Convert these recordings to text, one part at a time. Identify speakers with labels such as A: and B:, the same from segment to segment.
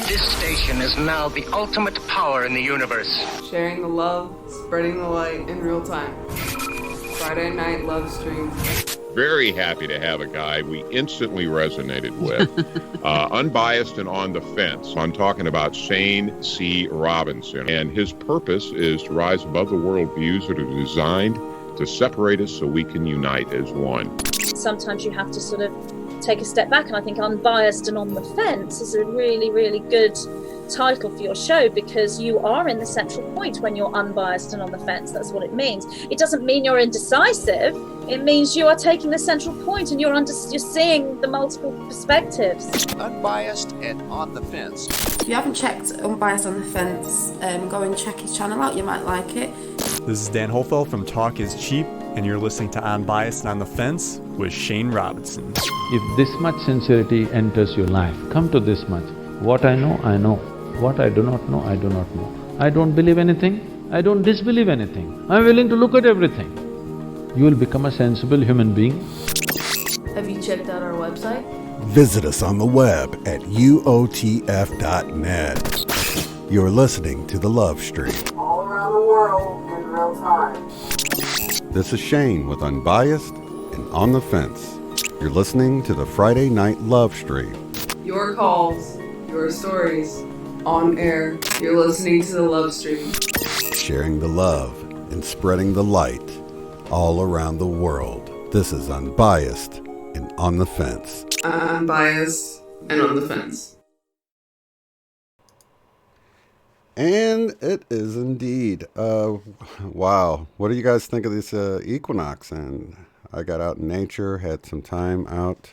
A: This station is now the ultimate power in the universe.
B: Sharing the love, spreading the light in real time. Friday night love stream.
C: Very happy to have a guy we instantly resonated with. Unbiased and on the fence. I'm talking about Shane C. Robinson. And his purpose is to rise above the worldviews that are designed to separate us so we can unite as one.
D: Sometimes you have to sort of take a step back, and I think Unbiased and On the Fence is a really, really good title for your show, because you are in the central point when you're unbiased and on the fence. That's what it means. It doesn't mean you're indecisive. It means you are taking the central point and you're seeing the multiple perspectives.
E: Unbiased and On the Fence.
F: If you haven't checked Unbiased on the Fence, go and check his channel out. You might like it.
G: This is Dan Hofeld from Talk is Cheap, and you're listening to Unbiased and On the Fence with Shane Robinson.
H: If this much sincerity enters your life, come to this much. What I know, I know. What I do not know, I do not know. I don't believe anything, I don't disbelieve anything. I'm willing to look at everything. You will become a sensible human being.
F: Have you checked out our website?
I: Visit us on the web at uotf.net. You're listening to The Love Stream.
B: All around the world in real time.
I: This is Shane with Unbiased and On the Fence. You're listening to the Friday Night Love Stream.
B: Your calls, your stories, on air. You're listening to the Love Stream.
I: Sharing the love and spreading the light all around the world. This is Unbiased and On the Fence.
B: Unbiased and On the Fence.
I: And it is indeed. Wow. What do you guys think of this Equinox? And I got out in nature, had some time out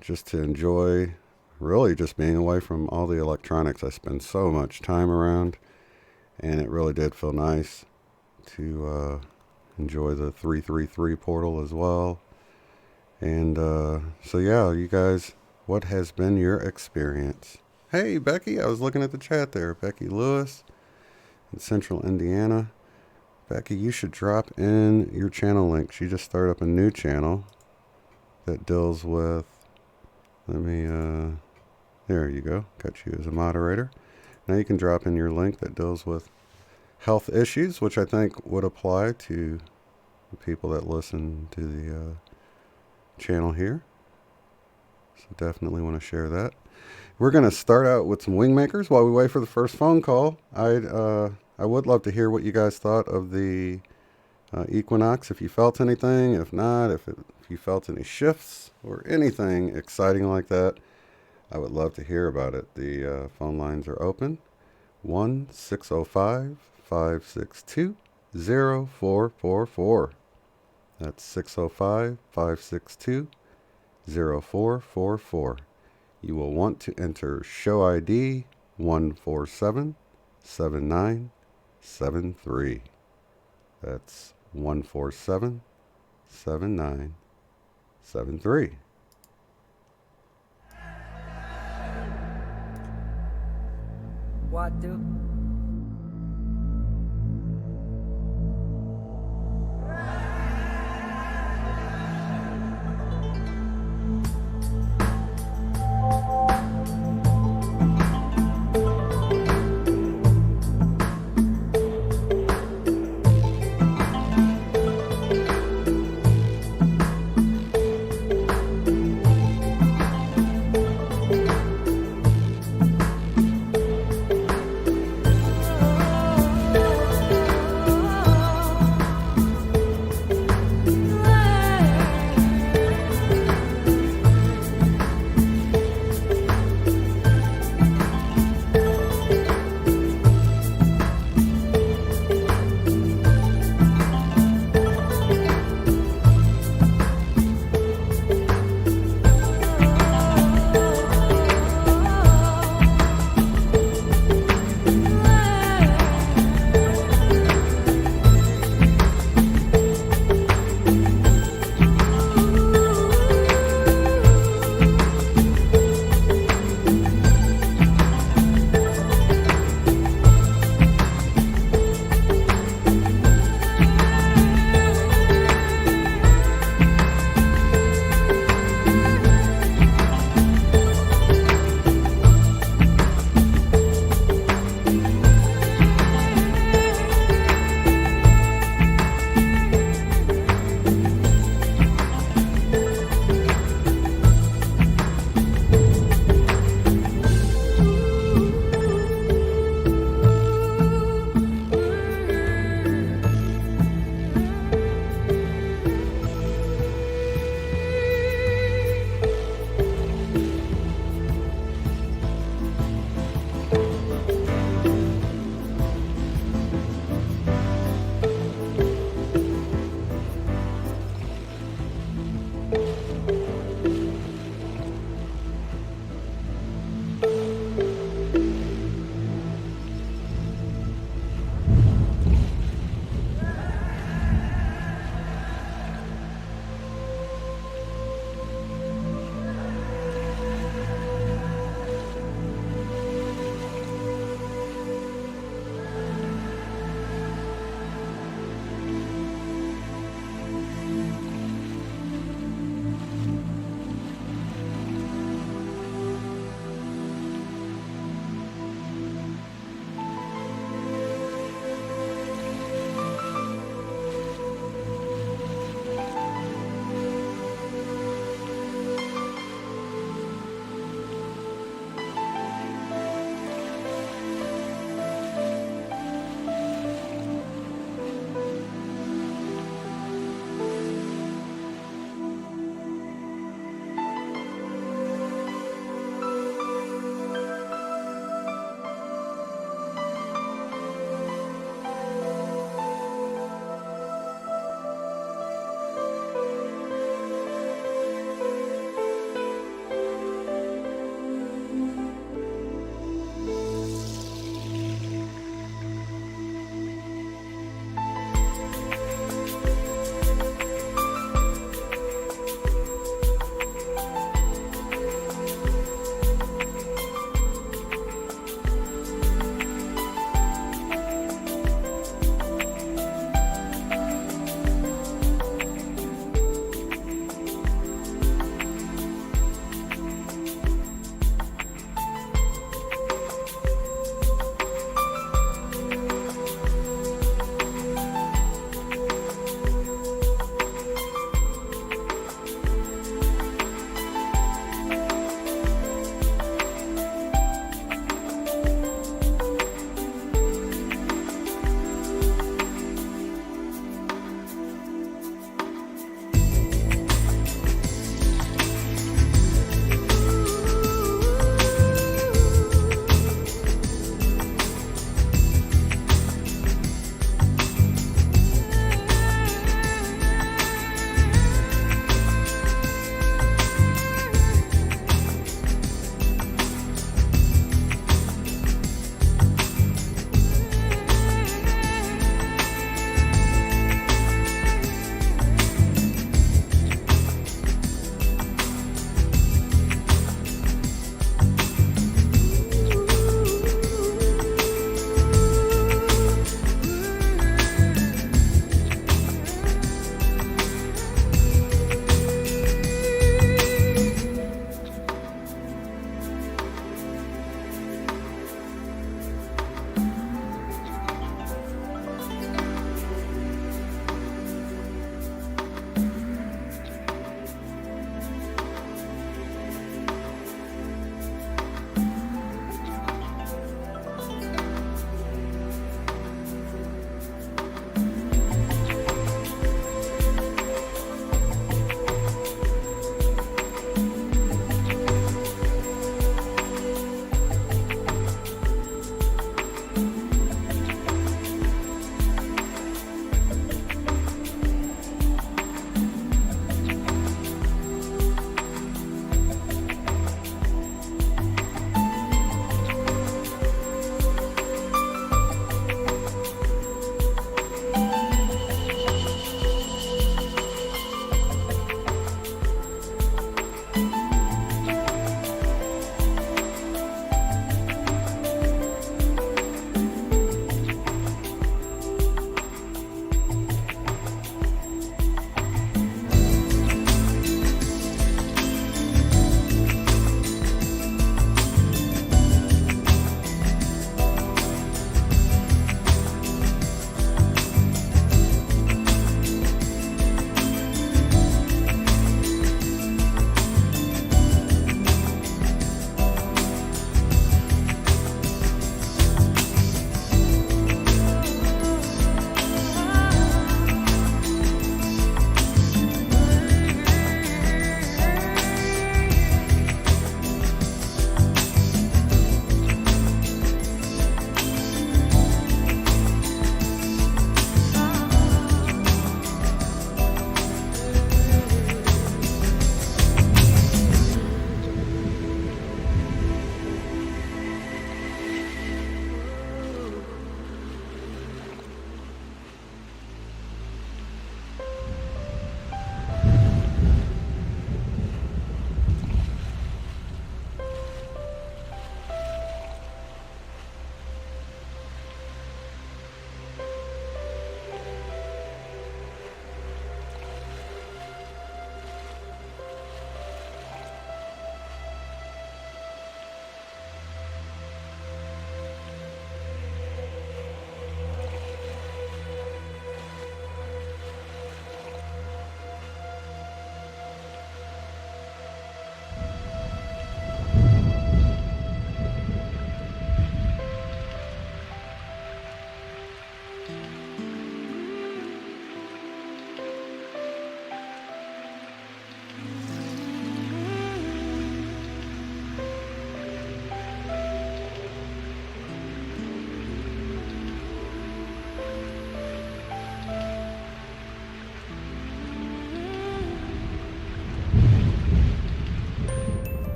I: just to enjoy really just being away from all the electronics I spend so much time around. And it really did feel nice to enjoy the 333 portal as well. And so yeah, you guys, what has been your experience? Hey, Becky, I was looking at the chat there. Becky Lewis in Central Indiana. Becky, you should drop in your channel link. She just started up a new channel that deals with, there you go. Got you as a moderator. Now you can drop in your link that deals with health issues, which I think would apply to the people that listen to the channel here. So definitely want to share that. We're going to start out with some WingMakers while we wait for the first phone call. I would love to hear what you guys thought of the Equinox, if you felt anything. If not, if you felt any shifts or anything exciting like that, I would love to hear about it. The phone lines are open. 1-605-562-0444. That's 605-562-0444. You will want to enter show ID 1477973. That's 1477973.
J: What do?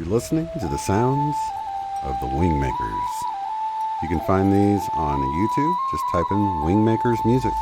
I: You're listening to the sounds of the WingMakers. You can find these on YouTube. Just type in WingMakers Music.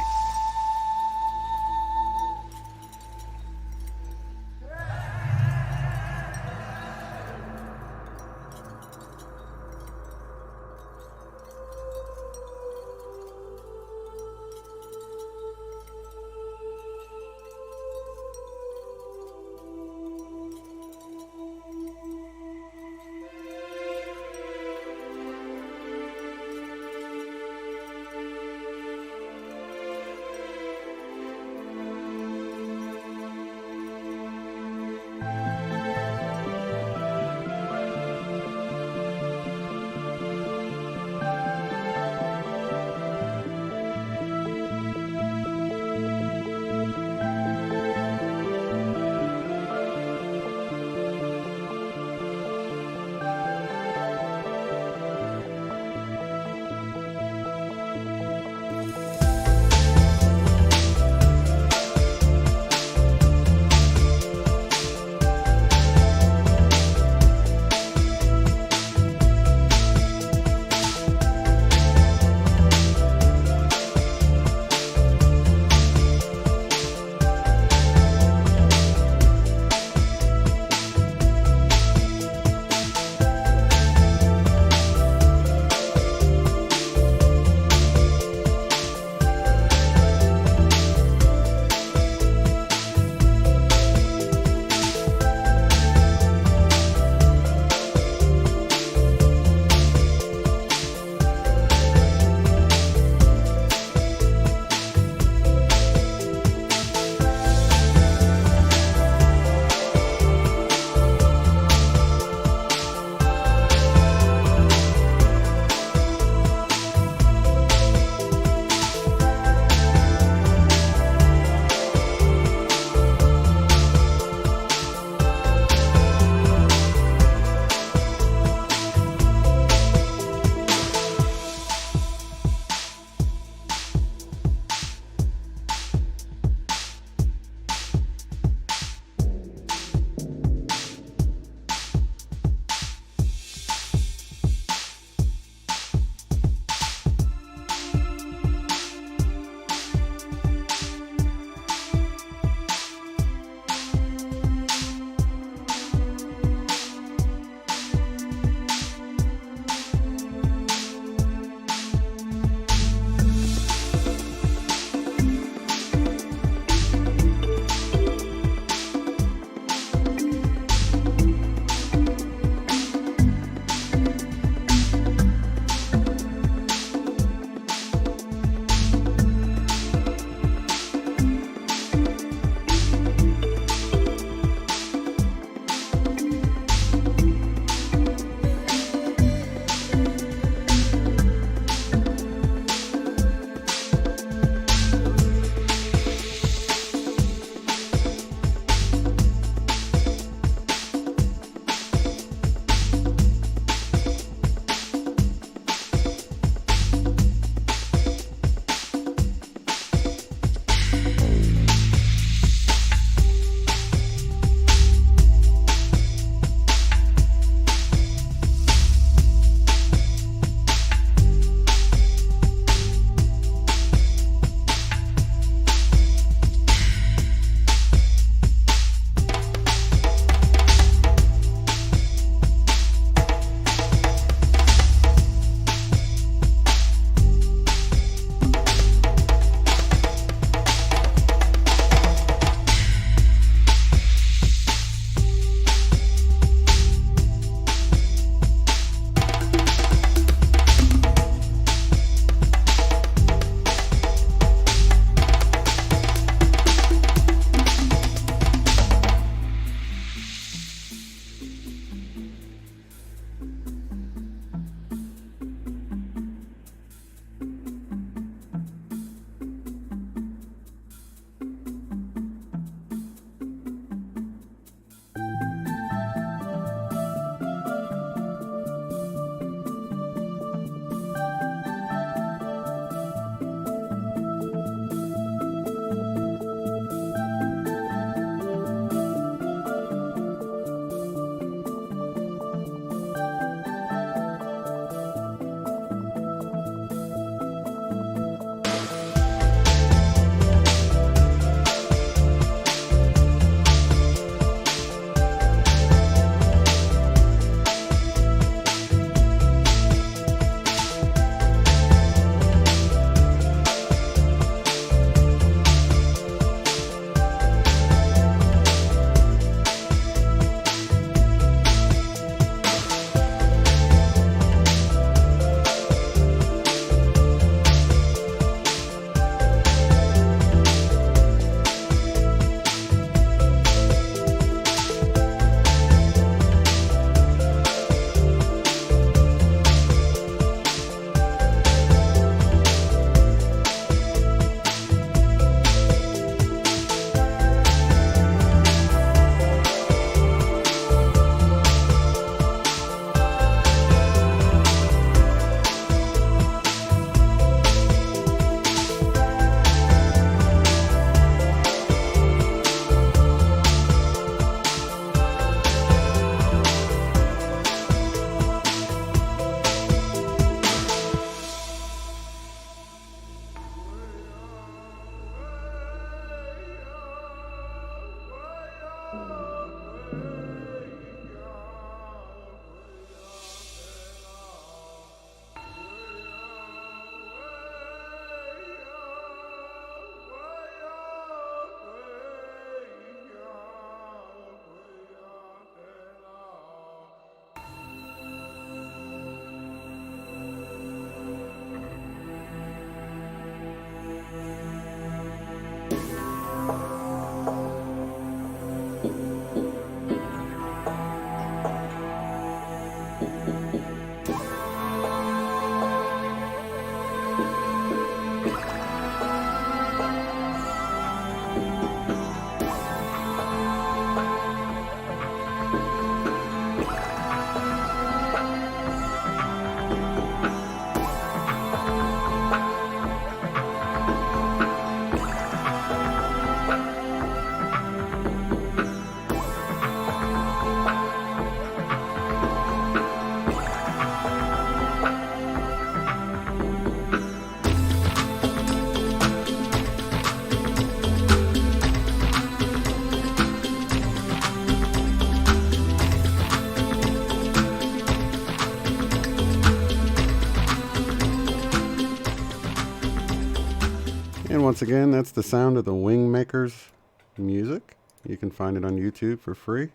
I: And once again, that's the sound of the WingMakers music. You can find it on YouTube for free.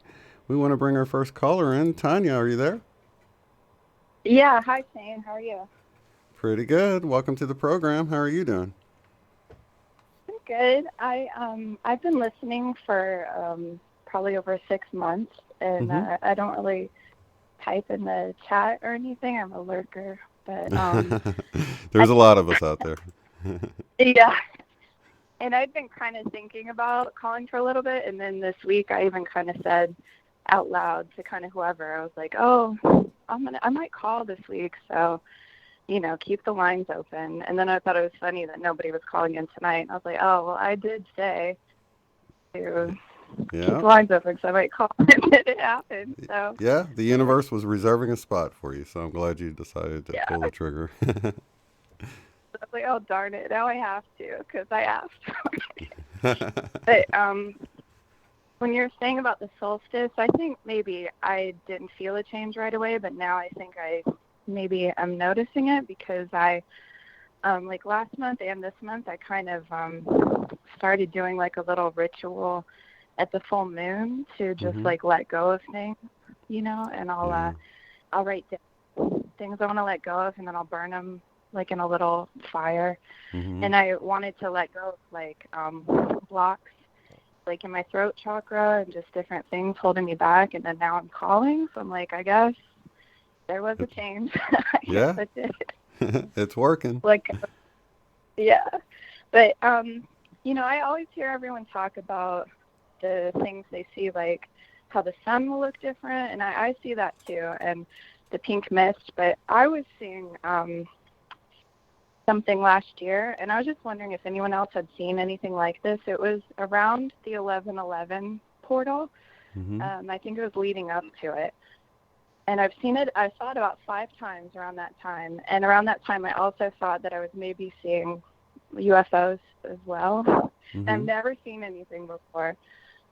I: We want to bring our first caller in. Tanya, are you there?
K: Yeah, hi Shane, how are you?
I: Pretty good. Welcome to the program. How are you doing?
K: I'm good. I've been listening for probably over 6 months, and I don't really type in the chat or anything. I'm a lurker, but
I: there's a lot of us out there.
K: Yeah. And I've been kind of thinking about calling for a little bit, and then this week I even kind of said out loud to kind of whoever, I was like, oh, I might call this week, so, you know, keep the lines open. And then I thought it was funny that nobody was calling in tonight. I was like, oh, well, I did say to keep the lines open, so I might call, and then it happened. So
I: yeah, the universe was reserving a spot for you, so I'm glad you decided to pull the trigger.
K: I was like, oh, darn it, now I have to, because I asked for it. But when you're saying about the solstice, I think maybe I didn't feel a change right away, but now I think maybe I'm noticing it, because I, like last month and this month, I kind of started doing like a little ritual at the full moon to just like let go of things, you know, and I'll write down things I want to let go of, and then I'll burn them like in a little fire. And I wanted to let go of like blocks like in my throat chakra and just different things holding me back, and then now I'm calling, so I'm like, I guess there was a change.
I: Yeah. It's working.
K: Like, yeah. But you know, I always hear everyone talk about the things they see, like how the sun will look different, and I see that too, and the pink mist, but I was seeing something last year, and I was just wondering if anyone else had seen anything like this. It was around the 11/11 portal. I think it was leading up to it, and I saw it about 5 times around that time, and around that time I also thought that I was maybe seeing UFOs as well. I've never seen anything before,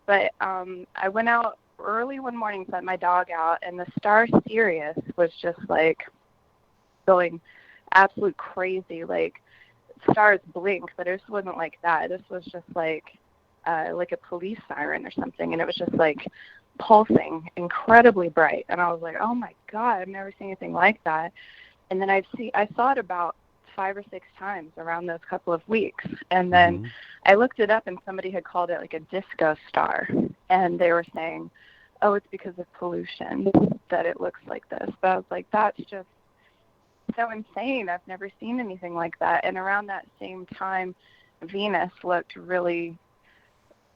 K: but I went out early one morning to let my dog out, and the star Sirius was just like going absolute crazy. Like, stars blink, but it just wasn't like that. This was just like a police siren or something, and it was just like pulsing incredibly bright, and I was like, oh my god, I've never seen anything like that. And then I saw it about 5 or 6 times around those couple of weeks, and then I looked it up, and somebody had called it like a disco star, and they were saying, oh, it's because of pollution that it looks like this. But I was like, that's just so insane. I've never seen anything like that. And around that same time, Venus looked really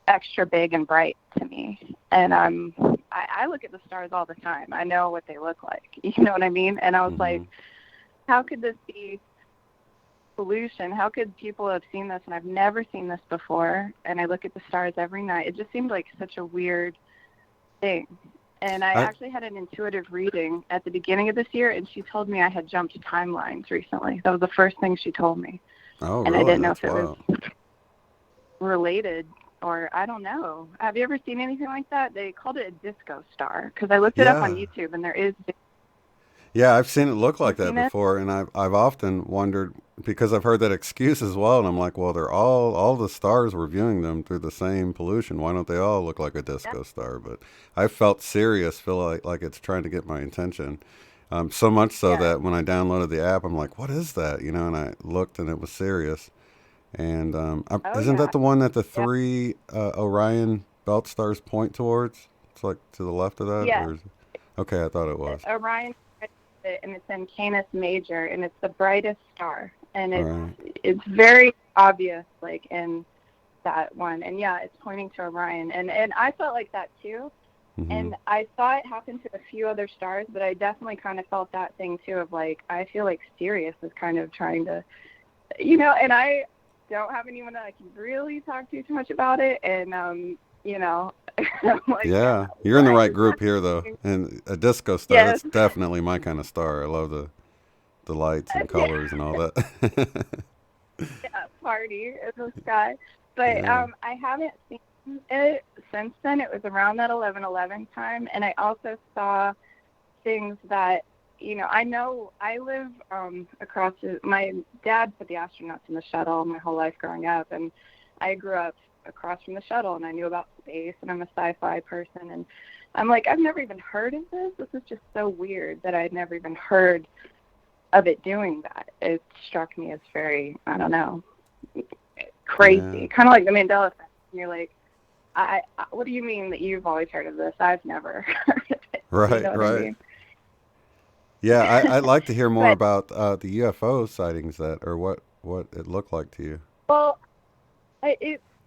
K: extra big and bright to me. And I look at the stars all the time. I know what they look like. You know what I mean? And I was like, how could this be pollution? How could people have seen this? And I've never seen this before. And I look at the stars every night. It just seemed like such a weird thing. And I actually had an intuitive reading at the beginning of this year, and she told me I had jumped timelines recently. That was the first thing she told me.
I: Oh,
K: and
I: really?
K: I didn't know
I: That's
K: if it was related, or I don't know. Have you ever seen anything like that? They called it a disco star, because I looked it up on YouTube, and there is.
I: Yeah, I've seen it look like that before, and I've often wondered, because I've heard that excuse as well, and I'm like, well, they're all the stars, we're viewing them through the same pollution. Why don't they all look like a disco star? But I felt Sirius feel like it's trying to get my attention, so much so that when I downloaded the app, I'm like, what is that? You know, and I looked, and it was Sirius. And isn't that the one that the 3 Orion belt stars point towards? It's like to the left of that?
K: Yeah.
I: Or okay, I thought it was.
K: Orion, and it's in Canis Major, and it's the brightest star, and it's very obvious, like in that one, and yeah, it's pointing to Orion, and I felt like that too, and I saw it happen to a few other stars, but I definitely kind of felt that thing too, of like, I feel like Sirius is kind of trying to, you know, and I don't have anyone that I can really talk to too much about it, and you know, like,
I: yeah, you're in the right group here, though. And a disco star, that's definitely my kind of star. I love the lights and colors and all that.
K: Yeah, party in the sky. But I haven't seen it since then. It was around that 11/11 time. And I also saw things that I know I live across. My dad put the astronauts in the shuttle my whole life growing up, and I grew up across from the shuttle, and I knew about space, and I'm a sci-fi person, and I'm like, I've never even heard of this. This is just so weird that I'd never even heard of it doing that. It struck me as very, I don't know, crazy. Kind of like the Mandela effect. And you're like, what do you mean that you've always heard of this? I've never heard of it.
I: Right,
K: you know
I: right.
K: I mean?
I: Yeah, I'd like to hear more about the UFO sightings or what it looked like to you.
K: Well,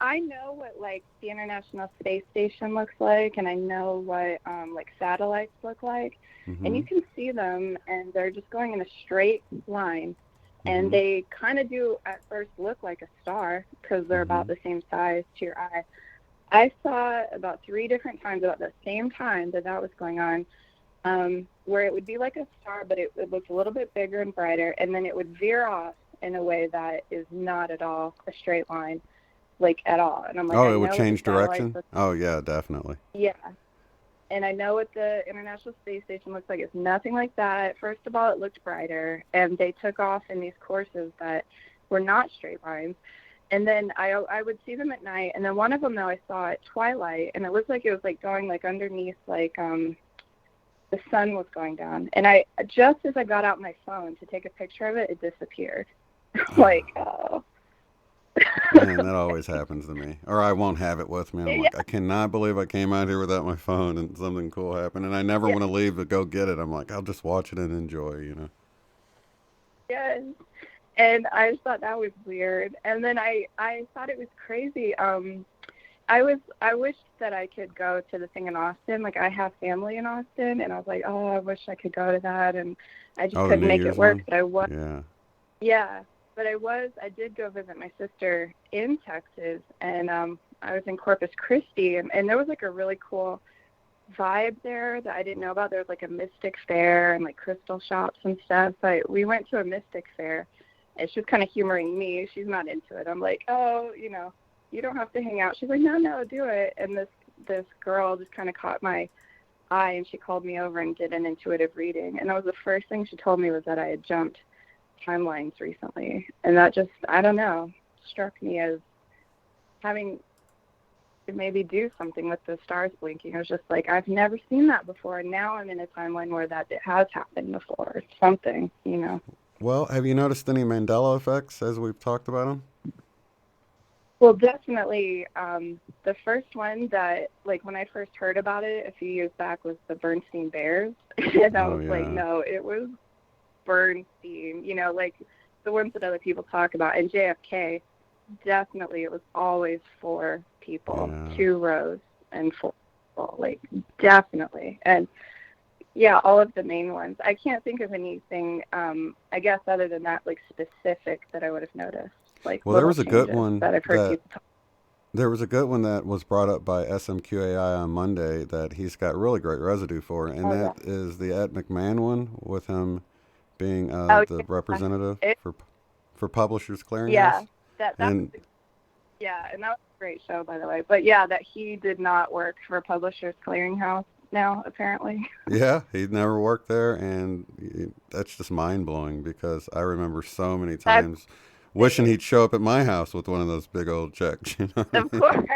K: I know what like the International Space Station looks like, and I know what like satellites look like, and you can see them, and they're just going in a straight line, and they kind of do at first look like a star because they're about the same size to your eye. I saw about 3 different times about the same time that was going on, where it would be like a star, but it looked a little bit bigger and brighter, and then it would veer off in a way that is not at all a straight line, like at all. And I'm like,
I: it would change direction? Oh, yeah, definitely.
K: Yeah. And I know what the International Space Station looks like. It's nothing like that. First of all, it looked brighter, and they took off in these courses that were not straight lines. And then I would see them at night, and then one of them, though, I saw at twilight, and it looked like it was like going like underneath, like the sun was going down. And just as I got out my phone to take a picture of it, it disappeared. Like, oh.
I: Man, that always happens to me. Or I won't have it with me. I'm like, I cannot believe I came out here without my phone and something cool happened. And I never want to leave to go get it. I'm like, I'll just watch it and enjoy, you know.
K: Yes. And I just thought that was weird. And then I thought it was crazy. I wished that I could go to the thing in Austin. Like, I have family in Austin, and I was like, oh, I wish I could go to that. And I just couldn't make it work. But I was. Yeah. But I did go visit my sister in Texas, and I was in Corpus Christi, and there was like a really cool vibe there that I didn't know about. There was like a mystic fair and like crystal shops and stuff. But we went to a mystic fair, and she was kind of humoring me. She's not into it. I'm like, oh, you don't have to hang out. She's like, no, do it. And this girl just kind of caught my eye, and she called me over and did an intuitive reading. And that was the first thing she told me was that I had jumped timelines recently, and that just, I don't know, struck me as having to maybe do something with the stars blinking. I was just like, I've never seen that before, and now I'm in a timeline where that it has happened before. It's something,
I: Well, have you noticed any Mandela effects as we've talked about them?
K: Well, definitely. The first one that, like, when I first heard about it a few years back was the Bernstein Bears, and I was like, no, it was Bernstein, like the ones that other people talk about. And JFK, definitely, it was always 4 people, 2 rows and 4 people, like, definitely. And yeah, all of the main ones. I can't think of anything, I guess, other than that, like, specific that I would have noticed. Like,
I: well, there was a good one
K: that I've heard people talk.
I: There was a good one that was brought up by SMQAI on Monday that he's got really great residue for, and is the Ed McMahon one with him being the representative for Publishers Clearinghouse.
K: Yeah, and that was a great show, by the way. But yeah, that he did not work for Publishers Clearinghouse now, apparently.
I: Yeah, he'd never worked there, and that's just mind-blowing because I remember so many times wishing he'd show up at my house with one of those big old checks.
K: Of course.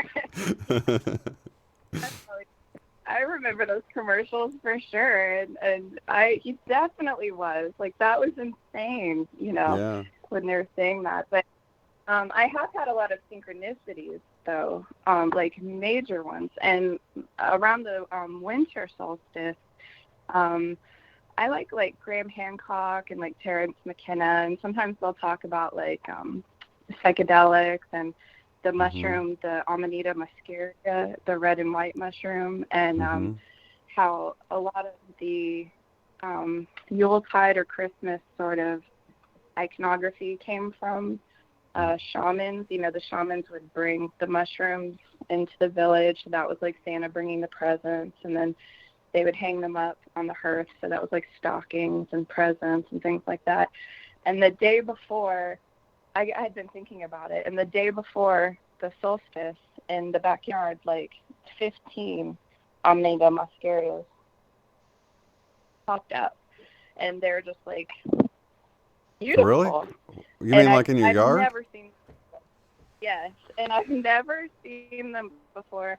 K: I remember those commercials for sure, and he definitely was. Like, that was insane, when they were saying that. But I have had a lot of synchronicities, though, like major ones. And around the winter solstice, I like Graham Hancock and like Terrence McKenna, and sometimes they'll talk about like psychedelics and the mushroom, the Amanita muscaria, the red and white mushroom, and how a lot of the Yuletide or Christmas sort of iconography came from shamans. The shamans would bring the mushrooms into the village. So that was like Santa bringing the presents, and then they would hang them up on the hearth. So that was like stockings and presents and things like that. And the day before, I had been thinking about it, and the day before the solstice in the backyard, like 15 Amanita muscarias popped up. and they're just like beautiful.
I: Really? You mean like in your yard?
K: I've never seen. Yes, and I've never seen them before.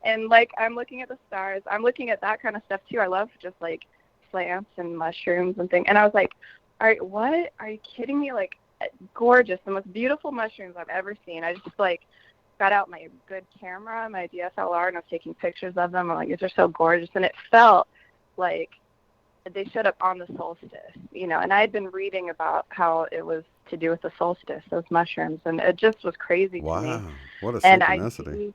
K: And like, I'm looking at the stars. I'm looking at that kind of stuff too. I love just like plants and mushrooms and things. And I was like, all right, what? Are you kidding me? Like, gorgeous, the most beautiful mushrooms I've ever seen. I just like got out my good camera, my DSLR, and I was taking pictures of them. I'm like, these are so gorgeous. And it felt like they showed up on the solstice, you know, and I had been reading about how it was to do with the solstice, those mushrooms, and it just was crazy to me.
I: Wow, what a synchronicity.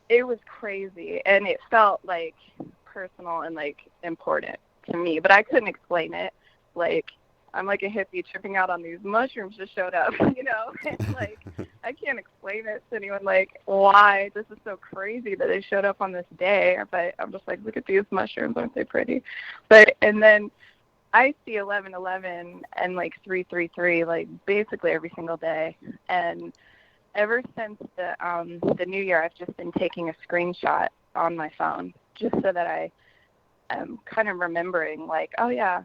K: It was crazy, and it felt like personal and like important to me, but I couldn't explain it. Like, I'm like a hippie tripping out on these mushrooms just showed up, you know? It's like, I can't explain it to anyone, like, why this is so crazy that they showed up on this day. But I'm just like, look at these mushrooms, aren't they pretty? But, and then I see 1111 and like 333, like basically every single day. And ever since the new year, I've just been taking a screenshot on my phone just so that I am kind of remembering, like, oh yeah,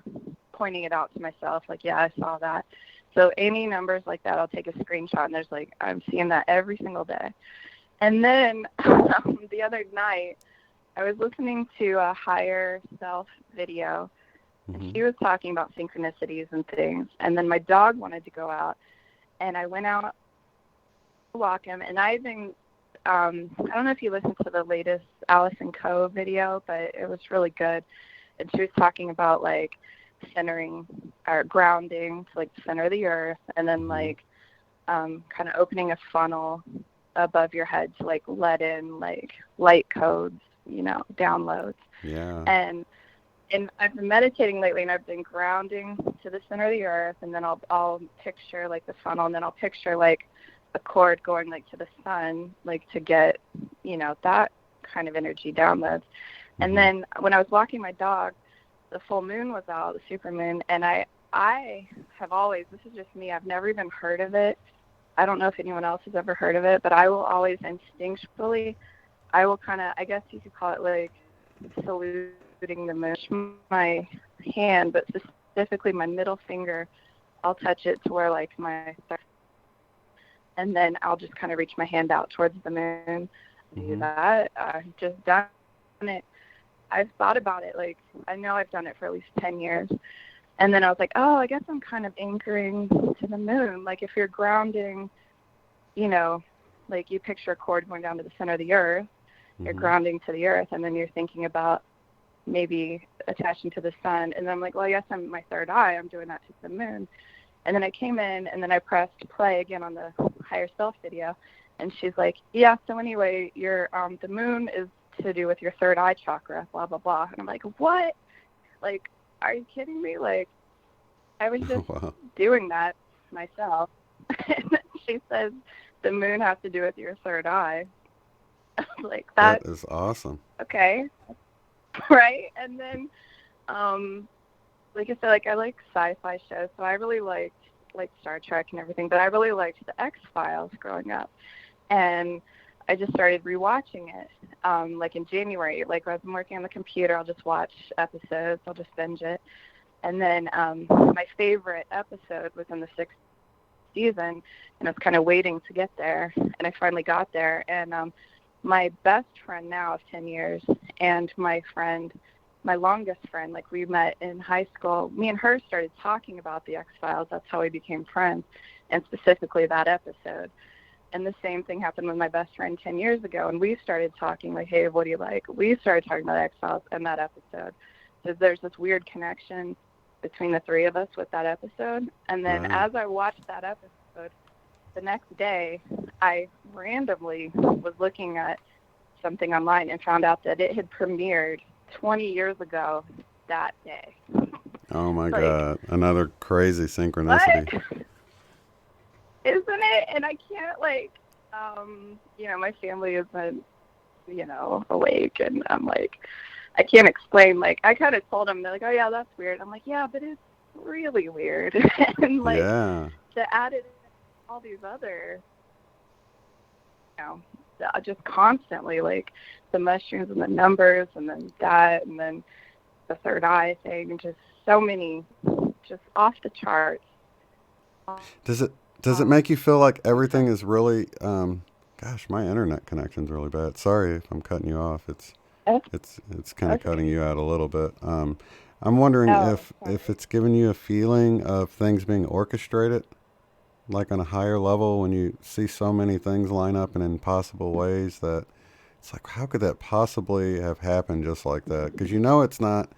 K: pointing it out to myself, like, yeah, I saw that. So any numbers like that, I'll take a screenshot, and there's like, I'm seeing that every single day. And then the other night, I was listening to a Higher Self video, and she was talking about synchronicities and things. And then my dog wanted to go out, and I went out to walk him. And I've been, I don't know if you listened to the latest Allison Coe video, but it was really good. And she was talking about like centering or grounding to like the center of the earth, and then like kind of opening a funnel above your head to like let in like light codes, you know, downloads.
I: Yeah.
K: And I've been meditating lately, and I've been grounding to the center of the earth, and then I'll picture like the funnel, and then I'll picture like a cord going like to the sun, like to get, you know, that kind of energy downloads. And then when I was walking my dog, the full moon was out, the super moon, and I have always, this is just me, I've never even heard of it. I don't know if anyone else has ever heard of it, but I will always instinctually, I will kind of, I guess you could call it like saluting the moon, my hand, but specifically my middle finger, I'll touch it to where like my, and then I'll just kind of reach my hand out towards the moon. Do that. I've just done it. I've thought about it, like, I know I've done it for at least 10 years. And then I was like, oh, I guess I'm kind of anchoring to the moon. Like, if you're grounding, you know, like you picture a cord going down to the center of the earth, you're grounding to the earth, and then you're thinking about maybe attaching to the sun. And then I'm like, well, yes, I'm my third eye. I'm doing that to the moon. And then I came in, and then I pressed play again on the Higher Self video. And she's like, yeah, so anyway, your the moon is to do with your third eye chakra, blah, blah, blah. And I'm like, what? Like, are you kidding me? Like, I was just doing that myself. And she says the moon has to do with your third eye. I was like, that
I: is awesome.
K: Okay. Right? And then, like I said, like, I like sci-fi shows, so I really liked like Star Trek and everything, but I really liked the X-Files growing up. And I just started rewatching it, like in January. Like, as I'm working on the computer, I'll just watch episodes. I'll just binge it. And then my favorite episode was in the 6th season, and I was kind of waiting to get there. And I finally got there. And my best friend now of 10 years and my friend, my longest friend, like, we met in high school. Me and her started talking about the X-Files. That's how we became friends, and specifically that episode. And the same thing happened with my best friend 10 years ago. And we started talking like, hey, what do you like? We started talking about X-Files in that episode. So there's this weird connection between the three of us with that episode. And then as I watched that episode, the next day, I randomly was looking at something online and found out that it had premiered 20 years ago that day.
I: Oh, my God. Another crazy synchronicity.
K: What? Isn't it? And I can't, like, you know, my family isn't, you know, awake, and I'm like, I can't explain. Like, I kind of told them, they're like, oh, yeah, that's weird. I'm like, yeah, but it's really weird. And, like, to add it all these other, you know, just constantly, like, the mushrooms and the numbers, and then that, and then the third eye thing, just so many just off the charts.
I: Does it make you feel like everything is really gosh, my internet connection's really bad. Sorry if I'm cutting you off. It's kind of cutting you out a little bit. I'm wondering if it's giving you a feeling of things being orchestrated, like on a higher level, when you see so many things line up in impossible ways that it's like, how could that possibly have happened just like that? Because it's not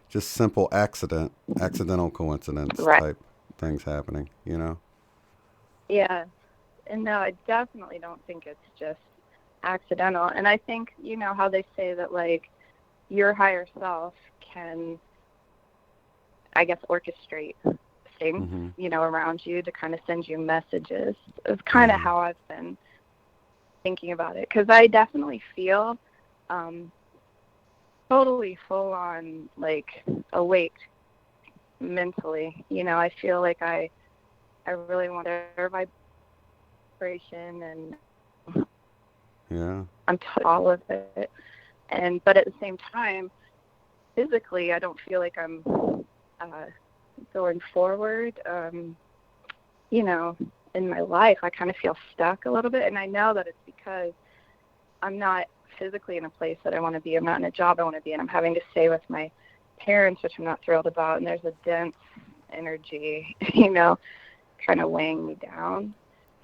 I: just simple accidental coincidence type things happening,
K: Yeah. And no, I definitely don't think it's just accidental. And I think, how they say that, like, your higher self can, I guess, orchestrate things, around you to kind of send you messages. It's kind of how I've been thinking about it. Because I definitely feel totally full on, like, awake mentally. I feel like I really want their vibration, and I'm all of it. But at the same time, physically, I don't feel like I'm going forward. In my life, I kind of feel stuck a little bit, and I know that it's because I'm not physically in a place that I want to be. I'm not in a job I want to be in. I'm having to stay with my parents, which I'm not thrilled about, and there's a dense energy, kind of weighing me down.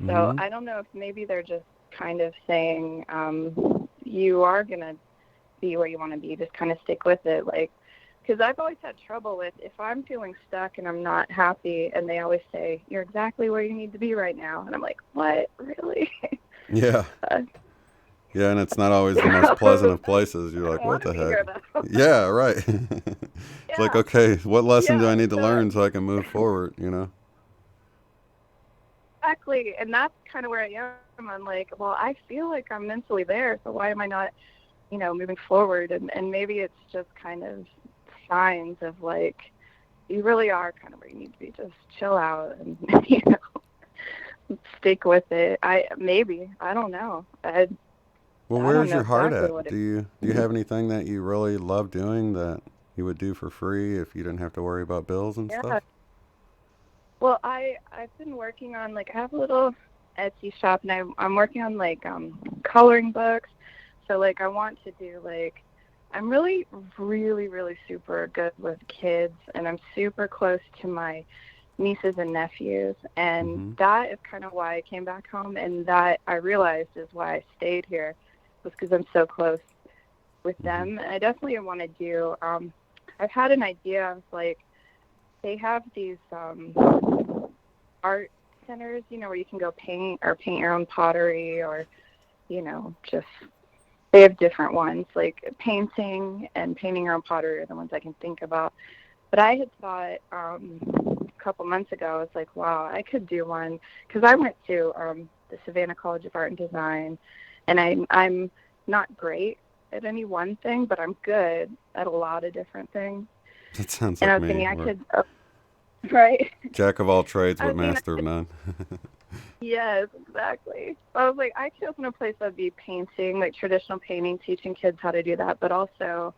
K: So I don't know if maybe they're just kind of saying, you are going to be where you want to be, just kind of stick with it. Like, because I've always had trouble with, if I'm feeling stuck and I'm not happy, and they always say, you're exactly where you need to be right now. And I'm like, what? Really?
I: Yeah. Yeah, and it's not always the most pleasant of places. You're like, what the heck? Yeah, right. It's like, okay, what lesson do I need to learn so I can move forward,
K: Exactly, and that's kind of where I am. I'm like, well, I feel like I'm mentally there, so why am I not, moving forward? And maybe it's just kind of signs of, like, you really are kind of where you need to be. Just chill out and, stick with it. I don't know.
I: Well, where's your heart at? Do you have anything that you really love doing that you would do for free if you didn't have to worry about bills and stuff?
K: Well, I've been working on, like, I have a little Etsy shop, and I'm working on, like, coloring books. So, like, I want to do, like, I'm really, really, really super good with kids, and I'm super close to my nieces and nephews, and that is kind of why I came back home, and that I realized is why I stayed here, was because I'm so close with them. And I definitely want to do, I've had an idea of, like, they have these art centers, where you can go paint your own pottery, or, just, they have different ones, like painting and painting your own pottery are the ones I can think about. But I had thought a couple months ago, I was like, wow, I could do one, because I went to the Savannah College of Art and Design, and I'm not great at any one thing, but I'm good at a lot of different things.
I: That sounds
K: and
I: like
K: I was
I: me.
K: thinking I could, right?
I: Jack of all trades, but master of none.
K: Yes, exactly. I was like, I could open a place that would be painting, like traditional painting, teaching kids how to do that, but also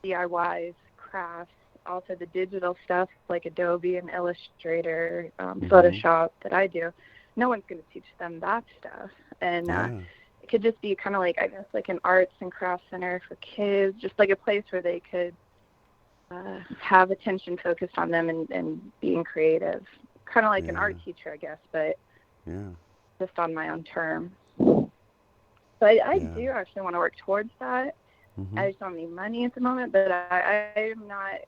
K: DIYs, crafts, also the digital stuff like Adobe and Illustrator, Photoshop that I do. No one's going to teach them that stuff. And it could just be kind of like, I guess, like an arts and crafts center for kids, just like a place where they could have attention focused on them and being creative. Kind of like an art teacher, I guess, but just on my own terms. So I do actually want to work towards that. I just don't need money at the moment, but I'm not,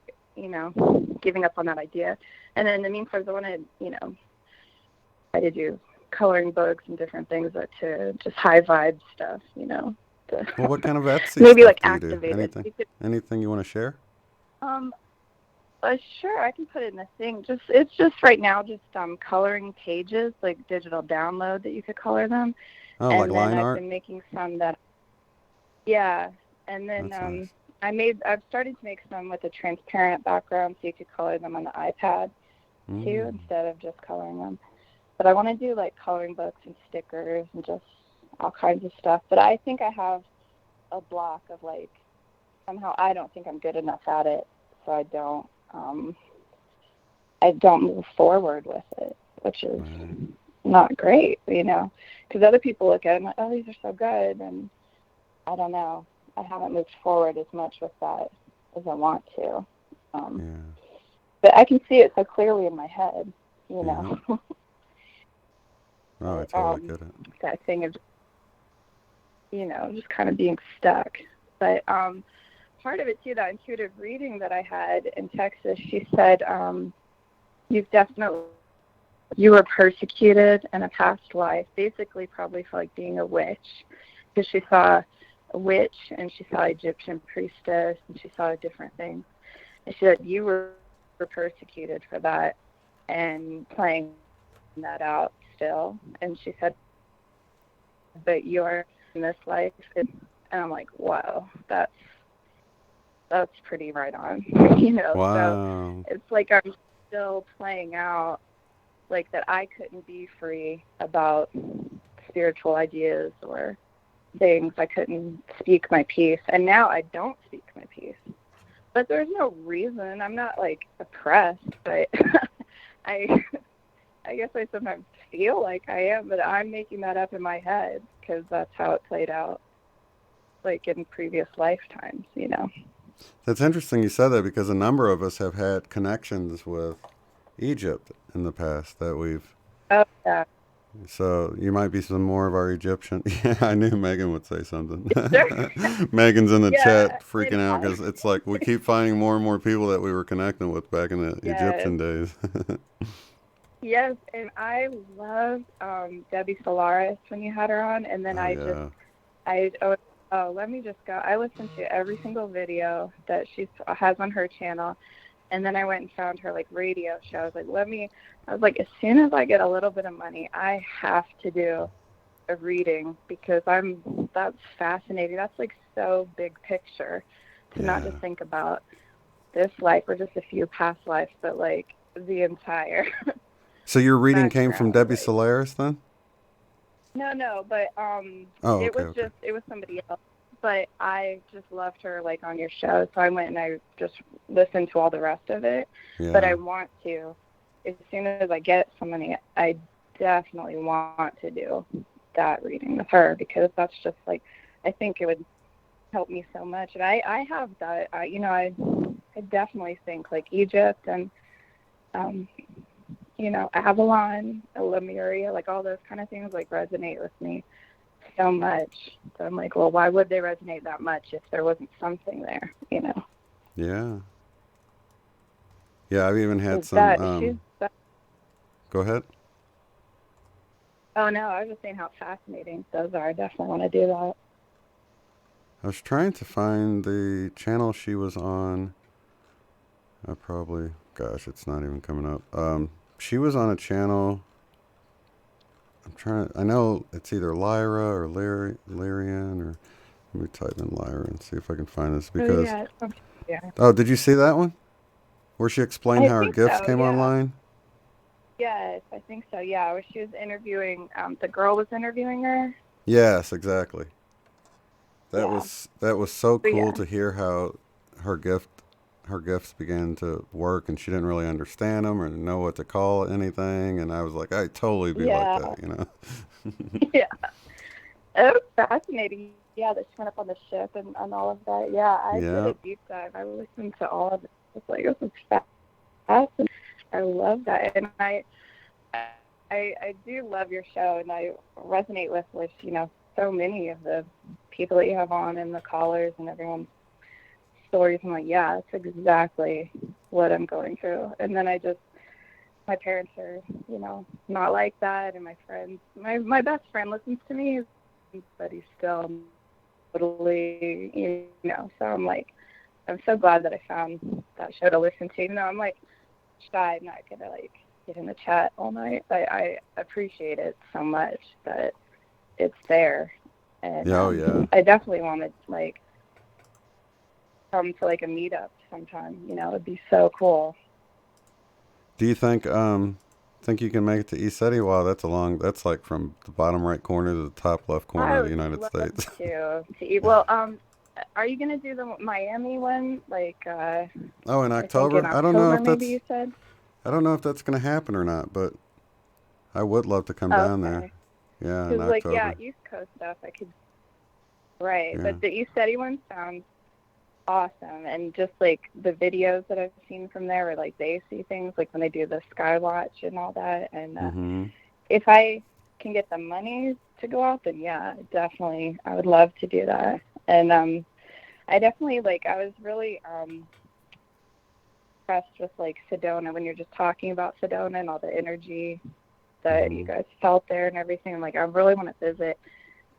K: giving up on that idea. And then in the meantime, I want to, try to do coloring books and different things to just high vibe stuff,
I: Well, what kind of Etsy
K: maybe
I: stuff
K: like
I: do you
K: activated.
I: do? Anything you want to share?
K: Sure, I can put it in the thing. It's just right now, just coloring pages, like digital download that you could color them.
I: Oh,
K: and
I: like
K: then
I: line
K: I've
I: art?
K: been making some that, and then
I: That's nice.
K: I've started to make some with a transparent background, so you could color them on the iPad too, instead of just coloring them. But I want to do like coloring books and stickers and just all kinds of stuff. But I think I have a block of, like, somehow I don't think I'm good enough at it, so I don't. I don't move forward with it, which is not great, because other people look at it and like, oh, these are so good, and I don't know. I haven't moved forward as much with that as I want to. But I can see it so clearly in my head,
I: Oh, I totally get it.
K: That thing of, just kind of being stuck. But part of it, too, that intuitive reading that I had in Texas, she said, you were persecuted in a past life, basically probably for like being a witch, because she saw a witch and she saw Egyptian priestess and she saw different things. And she said you were persecuted for that and playing that out still. And she said, but you're in this life. And I'm like, wow, that's pretty right on.
I: Wow.
K: So it's like I'm still playing out like that I couldn't be free about spiritual ideas or things. I couldn't speak my piece. And now I don't speak my piece. But there's no reason. I'm not like oppressed, but I guess I sometimes feel like I am, but I'm making that up in my head because that's how it played out like in previous lifetimes,
I: That's interesting you said that, because a number of us have had connections with Egypt in the past that we've...
K: Oh, yeah.
I: So you might be some more of our Egyptian... Yeah, I knew Megan would say something. Megan's in the chat freaking out because it's like we keep finding more and more people that we were connecting with back in the Egyptian days.
K: Yes, and I loved Debbie Solaris when you had her on, and then I listened to every single video that she has on her channel, and then I went and found her like radio show. I was like, as soon as I get a little bit of money, I have to do a reading because that's fascinating. That's like so big picture to not just think about this life or just a few past lives, but like the entire.
I: So your reading came from Debbie Solaris then?
K: No, but it was somebody else. But I just loved her like on your show, so I went and I just listened to all the rest of it. Yeah. But I want to, as soon as I get some money, I definitely want to do that reading with her because that's just like, I think it would help me so much. And I have that, I definitely think like Egypt and, Avalon, Lemuria, like all those kind of things like resonate with me so much. So I'm like, well, why would they resonate that much if there wasn't something there,
I: Yeah. Yeah, I've even had some... Go ahead.
K: Oh, no, I was just saying how fascinating those are. I definitely want to do that.
I: I was trying to find the channel she was on. It's not even coming up. She was on a channel... I know it's either Lyra or Lyrian, or let me type in Lyra and see if I can find this because... Oh, did you see that one? Where she explained how her gifts came online?
K: Yes, I think so, yeah. Where she was interviewing, the girl was interviewing her?
I: Yes, exactly. That was so cool to hear how her gifts began to work, and she didn't really understand them or know what to call anything, and I was like, I'd totally be like that,
K: Yeah. It was fascinating. Yeah, that she went up on the ship and all of that. Yeah, I did a deep dive. I listened to all of it. It's like, this is fascinating. I love that. And I do love your show, and I resonate with so many of the people that you have on and the callers and everyone's stories. I'm like, yeah, that's exactly what I'm going through. And then my parents are, not like that, and my friends, my best friend listens to me, but he's still totally, so I'm like, I'm so glad that I found that show to listen to, even though I'm like shy, I'm not gonna like get in the chat all night. I appreciate it so much that it's there, and I definitely want to like come to like a meetup sometime. It'd be so cool.
I: Do you think you can make it to ECETI? Wow, that's like from the bottom right corner to the top left corner of the United States.
K: Well, are you gonna do the Miami one? Like,
I: oh, in
K: I think
I: October?
K: in
I: I don't know
K: October,
I: if that's.
K: maybe you said.
I: I don't know if that's going to happen or not, but I would love to come down there. Yeah, in
K: Because, like,
I: October.
K: yeah, East Coast stuff, I could. Right,
I: Yeah.
K: but the East City one sounds awesome, and just like the videos that I've seen from there, where like they see things like when they do the Skywatch and all that. And if I can get the money to go out, then yeah, definitely, I would love to do that. And I definitely I was really impressed with like Sedona when you're just talking about Sedona and all the energy that you guys felt there and everything. Like, I really want to visit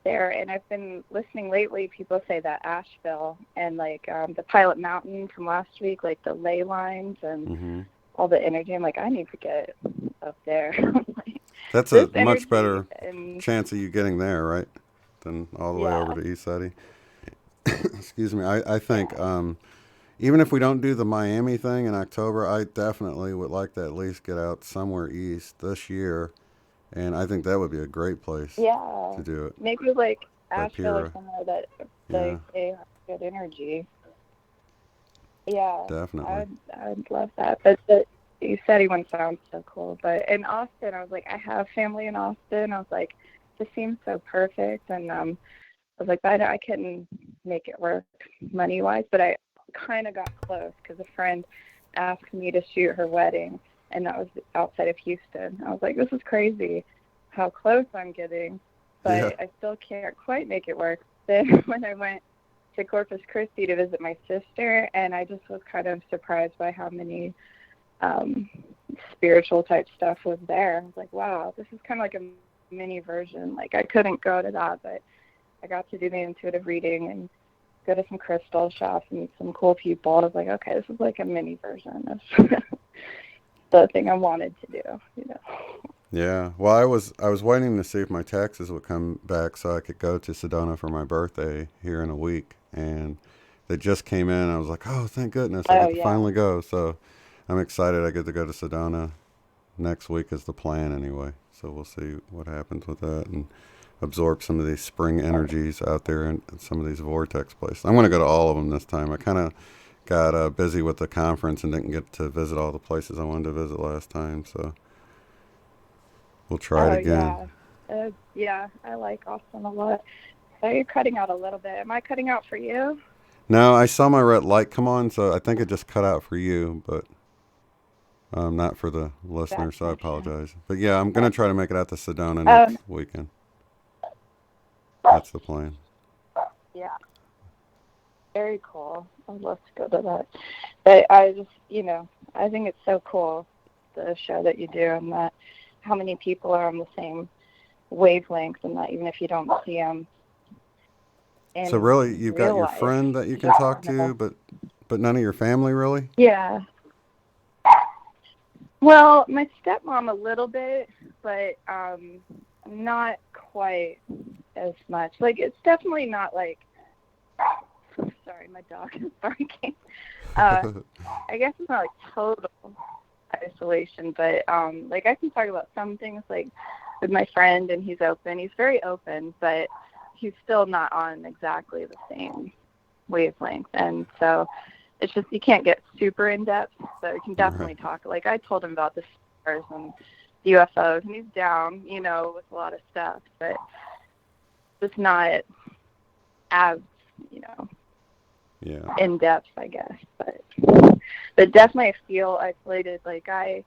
K: there. And I've been listening lately, people say that Asheville and like the Pilot Mountain from last week, like the ley lines and all the energy. I'm like, I need to get up there.
I: That's a much better chance of you getting there, right, than all the way over to East City. Excuse me. I think even if we don't do the Miami thing in October, I definitely would like to at least get out somewhere east this year. And I think that would be a great place to do it.
K: Maybe like Asheville or somewhere that they have good energy. Yeah.
I: Definitely.
K: I would love that. But the City one sounds so cool. But in Austin, I was like, I have family in Austin. I was like, this seems so perfect. And I was like, I couldn't make it work money-wise, but I kind of got close because a friend asked me to shoot her wedding, and that was outside of Houston. I was like, this is crazy how close I'm getting, but I still can't quite make it work. Then when I went to Corpus Christi to visit my sister, and I just was kind of surprised by how many spiritual type stuff was there. I was like, wow, this is kind of like a mini version. Like, I couldn't go to that, but I got to do the intuitive reading and go to some crystal shops and meet some cool people. I was like, okay, this is like a mini version of the thing I wanted to do, you know.
I: Yeah. Well, I was waiting to see if my taxes would come back so I could go to Sedona for my birthday here in a week, and they just came in. I was like, oh, thank goodness, I get to finally go. So I'm excited. I get to go to Sedona next week is the plan anyway. So we'll see what happens with that and absorb some of these spring energies out there in some of these vortex places. I'm going to go to all of them this time. I kind of got busy with the conference and didn't get to visit all the places I wanted to visit last time. So we'll try it again.
K: Yeah, I like Austin a lot. So you're cutting out a little bit. Am I cutting out for you?
I: No, I saw my red light come on, so I think it just cut out for you, but not for the listener, so I apologize. But yeah, I'm going to try to make it out to Sedona next weekend. That's the plan.
K: Yeah. Very cool. I'd love to go to that. But I just, I think it's so cool, the show that you do, and that how many people are on the same wavelength, and that even if you don't see them.
I: So really, you've got your friend that you can talk to, but none of your family, really?
K: Yeah. Well, my stepmom a little bit, but not quite as much. Like, it's definitely not like, sorry, my dog is barking. I guess it's not like total isolation, but like, I can talk about some things like with my friend, and he's open. He's very open, but he's still not on exactly the same wavelength. And so it's just, you can't get super in depth, so you can definitely talk. Like, I told him about the stars and the UFOs, and he's down, with a lot of stuff, but it's not as, in depth, I guess. But definitely I feel isolated. Like, I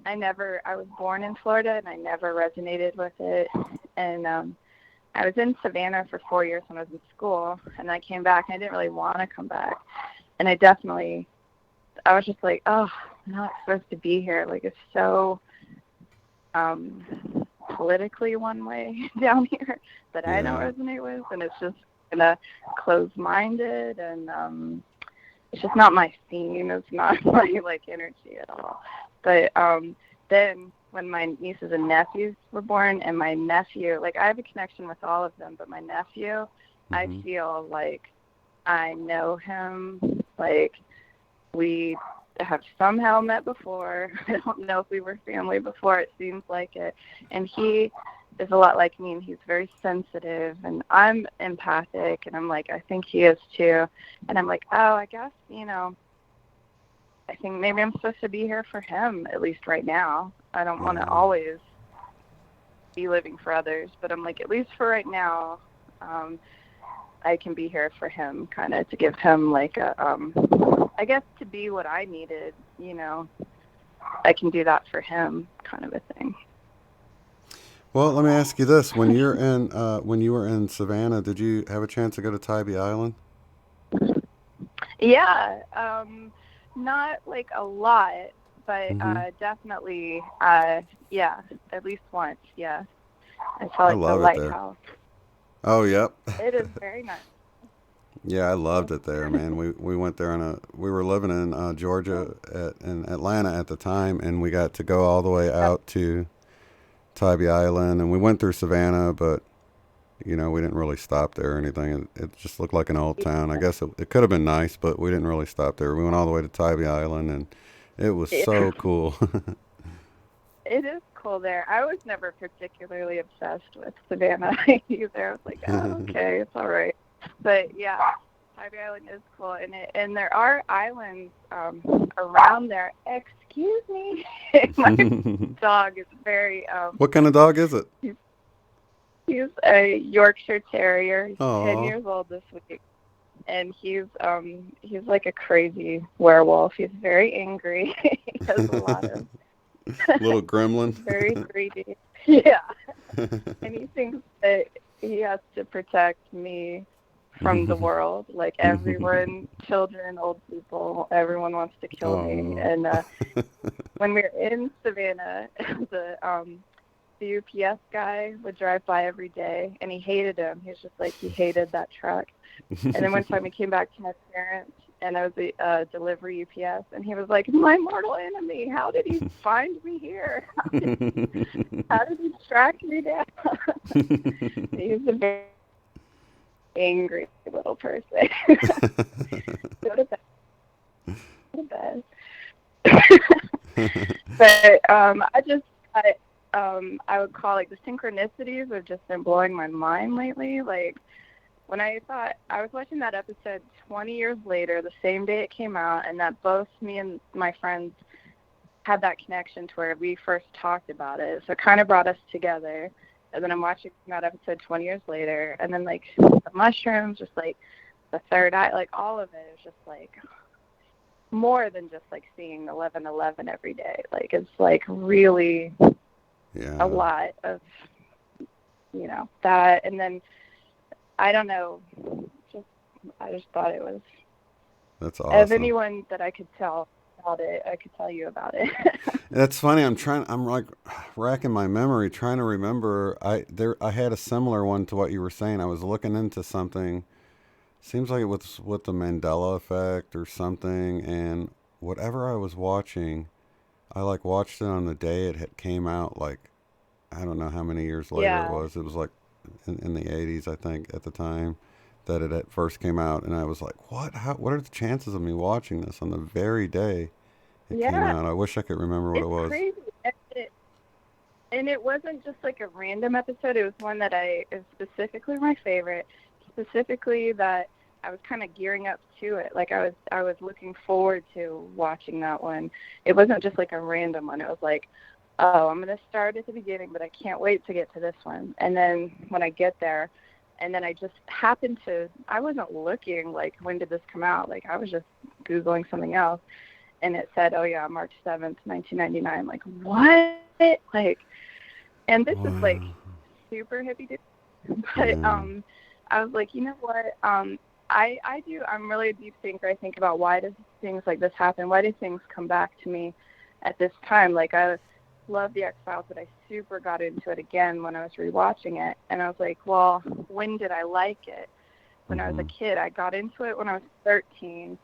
K: was born in Florida, and I never resonated with it. And I was in Savannah for 4 years when I was in school, and I came back, and I didn't really want to come back. And I was just like, oh, I'm not supposed to be here. Like, it's so politically one way down here that I don't resonate with, and it's just kind of closed-minded, and it's just not my scene. It's not my, energy at all. But then when my nieces and nephews were born, and my nephew, I have a connection with all of them, but my nephew, I feel like I know him. Like, we have somehow met before. I don't know if we were family before. It seems like it. And he is a lot like me, and he's very sensitive, and I'm empathic, and I'm like, I think he is too. And I'm like, oh, I guess, I think maybe I'm supposed to be here for him, at least right now. I don't want to always be living for others, but I'm like, at least for right now, I can be here for him, kind of to give him like a, I guess to be what I needed, I can do that for him, kind of a thing.
I: Well, let me ask you this: when you were in Savannah, did you have a chance to go to Tybee Island?
K: Yeah, not like a lot, but definitely, yeah, at least once. Yeah, I saw like the lighthouse.
I: Oh, yep.
K: It is very nice.
I: Yeah, I loved it there, man. We went there we were living in Georgia in Atlanta at the time, and we got to go all the way out to Tybee Island, and we went through Savannah, but we didn't really stop there or anything. It just looked like an old town. I guess it could have been nice, but we didn't really stop there. We went all the way to Tybee Island, and it was so cool.
K: It is cool there. I was never particularly obsessed with Savannah either. I was like, oh, okay, it's all right. But yeah, Tybee Island is cool, and there are islands around there. Excuse me, my dog is very.
I: What kind of dog is it?
K: He's a Yorkshire Terrier. He's
I: Aww.
K: 10 years old this week, and he's like a crazy werewolf. He's very angry. He has a lot of
I: little gremlin.
K: Very greedy. Yeah, and he thinks that he has to protect me from the world. Like everyone, children, old people, everyone wants to kill me. And when we were in Savannah, the UPS guy would drive by every day, and he hated him. He was just like, he hated that truck. And then one time he came back to my parents, and I was a delivery UPS, and he was like, my mortal enemy, how did he find me here? How did he track me down? He's a very angry little person. Go to bed. Go to bed. But I would call, like, the synchronicities have just been blowing my mind lately. Like, when I was watching that episode 20 years later, the same day it came out, and that both me and my friends had that connection to where we first talked about it. So it kind of brought us together. And then I'm watching that episode 20 years later, and then, like, the mushrooms, just, like, the third eye, like, all of it is just, like, more than just, like, seeing 11/11 every day. Like, it's, like, really a lot of, that. And then, I don't know, I just thought it was.
I: That's awesome.
K: Of anyone that I could tell about it, I could tell you about it.
I: That's funny. I'm like racking my memory, trying to remember. I had a similar one to what you were saying. I was looking into something. Seems like it was with the Mandela effect or something. And whatever I was watching, I like watched it on the day it came out. Like, I don't know how many years later it was. It was like in the 80s, I think, at the time that it first came out. And I was like, what are the chances of me watching this on the very day it came out? I wish I could remember what it was.
K: Crazy. And it wasn't just like a random episode. It was one that is specifically my favorite, specifically that I was kind of gearing up to it. Like I was looking forward to watching that one. It wasn't just like a random one. It was like, oh, I'm going to start at the beginning, but I can't wait to get to this one. And then when I get there, and then I just happened to, I wasn't looking like, when did this come out? Like, I was just Googling something else, and it said, oh yeah, March 7th, 1999. Like, what? Like, and this is like super hippie dude. But I was like, you know what? I'm really a deep thinker. I think about, why does things like this happen? Why do things come back to me at this time? Like, I love the X-Files, but I super got into it again when I was rewatching it. And I was like, well, when did I like it? When I was a kid. I got into it when I was 13.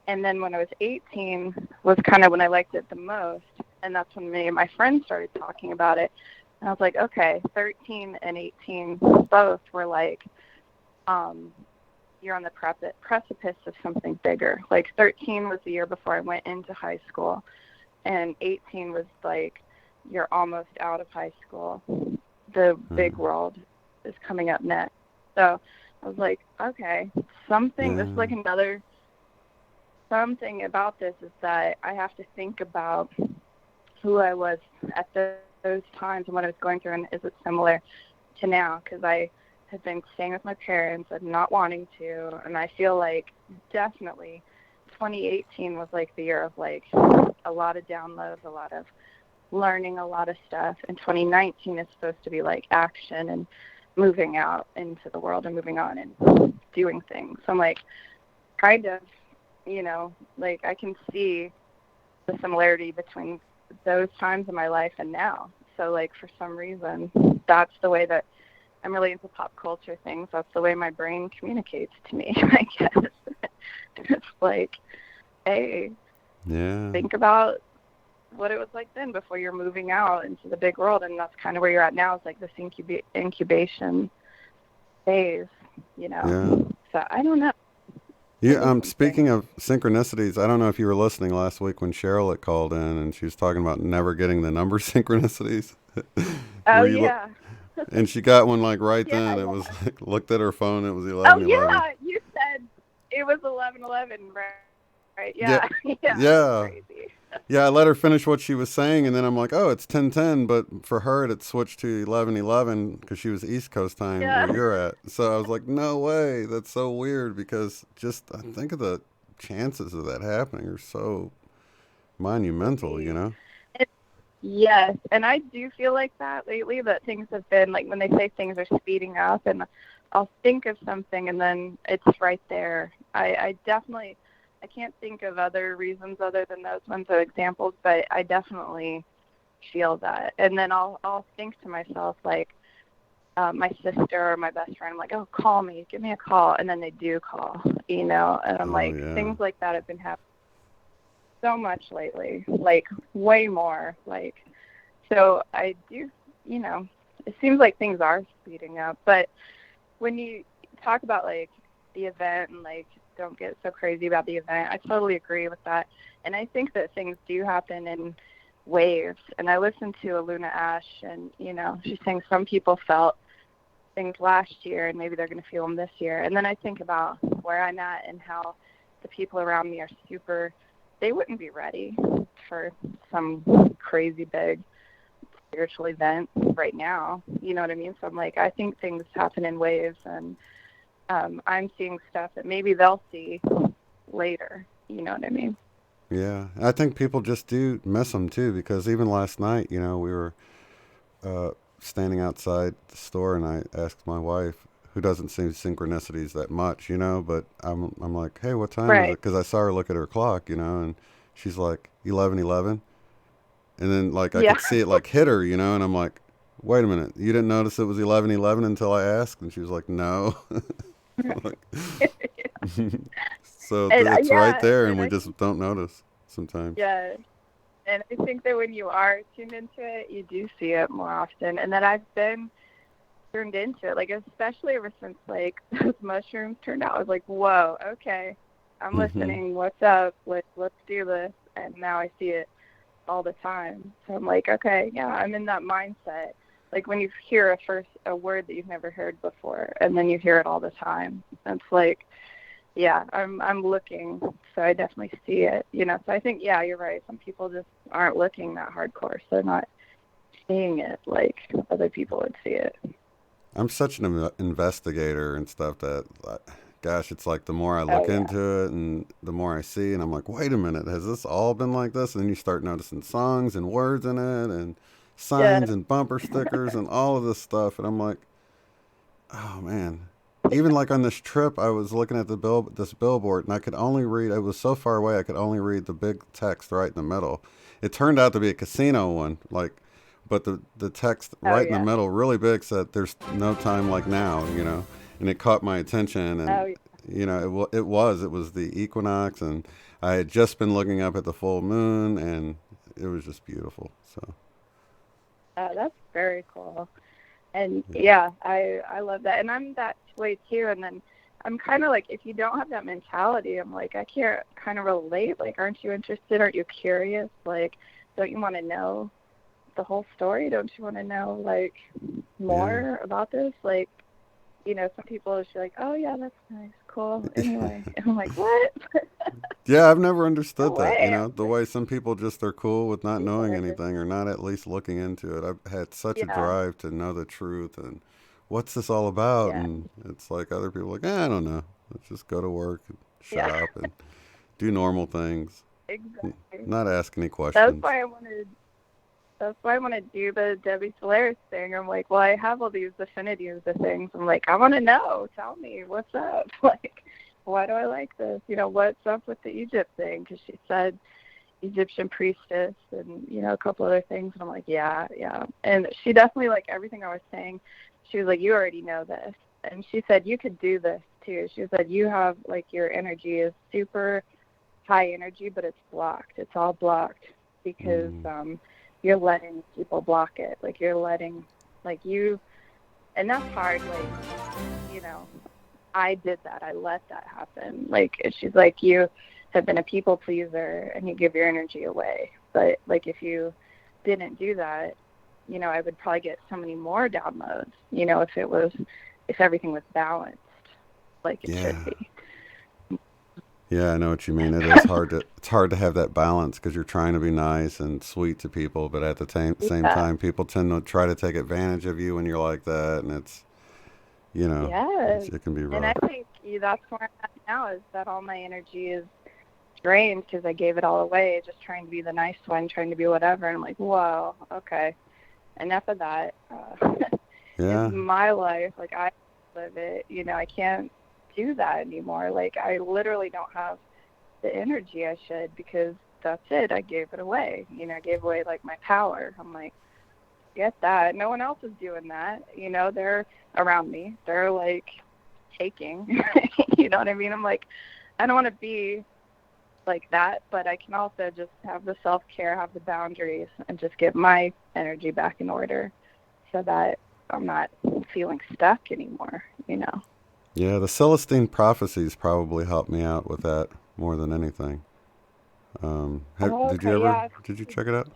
K: And then when I was 18 was kind of when I liked it the most. And that's when me and my friends started talking about it. And I was like, okay, 13 and 18 both were like, you're on the precipice of something bigger. Like 13 was the year before I went into high school. And 18 was like, you're almost out of high school. the big world is coming up next. So I was like, okay, something, this is like another, something about this is that I have to think about who I was at those times and what I was going through, and is it similar to now? Because I had been staying with my parents and not wanting to, and I feel like definitely 2018 was like the year of like a lot of downloads, a lot of learning, a lot of stuff, and 2019 is supposed to be like action and moving out into the world and moving on and doing things. So I'm like, kind of, you know, like I can see the similarity between those times in my life and now. So like for some reason, that's the way that I'm really into pop culture things. That's the way my brain communicates to me, I guess. It's like, hey, think about what it was like then before you're moving out into the big world, and that's kind of where you're at now. It's like this incubation phase, you know. So I don't know.
I: Yeah, speaking of synchronicities, I don't know if you were listening last week when Cheryl had called in and she was talking about never getting the number synchronicities.
K: Oh, yeah.
I: And she got one like right then. It was like, looked at her phone, it was 11:11.
K: Oh, yeah, you said it was 11:11, right? Yeah.
I: Yeah. Crazy. Yeah, I let her finish what she was saying, and then I'm like, oh, it's 10:10, but for her it switched to 11:11 because she was East Coast time where you're at. So I was like, no way, that's so weird, because just I think of the chances of that happening are so monumental, you know?
K: Yes, and I do feel like that lately, that things have been, like when they say things are speeding up, and I'll think of something and then it's right there. I definitely, I can't think of other reasons other than those ones or examples, but I definitely feel that. And then I'll think to myself, like, my sister or my best friend, I'm like, oh, call me, give me a call, and then they do call, you know, and I'm things like that have been happening so much lately, like way more, like, so I do, you know, it seems like things are speeding up. But when you talk about like the event and like don't get so crazy about the event, I totally agree with that. And I think that things do happen in waves. And I listened to Aluna Ash, and you know, she's saying some people felt things last year and maybe they're going to feel them this year. And then I think about where I'm at and how the people around me are super, they wouldn't be ready for some crazy big spiritual event right now. You know what I mean? So I'm like, I think things happen in waves, and I'm seeing stuff that maybe they'll see later. You know what I mean?
I: Yeah. I think people just do miss them too, because even last night, you know, we were standing outside the store, and I asked my wife, who doesn't see synchronicities that much, you know, but I'm like, hey, what time is it? Because I saw her look at her clock, you know, and she's like 11:11, and then like I could see it like hit her, you know, and I'm like, wait a minute, you didn't notice it was 11:11 until I asked? And she was like, no. So it's right there, and we just don't notice sometimes.
K: Yeah. And I think that when you are tuned into it, you do see it more often. And then I've been turned into it, like especially ever since like those mushrooms turned out. I was like, whoa, okay, I'm listening, what's up, let's do this. And now I see it all the time. So I'm like, okay, yeah, I'm in that mindset, like when you hear a word that you've never heard before, and then you hear it all the time. It's like, yeah, I'm looking, so I definitely see it, you know. So I think, yeah, you're right, some people just aren't looking that hardcore, so they're not seeing it like other people would see it.
I: I'm such an investigator and stuff that, gosh, it's like the more I look into it and the more I see, and I'm like, wait a minute, has this all been like this? And then you start noticing songs and words in it and signs and bumper stickers and all of this stuff. And I'm like, oh, man. Even like on this trip, I was looking at this billboard, and I could only read, it was so far away, I could only read the big text right in the middle. It turned out to be a casino one, like, but the text right in the middle, really big, said, there's no time like now, you know, and it caught my attention. And, you know, it was the Equinox, and I had just been looking up at the full moon, and it was just beautiful. So.
K: That's very cool. And yeah, I love that. And I'm that way too. And then I'm kind of like, if you don't have that mentality, I'm like, I can't kind of relate. Like, aren't you interested? Aren't you curious? Like, don't you want to know the whole story? Don't you want to know, like, more about this. Like, some people are just like, oh yeah, that's nice, cool. Anyway, I'm like, what?
I: Yeah, I've never understood
K: No
I: that.
K: way.
I: The way some people just are cool with not knowing anything or not at least looking into it. I've had such a drive to know the truth and what's this all about, and it's like other people are like, I don't know. Let's just go to work and shut up and do normal things.
K: Exactly.
I: Not ask any questions.
K: That's why I want to do the Debbie Solaris thing. I'm like, well, I have all these affinities to things. I'm like, I want to know. Tell me what's up. Like, why do I like this? What's up with the Egypt thing? Because she said Egyptian priestess and, a couple other things. And I'm like, yeah. And she definitely, like, everything I was saying, she was like, you already know this. And she said, you could do this too. She said, you have, like, your energy is super high energy, but it's blocked. It's all blocked because you're letting people block it. Like, you're letting, like, and that's hard. Like, I did that. I let that happen. Like, she's like, you have been a people pleaser and you give your energy away. But, like, if you didn't do that, I would probably get so many more downloads, if everything was balanced like it should be.
I: Yeah, I know what you mean. It is hard to have that balance because you're trying to be nice and sweet to people, but at the same time, people tend to try to take advantage of you when you're like that, and it's, it can be rough.
K: And I think that's where I'm at now, is that all my energy is drained because I gave it all away, just trying to be the nice one, trying to be whatever, and I'm like, whoa, okay, enough of that. It's my life. Like, I live it. I can't do that anymore. Like, I literally don't have the energy I should, because that's it. I gave it away. I gave away, like, my power. I'm like, get that. No one else is doing that. They're around me. They're, like, taking. You know what I mean? I'm like, I don't want to be like that, but I can also just have the self-care, have the boundaries, and just get my energy back in order so that I'm not feeling stuck anymore,
I: Yeah, the Celestine prophecies probably helped me out with that more than anything. Did you check it out?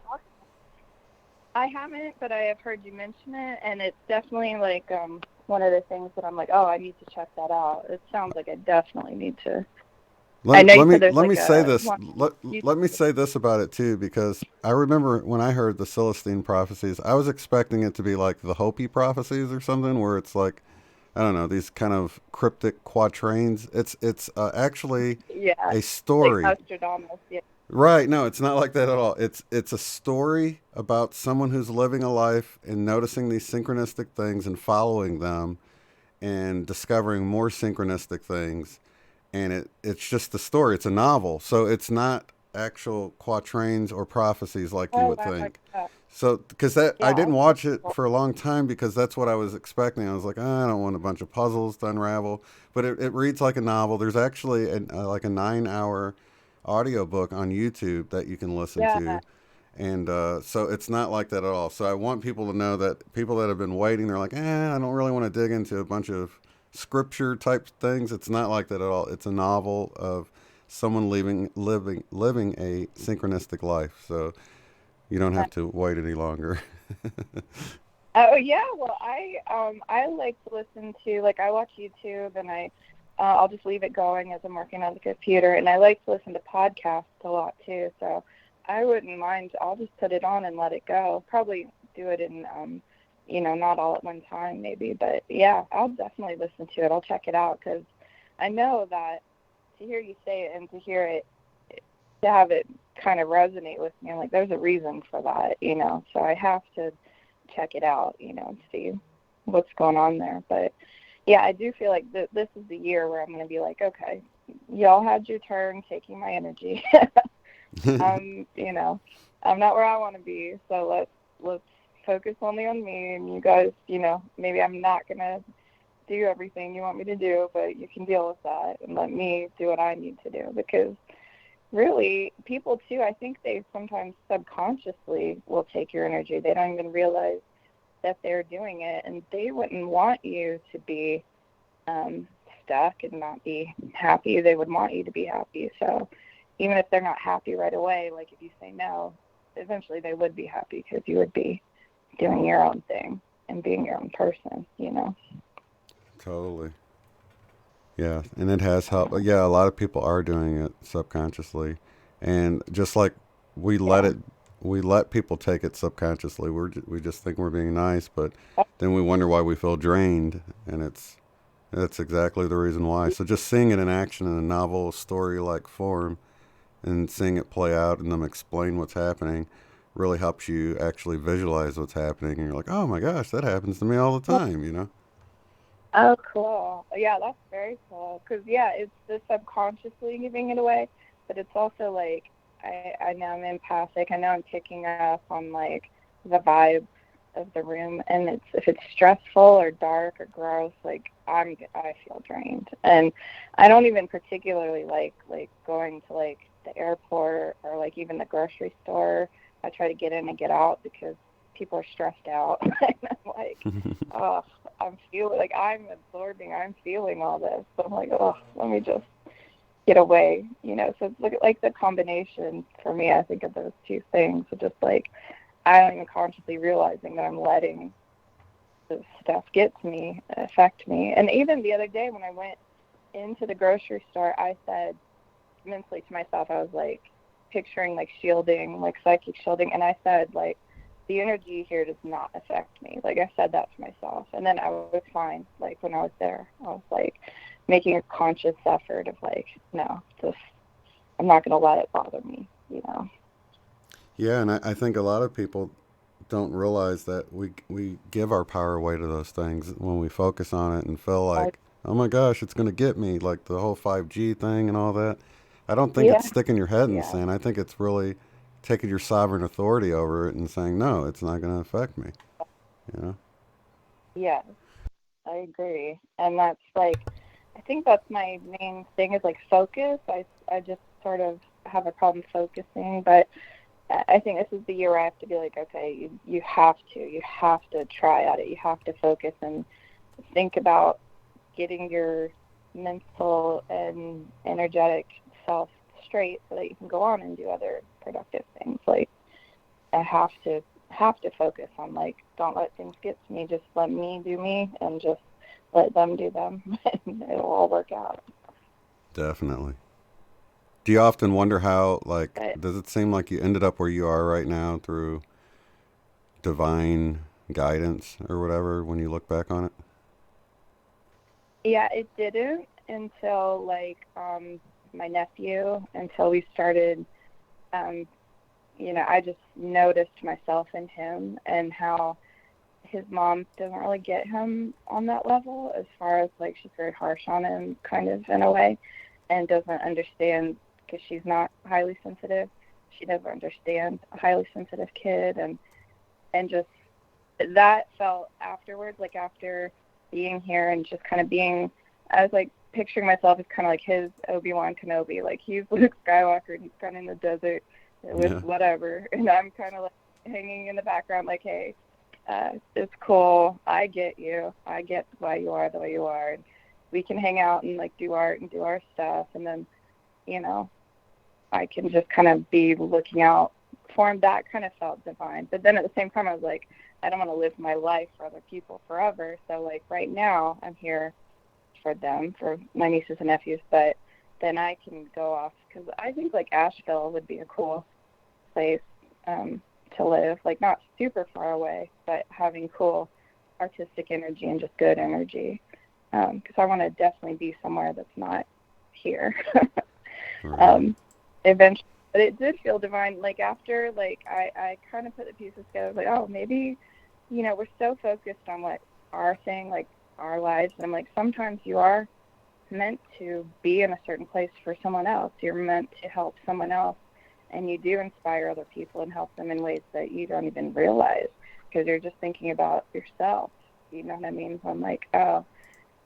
K: I haven't, but I have heard you mention it, and it's definitely like one of the things that I'm like, oh, I need to check that out. It sounds like I definitely need to.
I: Let me say this about it too, because I remember when I heard the Celestine prophecies, I was expecting it to be like the Hopi prophecies or something, where it's like, I don't know, these kind of cryptic quatrains. It's actually a story.
K: Like Nostradamus, yeah.
I: Right. No, it's not like that at all. It's a story about someone who's living a life and noticing these synchronistic things and following them and discovering more synchronistic things. And it's just the story. It's a novel. So it's not actual quatrains or prophecies like you would think. So, because I didn't watch it for a long time because that's what I was expecting. I was like, I don't want a bunch of puzzles to unravel. But it reads like a novel. There's actually like a 9-hour audiobook on YouTube that you can listen to. And so it's not like that at all. So I want people to know that people that have been waiting, they're like, I don't really want to dig into a bunch of scripture type things. It's not like that at all. It's a novel of someone living a synchronistic life. So you don't have to wait any longer.
K: Oh yeah, well I like to listen to, like, I watch YouTube and I'll just leave it going as I'm working on the computer, and I like to listen to podcasts a lot too. So I wouldn't mind. I'll just put it on and let it go. Probably do it in not all at one time maybe, but yeah, I'll definitely listen to it. I'll check it out, because I know that to hear you say it and to hear it, to have it kind of resonate with me, I'm like, there's a reason for that, so I have to check it out, and see what's going on there. But yeah, I do feel like this is the year where I'm going to be like, okay, y'all had your turn taking my energy. I'm not where I want to be, so let's focus only on me, and you guys, maybe I'm not going to do everything you want me to do, but you can deal with that and let me do what I need to do. Because really, people too, I think they sometimes subconsciously will take your energy. They don't even realize that they're doing it, and they wouldn't want you to be stuck and not be happy. They would want you to be happy. So even if they're not happy right away, like if you say no, eventually they would be happy because you would be doing your own thing. and being your own person, you know.
I: Totally. Yeah, and it has helped. Yeah, a lot of people are doing it subconsciously, and just like we let people take it subconsciously. We just think we're being nice, but then we wonder why we feel drained, and that's exactly the reason why. So just seeing it in action in a novel story-like form, and seeing it play out and them explain what's happening, really helps you actually visualize what's happening, and you're like, oh my gosh, that happens to me all the time, you know.
K: Oh, cool. Yeah, that's very cool. Because, yeah, it's the subconsciously giving it away, but it's also, like, I know I'm empathic. I know I'm picking up on, like, the vibe of the room. And if it's stressful or dark or gross, like, I feel drained. And I don't even particularly like going to, like, the airport or, like, even the grocery store. I try to get in and get out because people are stressed out. And I'm like, oh, I'm absorbing, I'm feeling all this. So I'm like, oh, let me just get away, you know. So it's like the combination for me, I think, of those two things. So just like, I don't even consciously realizing that I'm letting this stuff get to me, affect me. And even the other day when I went into the grocery store, I said mentally to myself, I was like picturing like shielding, like psychic shielding. And I said, like, the energy here does not affect me. Like, I said that to myself. And then I was fine. Like, when I was there, I was, like, making a conscious effort of, like, no, I'm not going to let it bother me, you know?
I: Yeah, and I think a lot of people don't realize that we give our power away to those things when we focus on it and feel like, oh, my gosh, it's going to get me, like the whole 5G thing and all that. I don't think it's sticking your head and saying, I think it's really taking your sovereign authority over it and saying, no, it's not going to affect me, you know?
K: Yeah, I agree. And that's like, I think that's my main thing is like focus. I just sort of have a problem focusing, but I think this is the year where I have to be like, okay, you have to try at it. You have to focus and think about getting your mental and energetic self straight so that you can go on and do other productive things. Like, I have to focus on, like, don't let things get to me, just let me do me and just let them do them and it'll all work out.
I: Definitely. Do you often wonder how, like, does it seem like you ended up where you are right now through divine guidance or whatever when you look back on it?
K: Yeah, it didn't until, like, my nephew, until we started, you know, I just noticed myself in him and how his mom doesn't really get him on that level as far as, like, she's very harsh on him, kind of, in a way, and doesn't understand because she's not highly sensitive. She doesn't understand a highly sensitive kid, and just that felt afterwards, like, after being here and just kind of being, I was, like, picturing myself as kind of like his Obi-Wan Kenobi. Like, he's Luke Skywalker and he's kind of in the desert with whatever. And I'm kind of like hanging in the background like, hey, it's cool. I get you. I get why you are the way you are. And we can hang out and, like, do art and do our stuff. And then, you know, I can just kind of be looking out for him. That kind of felt divine. But then at the same time, I was like, I don't want to live my life for other people forever. So, like, right now I'm here for them, for my nieces and nephews, but then I can go off, because I think, like, Asheville would be a cool place to live, like, not super far away, but having cool artistic energy and just good energy, because I want to definitely be somewhere that's not here. Eventually, but it did feel divine, like, after, like, I kind of put the pieces together, like, oh, maybe, you know, we're so focused on what our thing, like, our lives, and I'm like, sometimes you are meant to be in a certain place for someone else. You're meant to help someone else, and you do inspire other people and help them in ways that you don't even realize, because you're just thinking about yourself, you know what I mean? So I'm like, oh,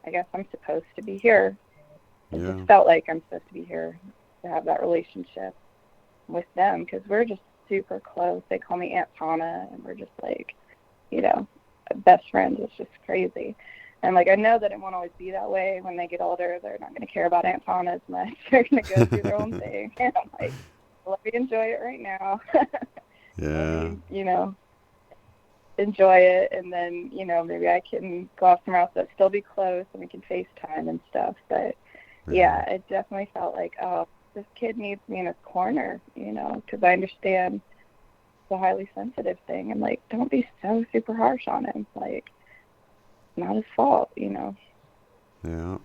K: I guess I'm supposed to be here. It just felt like I'm supposed to be here to have that relationship with them, because we're just super close. They call me Aunt Tanya, and we're just, like, you know, best friends. It's just crazy. And, like, I know that it won't always be that way. When they get older, they're not going to care about Aunt Tanya as much. They're going to go do their own thing. And I'm like, let me enjoy it right now.
I: Yeah.
K: You know, enjoy it, and then, maybe I can go off somewhere else but still be close and we can FaceTime and stuff. But yeah, it definitely felt like, oh, this kid needs me in his corner, because I understand the highly sensitive thing, and like, don't be so super harsh on him. Like, not his fault,
I: Yeah.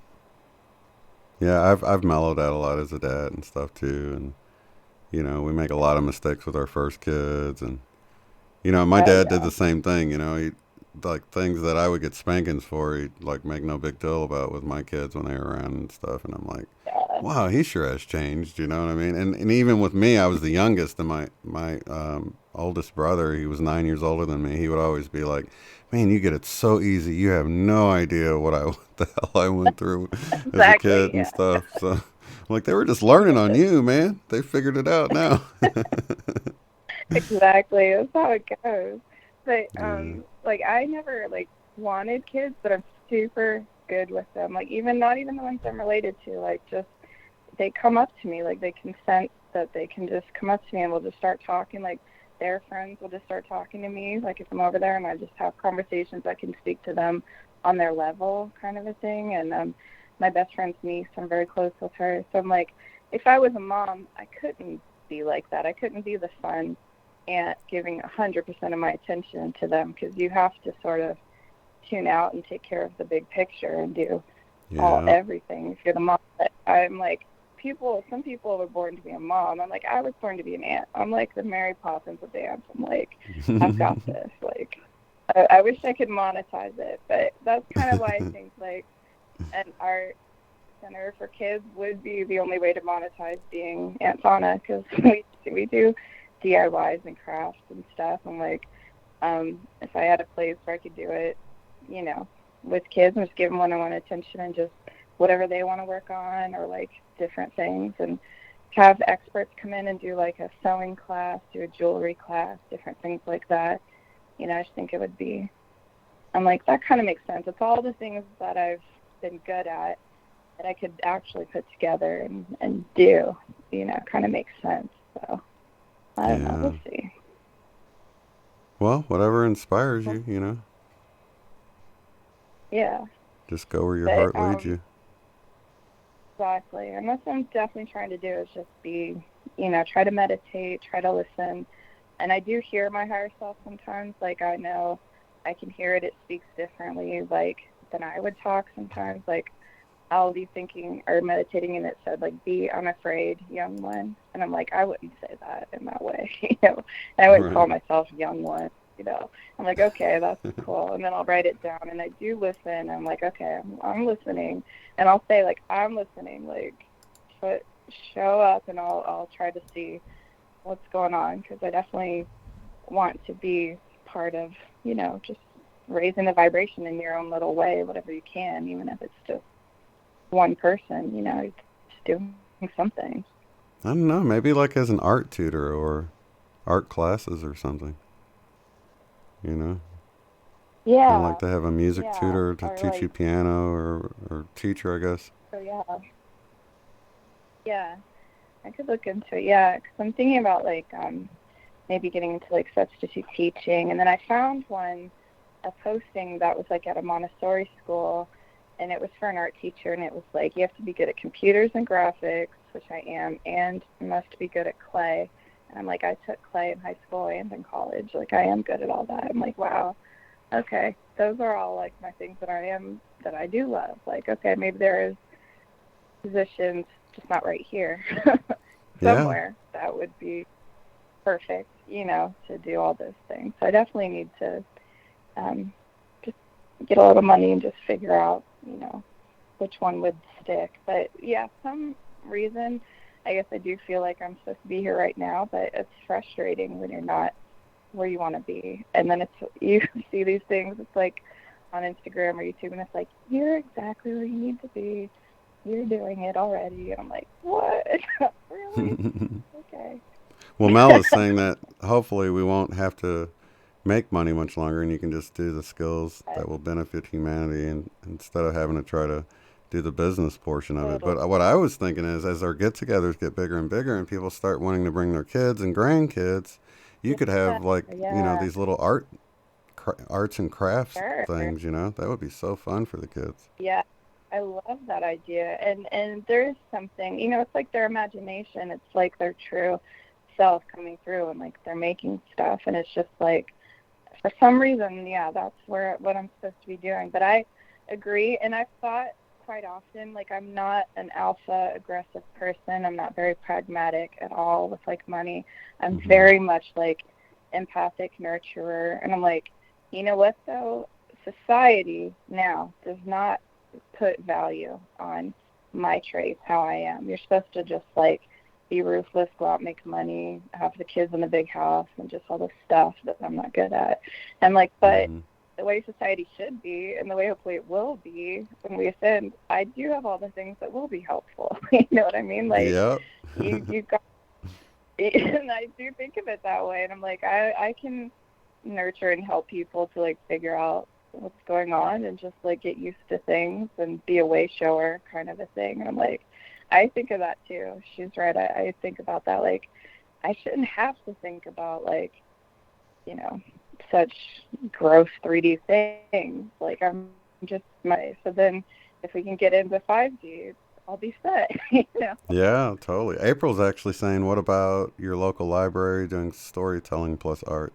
I: Yeah, I've mellowed out a lot as a dad and stuff too, and we make a lot of mistakes with our first kids, and my dad did the same thing. He, like, things that I would get spankings for, he'd like make no big deal about with my kids when they were around and stuff, and I'm like, wow, he sure has changed, you know what I mean? And even with me, I was the youngest, and my oldest brother, he was 9 years older than me, he would always be like, man, you get it so easy, you have no idea what the hell I went through as a kid and stuff. So like, they were just learning on you, man. They figured it out now.
K: Exactly, that's how it goes. But like, I never like wanted kids, but I'm super good with them. Like, not even the ones I'm related to, like, just they come up to me, like, they can sense that they can just come up to me and we'll just start talking. Like, their friends will just start talking to me, like, if I'm over there, and I just have conversations, I can speak to them on their level, kind of a thing. And my best friend's niece, I'm very close with her, so I'm like, if I was a mom, I couldn't be like that. I couldn't be the fun aunt giving 100% of my attention to them, because you have to sort of tune out and take care of the big picture and do everything if you're the mom. But I'm like, some people were born to be a mom. I'm like, I was born to be an aunt. I'm like the Mary Poppins of aunts. I'm like, I've got this. Like, I wish I could monetize it, but that's kind of why I think like an art center for kids would be the only way to monetize being Aunt Tana, because we do DIYs and crafts and stuff. I'm like, if I had a place where I could do it, with kids, and just give them one-on-one attention and just whatever they want to work on, or like different things, and have experts come in and do like a sewing class, do a jewelry class, different things like that. I just think it would be, I'm like, that kind of makes sense. It's all the things that I've been good at that I could actually put together and do, kind of makes sense. So I don't know, we'll see.
I: Well, whatever inspires you,
K: Yeah.
I: Just go where your heart leads you.
K: Exactly. And that's what I'm definitely trying to do, is just be, try to meditate, try to listen. And I do hear my higher self sometimes. Like, I know I can hear it. It speaks differently, like, than I would talk sometimes. Like, I'll be thinking or meditating, and it said, like, be unafraid, young one. And I'm like, I wouldn't say that in that way, And I wouldn't call myself young one, I'm like, okay, that's cool. And then I'll write it down, and I do listen. I'm like, okay, I'm listening. And I'll say, like, I'm listening, like, show up, and I'll try to see what's going on, because I definitely want to be part of, just raising the vibration in your own little way, whatever you can, even if it's just one person, just doing something.
I: I don't know, maybe like as an art tutor or art classes or something.
K: Yeah.
I: Kind of like to have a music tutor to teach
K: like,
I: you piano, or teacher, I guess.
K: So yeah, I could look into it. Yeah, because I'm thinking about like maybe getting into like substitute teaching. And then I found a posting that was like at a Montessori school, and it was for an art teacher, and it was like, you have to be good at computers and graphics, which I am, and you must be good at clay. And I'm like, I took clay in high school and in college. Like, I am good at all that. I'm like, wow, okay, those are all like my things that I do love. Like, okay, maybe there is positions, just not right here, somewhere that would be perfect, to do all those things. So I definitely need to just get a little money and just figure out, which one would stick. But yeah, some reason, I guess I do feel like I'm supposed to be here right now, but it's frustrating when you're not where you want to be. And then you see these things, it's like on Instagram or YouTube, and it's like, you're exactly where you need to be. You're doing it already. And I'm like, what? Really? Okay.
I: Well, Mel is saying that hopefully we won't have to make money much longer, and you can just do the skills that will benefit humanity, and instead of having to try to do the business portion of it. But what I was thinking is, as our get-togethers get bigger and bigger, and people start wanting to bring their kids and grandkids, you could have like these little art arts and crafts
K: Sure.
I: things, you know? That would be so fun for the kids.
K: Yeah, I love that idea. And there's something, you know, it's like their imagination. It's like their true self coming through, and like they're making stuff, and it's just like, for some reason, yeah, that's what I'm supposed to be doing. But I agree, and I've thought quite often, like, I'm not an alpha aggressive person. I'm not very pragmatic at all with like money. I'm very much like empathic nurturer, and I'm like, you know what though, society now does not put value on my traits, how I am. You're supposed to just like be ruthless, go out, make money, have the kids in a big house, and just all this stuff that I'm not good at. And like, but the way society should be, and the way hopefully it will be when we ascend, I do have all the things that will be helpful. You know what I mean? Like, you got, and I do think of it that way. And I'm like, I can nurture and help people to like figure out what's going on and just like get used to things and be a way shower kind of a thing. And I'm like, I think of that too. She's right. I think about that. Like, I shouldn't have to think about like, you know, such gross 3D things. Like, I'm just so then if we can get into 5D, I'll be set, you know?
I: Yeah, totally. April's actually saying, what about your local library doing storytelling plus art?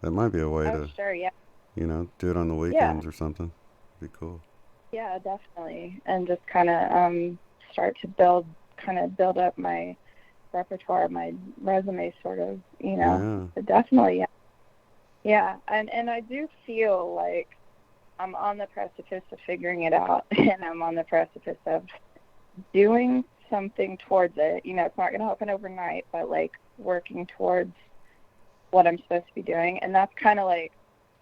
I: That might be a way to,
K: sure, yeah.
I: You know, do it on the weekends or something. Be cool.
K: Yeah, definitely. And just kind of start to build up my repertoire, my resume sort of, you know.
I: Yeah.
K: Definitely, yeah. Yeah, and I do feel like I'm on the precipice of figuring it out, and I'm on the precipice of doing something towards it. You know, it's not going to happen overnight, but like working towards what I'm supposed to be doing. And that's kind of like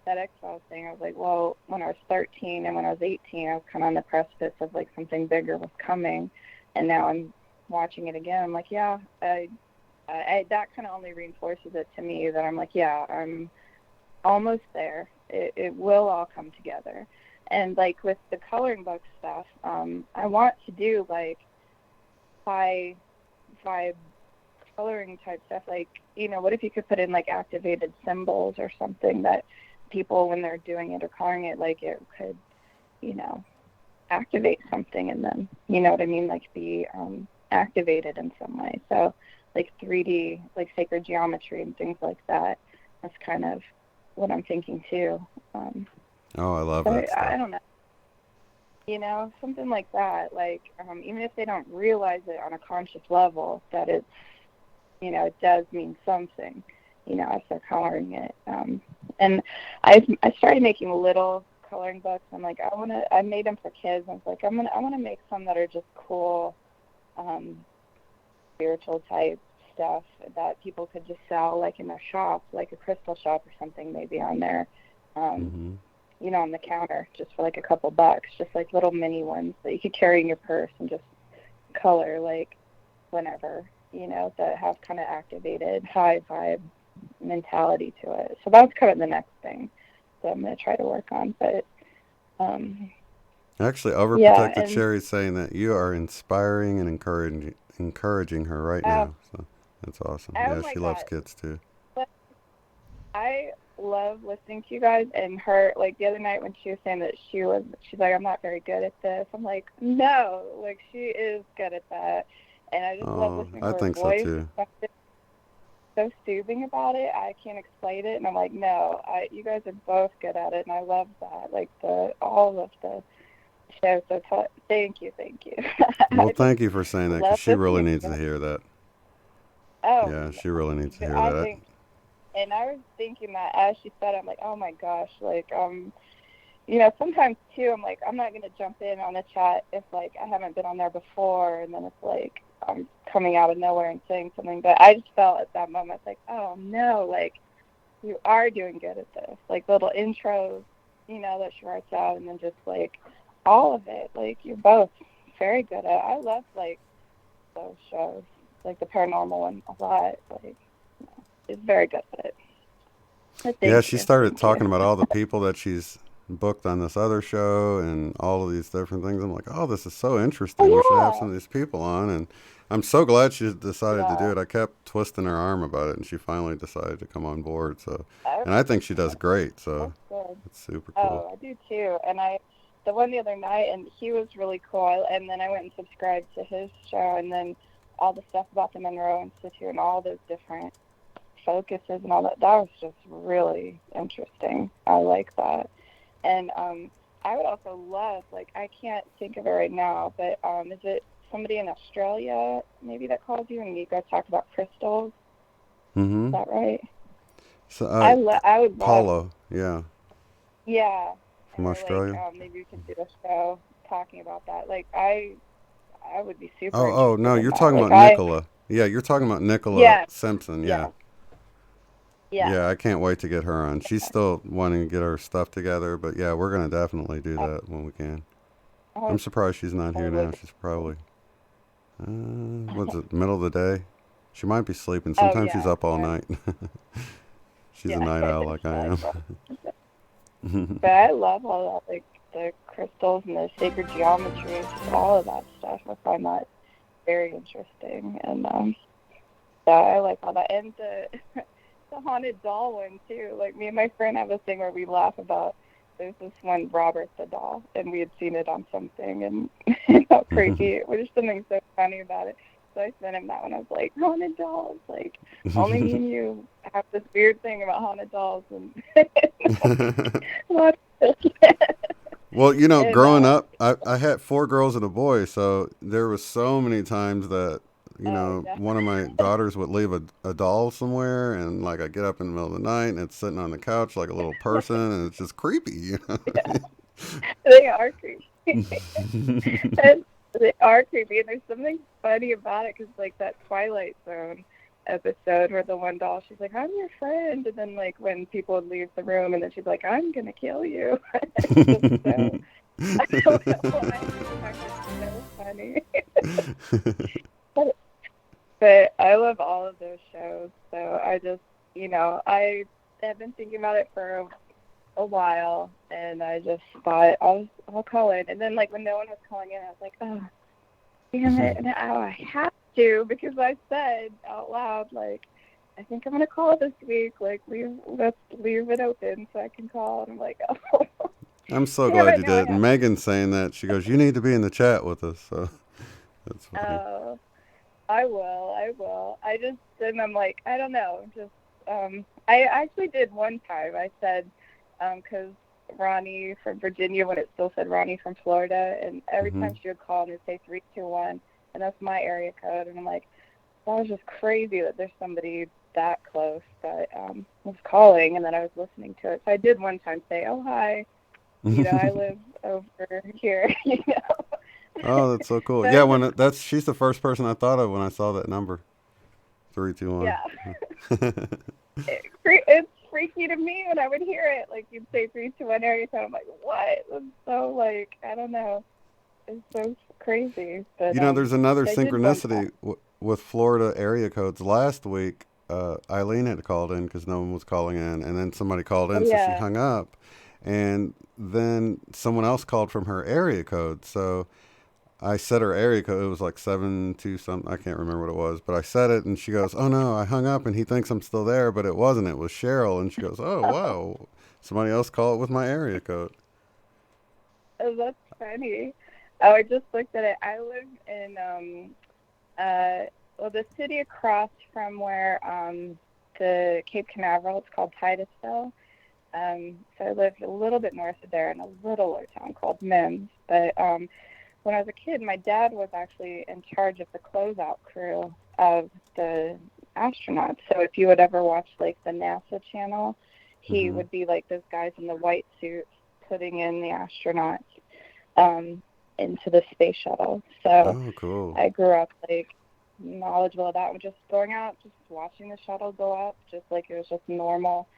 K: that X-Files thing. I was like, well, when I was 13 and when I was 18, I was kind of on the precipice of like something bigger was coming, and now I'm watching it again. I'm like, yeah, I that kind of only reinforces it to me that I'm like, yeah, I'm almost there. It will all come together. And like with the coloring book stuff, I want to do like vibe coloring type stuff. Like, you know, what if you could put in like activated symbols or something that people, when they're doing it or coloring it, like it could, you know, activate something in them. You know what I mean? Like be activated in some way. So like 3D, like sacred geometry and things like that. That's kind of what I'm thinking too.
I: Oh, I love that stuff.
K: I don't know. You know, something like that. Like, even if they don't realize it on a conscious level, that it's, you know, it does mean something, you know, as they're coloring it. And I started making little coloring books. I'm like, I made them for kids. I was like, I want to make some that are just cool, spiritual type stuff that people could just sell, like in their shop, like a crystal shop or something, maybe on there, you know, on the counter, just for like a couple bucks, just like little mini ones that you could carry in your purse and just color like whenever, you know, that have kind of activated high vibe mentality to it. So that's kind of the next thing that I'm going to try to work on. But
I: actually, Overprotected Cherry's saying that you are inspiring and encouraging her right now. So that's awesome. Yeah, she loves kids too.
K: But I love listening to you guys, and her, like the other night when she was saying that she's like, I'm not very good at this. I'm like, no, like she is good at that. And I just love listening to her voice.
I: So too.
K: So soothing about it. I can't explain it. And I'm like, no, you guys are both good at it. And I love that. Like all of the shows. So thank you.
I: Well, thank you for saying that, because she really needs to hear that.
K: Oh.
I: Yeah, she really needs to hear that.
K: And I was thinking that as she said, I'm like, oh my gosh, like, you know, sometimes too, I'm like, I'm not going to jump in on a chat if like I haven't been on there before, and then it's like I'm coming out of nowhere and saying something. But I just felt at that moment like, oh no, like you are doing good at this, like little intros, you know, that she writes out, and then just like all of it, like you're both very good at it. I love like those shows, like the paranormal one a lot, like. Is very good at it.
I: Yeah, she started talking about all the people that she's booked on this other show and all of these different things. I'm like, oh, this is so interesting. We should have some of these people on. And I'm so glad she decided to do it. I kept twisting her arm about it, and she finally decided to come on board. So, and I think she does great. So it's super cool.
K: Oh, I do too. And the one the other night, and he was really cool. And then I went and subscribed to his show, and then all the stuff about the Monroe Institute and all those different focuses and all that. That was just really interesting. I like that. And I would also love, like, I can't think of it right now, but is it somebody in Australia maybe that calls you and you guys talk about crystals?
I: Mm-hmm.
K: Is that right?
I: So
K: I would love.
I: Paulo, yeah.
K: Yeah.
I: From Australia.
K: Like, maybe we can do a show talking about that. Like, I would be super.
I: Oh no, you're talking about Nicola. Yeah, you're talking about Nicola Simpson. Yeah. Yeah, I can't wait to get her on. She's still wanting to get her stuff together, but yeah, we're gonna definitely do that when we can. I'm surprised she's not here now. She's probably what's it, middle of the day? She might be sleeping. Sometimes she's up all night. She's a night owl like I am.
K: But I love all that, like the crystals and the sacred geometry and just all of that stuff. I find that very interesting, and so I like all that. And the haunted doll one too. Like, me and my friend have a thing where we laugh about. There's this one, Robert the doll, and we had seen it on something, and how creepy. There's something so funny about it. So I sent him that one. I was like, haunted dolls. Like, only me and you have this weird thing about haunted dolls. And
I: well, you know, growing up, I had 4 girls and a boy, so there was so many times that, you know, one of my daughters would leave a doll somewhere, and like I get up in the middle of the night and it's sitting on the couch like a little person, and it's just creepy, you know?
K: Yeah. They are creepy. And they are creepy, and there's something funny about it, because like that Twilight Zone episode where the one doll, she's like, I'm your friend, and then like when people would leave the room, and then she's like, I'm gonna kill you. It's so, I don't know why. It's so funny. But I love all of those shows, so I just, you know, I have been thinking about it for a while, and I just thought I'll call in. And then, like, when no one was calling in, I was like, oh, damn it, and I have to, because I said out loud, like, I think I'm going to call this week, like, let's leave it open so I can call. And I'm like, oh.
I: I'm so glad you did. And Megan's saying that. She goes, you need to be in the chat with us, so that's funny.
K: Oh. I will. And I'm like, I don't know. Just, I actually did one time. I said, because Ronnie from Virginia, when it still said Ronnie from Florida, and every time she would call and it'd say 321, and that's my area code. And I'm like, that was just crazy that there's somebody that close that was calling, and then I was listening to it. So I did one time say, oh, hi, you know, I live over here, you know.
I: Oh, that's so cool. Yeah, she's the first person I thought of when I saw that number, 321.
K: Yeah. It's freaky to me when I would hear it. Like, you'd say 321 area code. I'm like, what? It's so, like, I don't know. It's so crazy. But,
I: you know, there's another synchronicity with Florida area codes. Last week, Eileen had called in because no one was calling in, and then somebody called in, so she hung up. And then someone else called from her area code, so I said her area code. It was like 72 something. I can't remember what it was, but I said it, and she goes, "Oh no, I hung up, and he thinks I'm still there, but it wasn't. It was Cheryl." And she goes, "Oh wow, somebody else called it with my area code."
K: Oh, that's funny. Oh, I just looked at it. I live in the city across from where the Cape Canaveral. It's called Titusville. So I lived a little bit north of there in a littler town called Mims, but when I was a kid, my dad was actually in charge of the closeout crew of the astronauts. So if you would ever watch, like, the NASA channel, he would be, like, those guys in the white suits putting in the astronauts into the space shuttle. So
I: cool.
K: I grew up, like, knowledgeable of that. We're just going out, just watching the shuttle go up, just like it was just normal,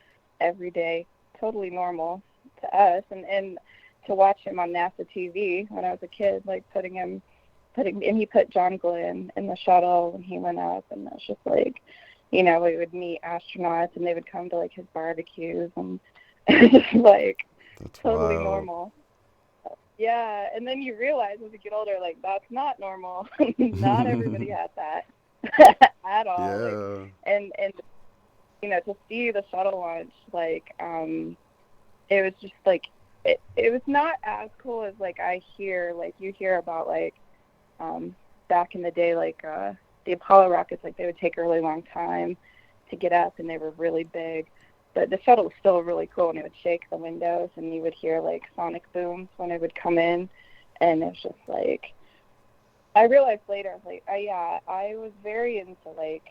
K: everyday, totally normal to us. And to watch him on NASA TV when I was a kid, like and he put John Glenn in the shuttle when he went up, and it was just like, you know, we would meet astronauts and they would come to like his barbecues, and just like
I: that's
K: totally
I: wild.
K: normal. Yeah, and then you realize as you get older, like, that's not normal. Not everybody has that at all.
I: Yeah.
K: Like, and you know, to see the shuttle launch, like, it was just like, it was not as cool as like you hear about like back in the day, like the Apollo rockets, like they would take a really long time to get up and they were really big. But the shuttle was still really cool, and it would shake the windows, and you would hear like sonic booms when it would come in, and it was just like, I realized later, I was like, I was very into like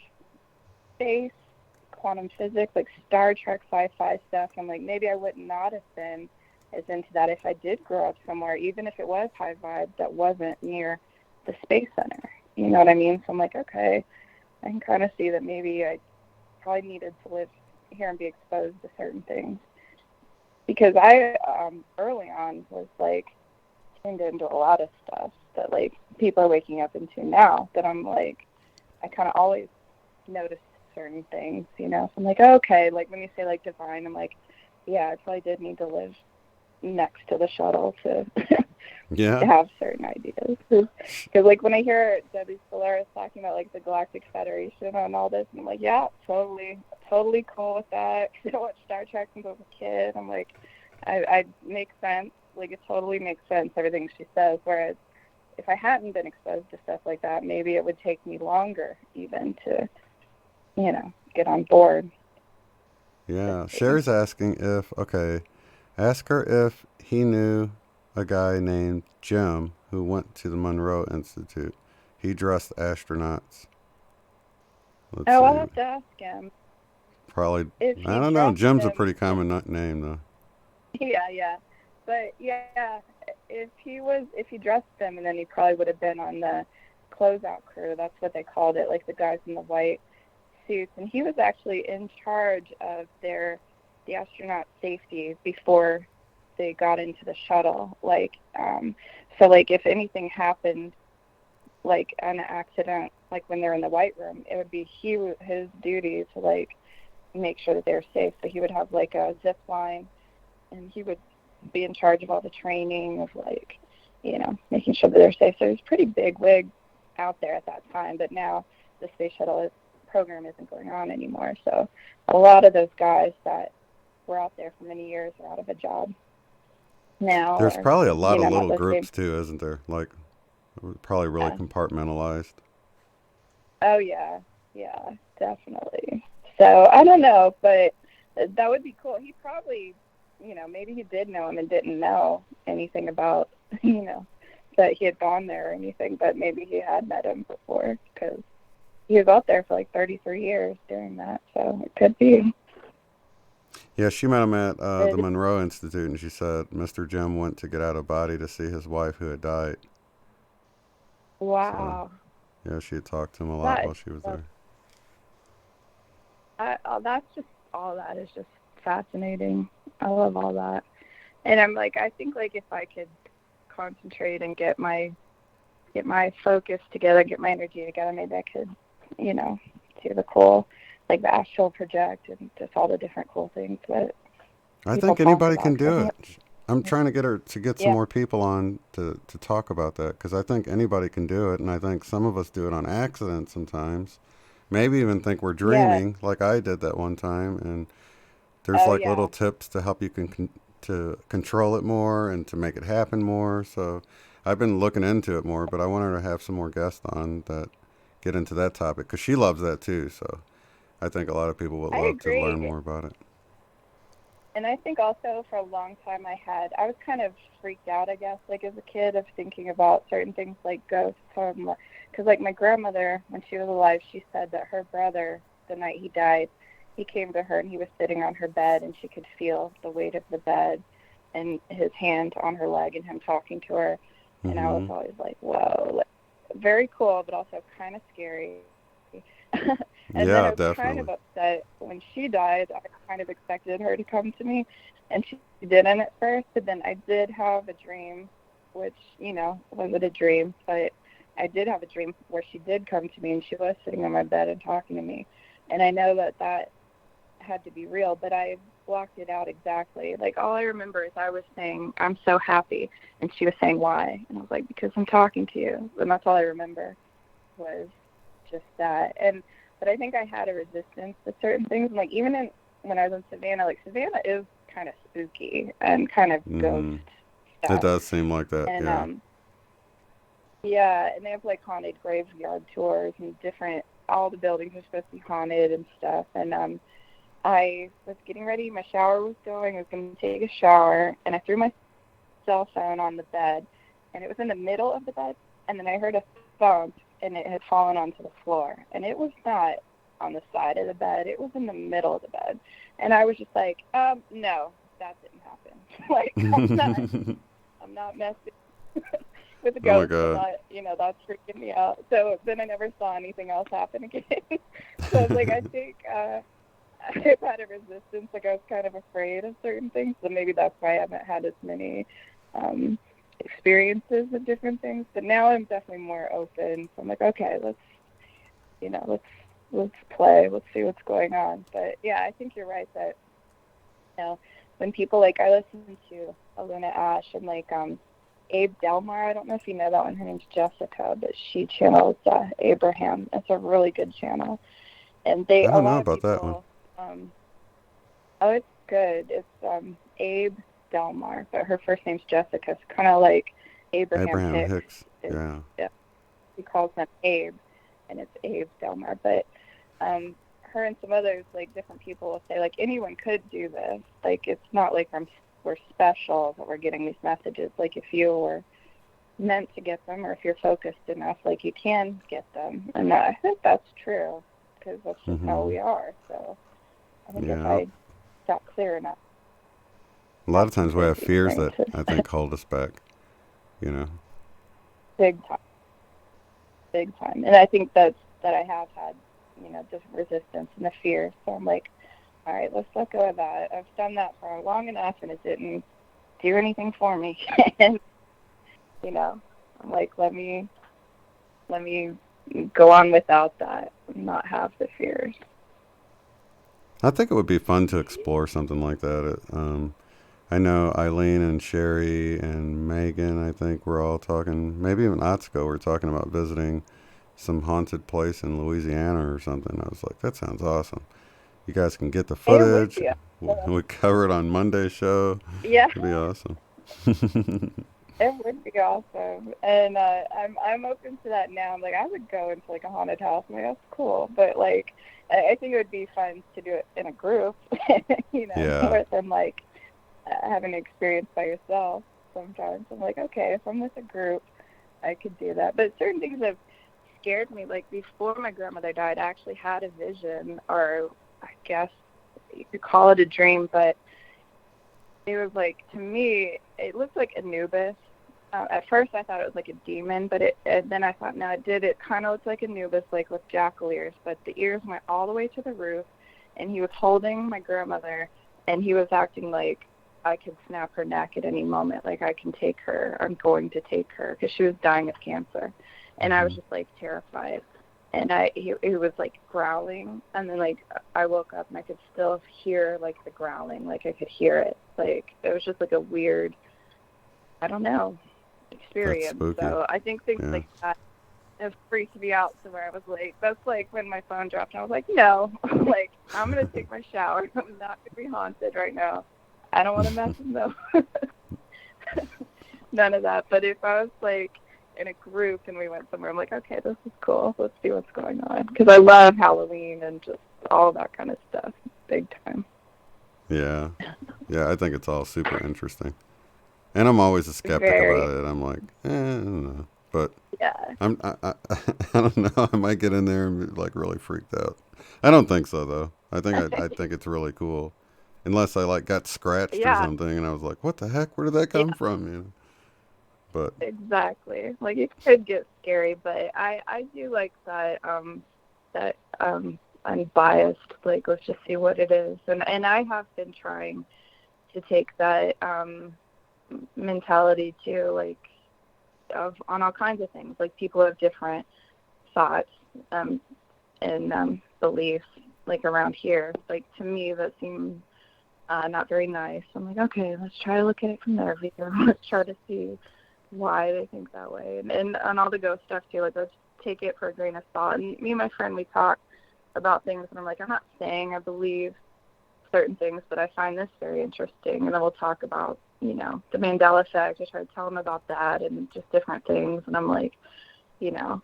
K: space, quantum physics, like Star Trek sci-fi stuff. I'm like, maybe I would not have been as into that if I did grow up somewhere, even if it was high vibe that wasn't near the Space Center. You know what I mean? So I'm like, okay, I can kind of see that maybe I probably needed to live here and be exposed to certain things, because I early on was like tuned into a lot of stuff that like people are waking up into now, that I'm like, I kind of always noticed certain things, you know. So I'm like, okay, like when you say like divine, I'm like, yeah, I probably did need to live next to the shuttle to to have certain ideas, because like when I hear Debbie Solaris talking about like the Galactic Federation and all this, I'm like, yeah, totally cool with that, because I watched Star Trek since I was a kid. I'm like, I makes sense, like it totally makes sense, everything she says, whereas if I hadn't been exposed to stuff like that, maybe it would take me longer even to, you know, get on board.
I: Yeah, Sherry's asking ask her if he knew a guy named Jim who went to the Monroe Institute. He dressed astronauts.
K: I'll have to ask him.
I: Probably, I don't know, Jim's a pretty common name though.
K: Yeah. But yeah, if he dressed them, and then he probably would have been on the closeout crew. That's what they called it, like the guys in the white suits. And he was actually in charge of the astronaut safety before they got into the shuttle. Like, so like if anything happened, like an accident, like when they're in the white room, it would be his duty to like make sure that they're safe. So he would have like a zip line, and he would be in charge of all the training of like, you know, making sure that they're safe. So it was pretty big wig out there at that time. But now the space shuttle program isn't going on anymore. So a lot of those guys that were out there for many years are out of a job now.
I: There's probably a lot of little groups too, isn't there? Like, probably really compartmentalized.
K: Oh yeah, definitely. So I don't know, but that would be cool. He probably, you know, maybe he did know him and didn't know anything about, you know, that he had gone there or anything, but maybe he had met him before, because he was out there for like 33 years doing that, so it could be.
I: Yeah, she met him at the Monroe Institute, and she said Mr. Jim went to get out of body to see his wife who had died.
K: Wow.
I: So, yeah, she had talked to him a lot while she was there.
K: That's just, all that is just fascinating. I love all that. And I'm like, I think like if I could concentrate and get my focus together, get my energy together, maybe I could, you know, do the cool, like the astral project and just all the different cool things that
I: I think anybody can do it. I'm trying to get her to get some more people on to talk about that, because I think anybody can do it, and I think some of us do it on accident sometimes. Maybe even think we're dreaming, like I did that one time, and there's little tips to help you to control it more and to make it happen more. So I've been looking into it more, but I want her to have some more guests on that get into that topic, because she loves that too. So I think a lot of people would love to learn more about it.
K: And I think also for a long time I was kind of freaked out, I guess, like as a kid, of thinking about certain things like ghosts. Because like my grandmother, when she was alive, she said that her brother, the night he died, he came to her and he was sitting on her bed, and she could feel the weight of the bed and his hand on her leg and him talking to her. And I was always like, whoa, like, very cool, but also kind of scary. And then I was
I: definitely
K: kind of upset when she died. I kind of expected her to come to me, and she didn't at first. But then I did have a dream, which, you know, wasn't a dream, but I did have a dream where she did come to me, and she was sitting on my bed and talking to me. And I know that had to be real, but I blocked it out exactly. Like, all I remember is I was saying, I'm so happy, and she was saying, why? And I was like, because I'm talking to you. And that's all I remember was just that. But I think I had a resistance to certain things. Like, even when I was in Savannah, like, Savannah is kind of spooky and kind of ghost stuff.
I: It does seem like that,
K: and, yeah, and they have, like, haunted graveyard tours and all the buildings are supposed to be haunted and stuff. And I was getting ready. My shower was going. I was going to take a shower, and I threw my cell phone on the bed, and it was in the middle of the bed, and then I heard a thump, and it had fallen onto the floor. And it was not on the side of the bed. It was in the middle of the bed. And I was just like, no, that didn't happen. Like, I'm not messing with the ghost.
I: Oh my God.
K: That's freaking me out. So then I never saw anything else happen again. So I was like, I think I've had a resistance. Like, I was kind of afraid of certain things. So maybe that's why I haven't had as many experiences with different things. But now I'm definitely more open. So I'm like, okay, let's play. Let's see what's going on. But yeah, I think you're right that, when people, like, I listen to Aluna Ash and, like, Abe Delmar, I don't know if you know that one. Her name's Jessica, but she channels Abraham. It's a really good channel. And
I: I don't know about that one.
K: It's good. It's Abe Delmar, but her first name's Jessica. It's kind of like Abraham Hicks.
I: Yeah.
K: He calls him Abe, and it's Abe Delmar. But her and some others, like, different people will say, like, anyone could do this. Like, it's not like we're special that we're getting these messages. Like, if you were meant to get them, or if you're focused enough, like, you can get them. And I think that's true, because that's just how we are. So I think if I got clear enough.
I: A lot of times we have fears that I think hold us back,
K: Big time. And I think that I have had, just resistance and the fear. So I'm like, all right, let's let go of that. I've done that for long enough, and it didn't do anything for me. And, I'm like, let me go on without that and not have the fears.
I: I think it would be fun to explore something like that. I know Eileen and Sherry and Megan, I think we're all talking, maybe even Atsuko, we're talking about visiting some haunted place in Louisiana or something. I was like, that sounds awesome. You guys can get the footage. We cover it on Monday's show.
K: Yeah.
I: It'd be awesome.
K: It would be awesome. And I'm open to that now. I'm like, I would go into, like, a haunted house. I'm like, that's cool. But, like, I think it would be fun to do it in a group, more than, like, having an experience by yourself sometimes. I'm like, okay, if I'm with a group, I could do that. But certain things have scared me. Like, before my grandmother died, I actually had a vision, or I guess you could call it a dream, but it was like, to me, it looked like Anubis. At first I thought it was like a demon, but then I thought, no, it kind of looked like Anubis, like with jackal ears, but the ears went all the way to the roof, and he was holding my grandmother, and he was acting like I could snap her neck at any moment, like I can take her, I'm going to take her, because she was dying of cancer. And I was just, like, terrified. And he was, like, growling. And then, like, I woke up and I could still hear, like, the growling. Like, I could hear it. Like, it was just, like, a weird, I don't know, experience. So I think things like that have freaked me out to where I was like, that's like when my phone dropped. And I was like, no. Like, I'm going to take my shower. I'm not going to be haunted right now. I don't want to mess with them. None of that. But if I was, like, in a group and we went somewhere, I'm like, okay, this is cool. Let's see what's going on. Because I love Halloween and just all that kind of stuff. Big time.
I: Yeah. Yeah, I think it's all super interesting. And I'm always a skeptic about it. I'm like, I don't know. But I don't know. I might get in there and be, like, really freaked out. I don't think so, though. I think it's really cool. Unless I, like, got scratched or something and I was like, what the heck? Where did that come from? But
K: exactly, like, it could get scary, but I do like that unbiased, like, let's just see what it is, and I have been trying to take that mentality too, like, on all kinds of things. Like, people have different thoughts and beliefs, like, around here. Like, to me, that seems not very nice. I'm like, okay, let's try to look at it from their view. Let's try to see why they think that way. And on all the ghost stuff too, like, let's take it for a grain of salt. And me and my friend, we talk about things, and I'm like, I'm not saying I believe certain things, but I find this very interesting. And then we'll talk about, you know, the Mandela effect. I try to tell them about that and just different things. And I'm like, you know,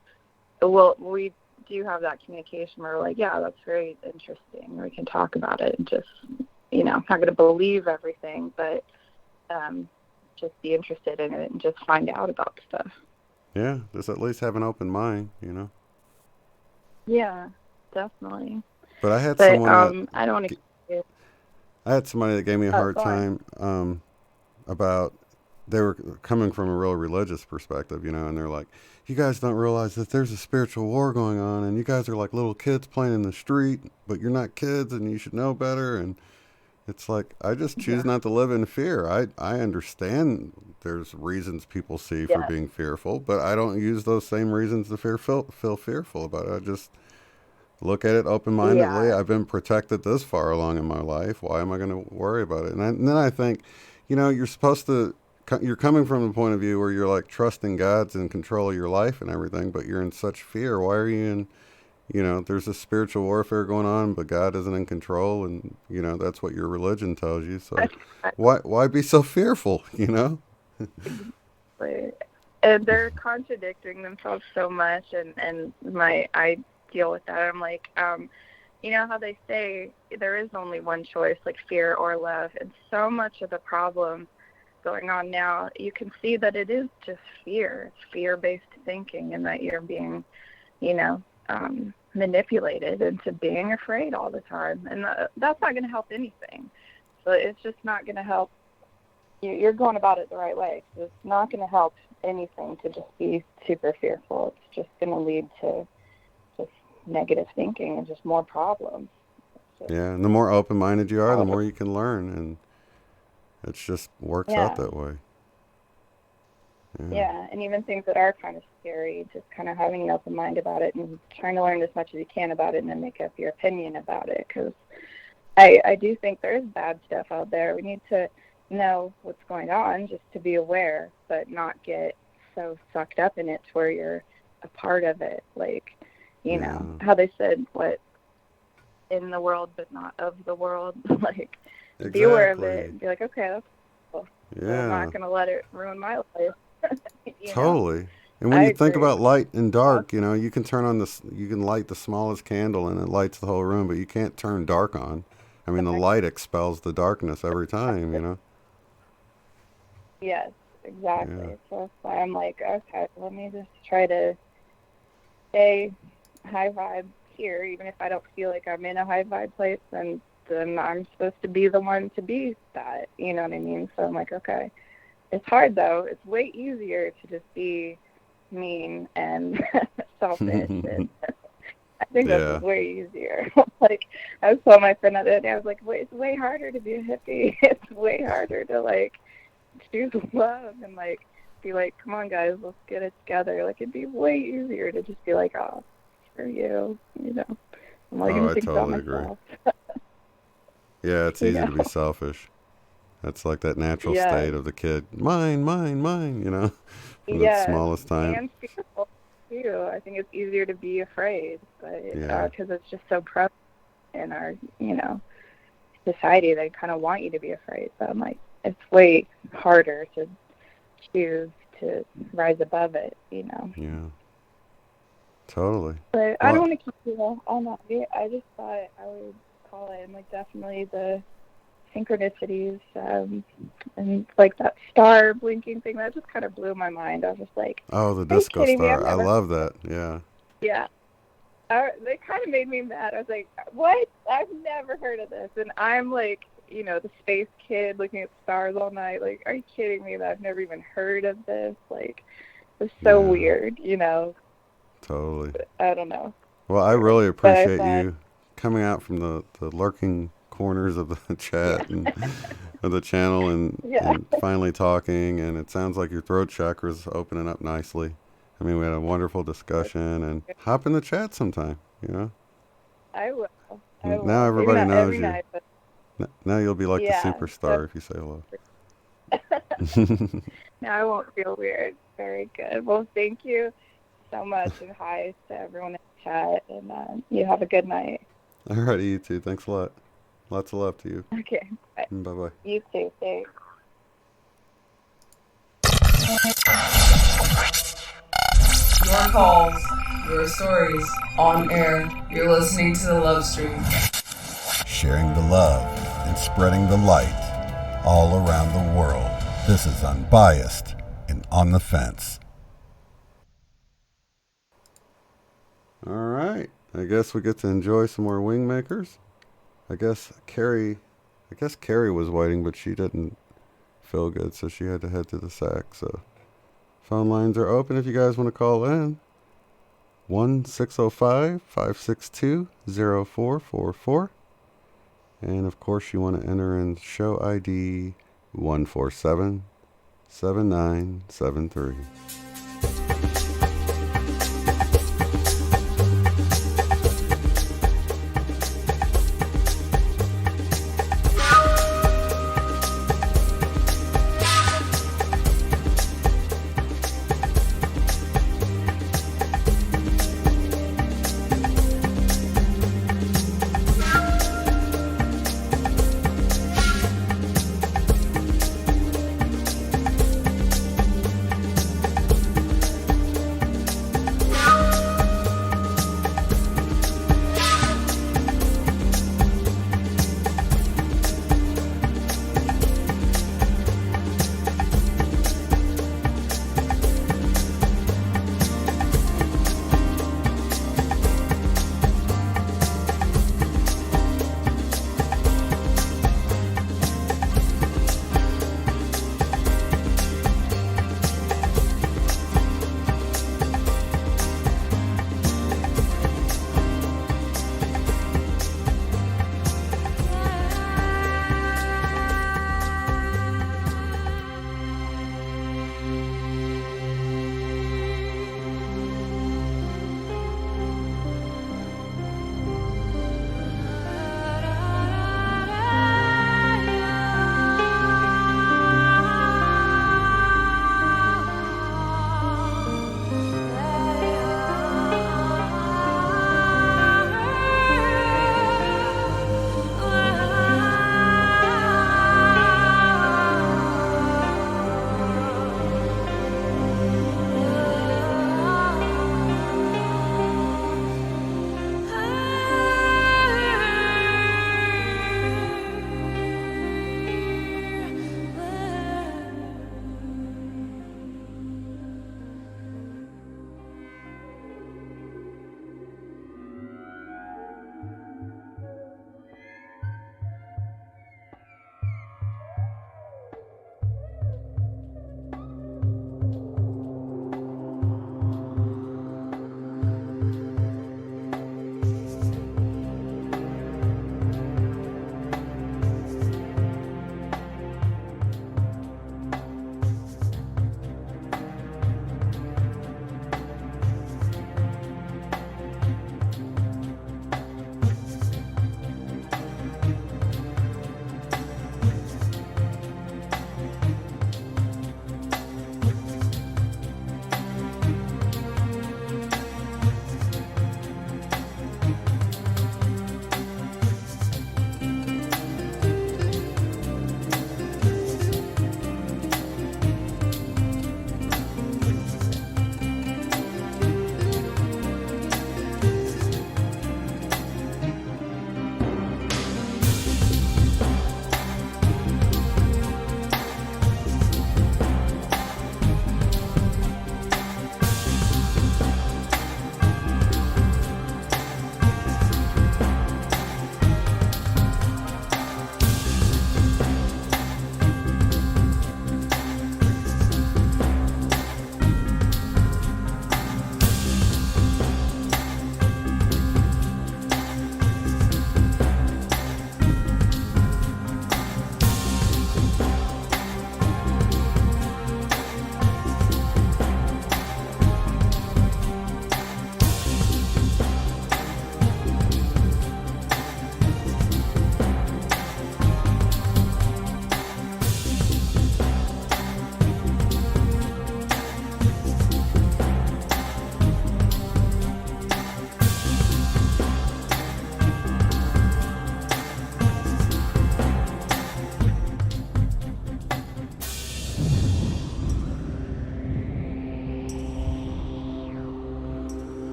K: we do have that communication where we're like, yeah, that's very interesting. We can talk about it and just, you know, not going to believe everything, but just be interested in it and just find out about stuff.
I: Yeah, just at least have an open mind, you know.
K: Yeah, definitely.
I: But I had someone.
K: I don't want to.
I: I had somebody that gave me a hard time about, they were coming from a real religious perspective, you know, and they're like, you guys don't realize that there's a spiritual war going on, and you guys are like little kids playing in the street, but you're not kids, and you should know better. And it's like, I just choose not to live in fear. I understand there's reasons people see for being fearful, but I don't use those same reasons to feel fearful about it. I just look at it open-mindedly. I've been protected this far along in my life. Why am I going to worry about it? And then I think, you know, you're coming from the point of view where you're like trusting God's in control of your life and everything, but you're in such fear. Why are you in, you know, there's a spiritual warfare going on, but God isn't in control, and, you know, that's what your religion tells you. So why be so fearful, you know?
K: And they're contradicting themselves so much, and I deal with that. I'm like, you know how they say there is only one choice, like fear or love, and so much of the problem going on now, you can see that it is just fear. It's fear-based thinking, and that you're being, you know, manipulated into being afraid all the time, and that's not going to help anything. So it's just not going to help. You're going about it the right way. So it's not going to help anything to just be super fearful. It's just going to lead to just negative thinking and just more problems.
I: Yeah, and the more open-minded you are, the more you can learn, and it just works out that way.
K: Yeah, and even things that are kind of scary, just kind of having an open mind about it and trying to learn as much as you can about it and then make up your opinion about it. Because I do think there is bad stuff out there. We need to know what's going on just to be aware, but not get so sucked up in it to where you're a part of it. Like, you know, how they said, what, in the world but not of the world. Like, be aware of it and be like, okay, that's cool.
I: Yeah.
K: I'm not going to let it ruin my life.
I: Totally.
K: Know?
I: And when you think about light and dark, you know, you can you can light the smallest candle and it lights the whole room, but you can't turn dark on. I mean, the light expels the darkness every time, you know?
K: Yes, exactly. Yeah. So that's why I'm like, okay, let me just try to stay high vibe here, even if I don't feel like I'm in a high vibe place, then I'm supposed to be the one to be that, you know what I mean? So I'm like, okay. It's hard, though. It's way easier to just be mean and selfish. And I think that's way easier. Like, I was telling my friend the other day, I was like, it's way harder to be a hippie. It's way harder to, like, choose love and, like, be like, come on, guys, let's get it together. Like, it'd be way easier to just be like, oh, screw you, you know. I'm like,
I: I totally agree. Yeah, it's easy to be selfish. That's like that natural state of the kid. Mine, you know, from the smallest time.
K: And fearful, too. I think it's easier to be afraid, but because it's just so prevalent in our, you know, society. They kind of want you to be afraid. So I'm like, it's way harder to choose to rise above it, you know.
I: Yeah. Totally.
K: But I don't want to keep you all night. I just thought I would call it, and like definitely the synchronicities and like that star blinking thing, that just kind of blew my mind. I was just like,
I: oh, the disco star. I love that. Yeah
K: They kind of made me mad. I was like, what? I've never heard of this. And I'm like, you know, the space kid looking at stars all night. Like, are you kidding me that I've never even heard of this? Like, it's so weird, you know.
I: Totally.
K: I don't know.
I: Well, I really appreciate you coming out from the lurking corners of the chat and of the channel and finally talking. And it sounds like your throat chakra's opening up nicely. I mean, we had a wonderful discussion, and hop in the chat sometime, you know.
K: I will.
I: Now everybody knows you.
K: Night, but
I: Now you'll be like
K: Yeah,
I: the superstar if you say hello.
K: Now I won't feel weird. Very good. Well, thank you so much, and hi to everyone in the chat, and you have a good night.
I: All right, you too. Thanks a lot. Lots of love to you.
K: Okay. Bye.
I: Bye-bye.
K: You too. Thanks.
B: Your calls, your stories, on air. You're listening to the Love Stream.
I: Sharing the love and spreading the light all around the world. This is Unbiased and On the Fence. All right. I guess we get to enjoy some more WingMakers. I guess Carrie was waiting, but she didn't feel good, so she had to head to the sack. So phone lines are open if you guys want to call in. 1-605-562-0444. And of course you want to enter in show ID 147-7973.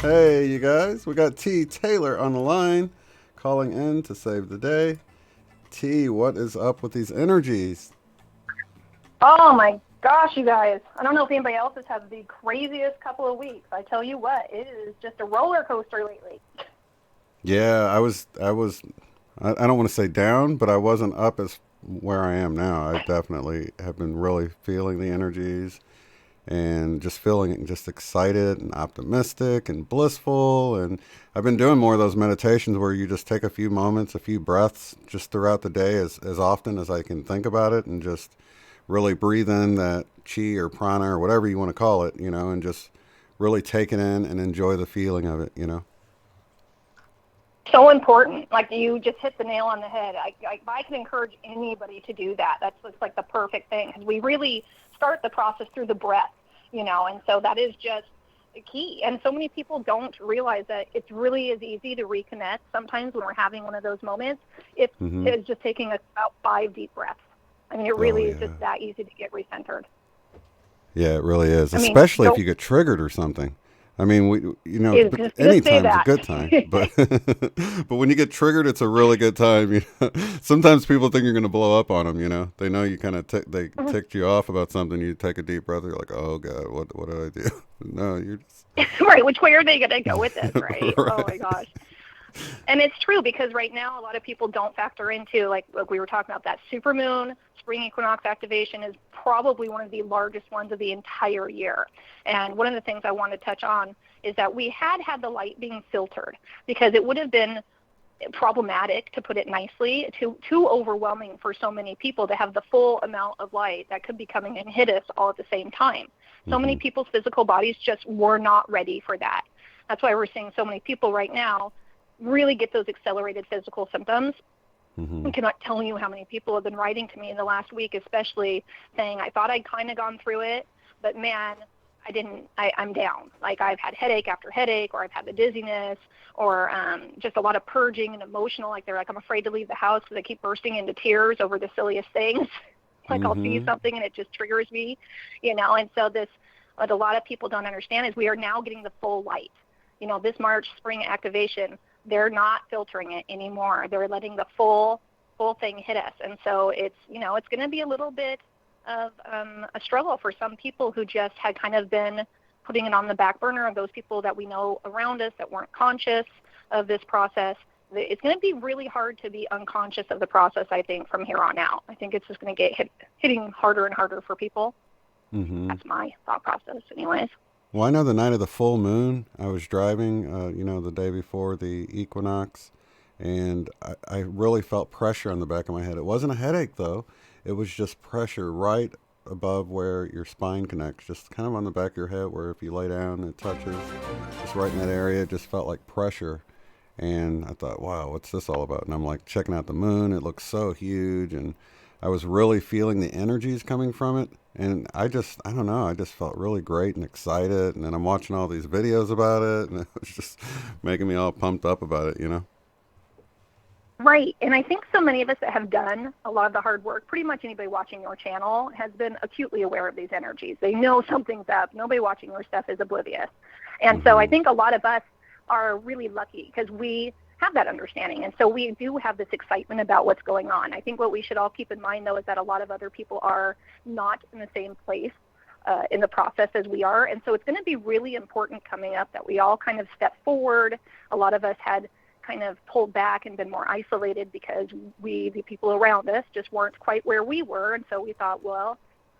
I: Hey, you guys. We got T. Taylor on the line, calling in to save the day. T, what is up with these energies?
L: Oh my gosh, you guys. I don't know if anybody else has had the craziest couple of weeks. I tell you what, it is just a roller coaster lately.
I: Yeah, I don't want to say down, but I wasn't up as where I am now. I definitely have been really feeling the energies and just feeling just excited and optimistic and blissful. And I've been doing more of those meditations where you just take a few moments, a few breaths just throughout the day as often as I can think about it, and just really breathe in that chi or prana or whatever you want to call it, and just really take it in and enjoy the feeling of it,
L: So important. Like, you just hit the nail on the head. I can encourage anybody to do that. That's like the perfect thing, because we really start the process through the breath, and so that is just the key. And so many people don't realize that it really is easy to reconnect sometimes when we're having one of those moments. It's just taking about 5 deep breaths. I mean, it really is just that easy to get recentered.
I: Yeah, it really is, especially if you get triggered or something. I mean, any time's a good time, but but when you get triggered, it's a really good time. Sometimes people think you're going to blow up on them. They know you kind of they ticked you off about something. You take a deep breath. You're like, oh God, what did I do? No, you're just
L: right. Which way are they going to go with this? Right?
I: Right.
L: Oh my gosh. And it's true, because right now a lot of people don't factor into, like we were talking about, that supermoon spring equinox activation is probably one of the largest ones of the entire year. And one of the things I want to touch on is that we had the light being filtered, because it would have been problematic, to put it nicely, too overwhelming for so many people to have the full amount of light that could be coming and hit us all at the same time. So many people's physical bodies just were not ready for that. That's why we're seeing so many people right now really get those accelerated physical symptoms. I cannot tell you how many people have been writing to me in the last week, especially saying, I thought I'd kind of gone through it, but man, I didn't. I'm down. Like, I've had headache after headache, or I've had the dizziness, or just a lot of purging and emotional. Like, they're like, I'm afraid to leave the house because I keep bursting into tears over the silliest things. Like, I'll see something and it just triggers me, And so what a lot of people don't understand is we are now getting the full light. This March spring activation, they're not filtering it anymore. They're letting the full thing hit us. And so it's going to be a little bit of a struggle for some people who just had kind of been putting it on the back burner, of those people that we know around us that weren't conscious of this process. It's going to be really hard to be unconscious of the process, I think, from here on out. I think it's just going to get hitting harder and harder for people. That's my thought process anyways.
I: Well, I know the night of the full moon, I was driving, the day before the equinox, and I really felt pressure on the back of my head. It wasn't a headache, though. It was just pressure right above where your spine connects, just kind of on the back of your head, where if you lay down, it touches, just right in that area. It just felt like pressure. And I thought, wow, what's this all about? And I'm like checking out the moon. It looks so huge, and I was really feeling the energies coming from it. And I don't know, I just felt really great and excited. And then I'm watching all these videos about it, and it was just making me all pumped up about it,
L: Right. And I think so many of us that have done a lot of the hard work, pretty much anybody watching your channel has been acutely aware of these energies. They know something's up. Nobody watching your stuff is oblivious. And so I think a lot of us are really lucky, because we have that understanding. And so we do have this excitement about what's going on. I think what we should all keep in mind, though, is that a lot of other people are not in the same place in the process as we are. And so it's going to be really important coming up that we all kind of step forward. A lot of us had kind of pulled back and been more isolated because the people around us just weren't quite where we were. And so we thought, well,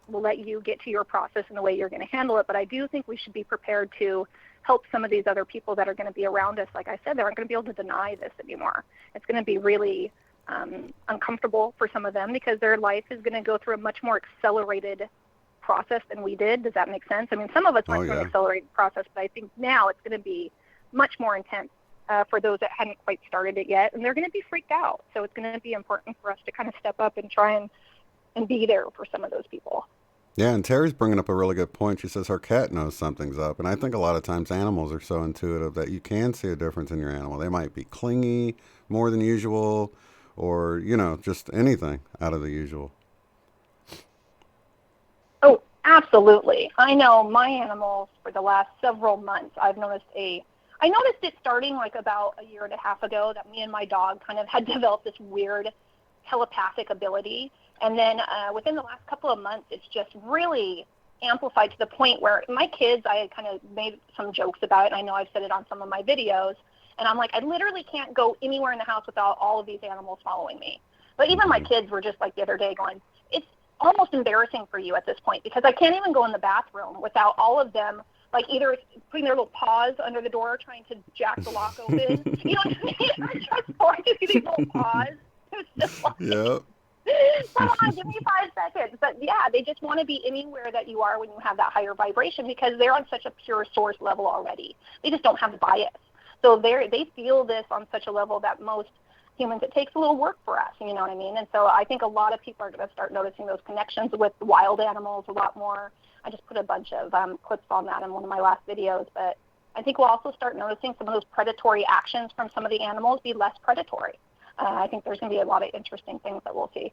L: we'll let you get to your process in the way you're going to handle it. But I do think we should be prepared to help some of these other people that are going to be around us. Like I said, they aren't going to be able to deny this anymore. It's going to be really uncomfortable for some of them, because their life is going to go through a much more accelerated process than we did. Does that make sense? I mean, some of us went through an accelerated process, but I think now it's going to be much more intense for those that hadn't quite started it yet, and they're going to be freaked out. So it's going to be important for us to kind of step up and try and be there for some of those people.
I: Yeah, and Terry's bringing up a really good point. She says her cat knows something's up. And I think a lot of times animals are so intuitive that you can see a difference in your animal. They might be clingy more than usual, or, just anything out of the usual.
L: Oh, absolutely. I know my animals for the last several months, I've noticed a I noticed it starting like about a year and a half ago that me and my dog kind of had developed this weird telepathic ability. And then within the last couple of months, it's just really amplified to the point where my kids, I kind of made some jokes about it, and I know I've said it on some of my videos, and I'm like, I literally can't go anywhere in the house without all of these animals following me. But even my kids were just like the other day going, it's almost embarrassing for you at this point, because I can't even go in the bathroom without all of them like either putting their little paws under the door trying to jack the lock open. You know what I mean? I just want to see these little paws. It's just like,
I: Yep.
L: come on, give me 5 seconds. But yeah, they just want to be anywhere that you are when you have that higher vibration, because they're on such a pure source level already. They just don't have bias. So they feel this on such a level that most humans, it takes a little work for us, you know what I mean? And so I think a lot of people are going to start noticing those connections with wild animals a lot more. I just put a bunch of clips on that in one of my last videos, but I think we'll also start noticing some of those predatory actions from some of the animals be less predatory. I think there's going to be a lot of interesting things that we'll see.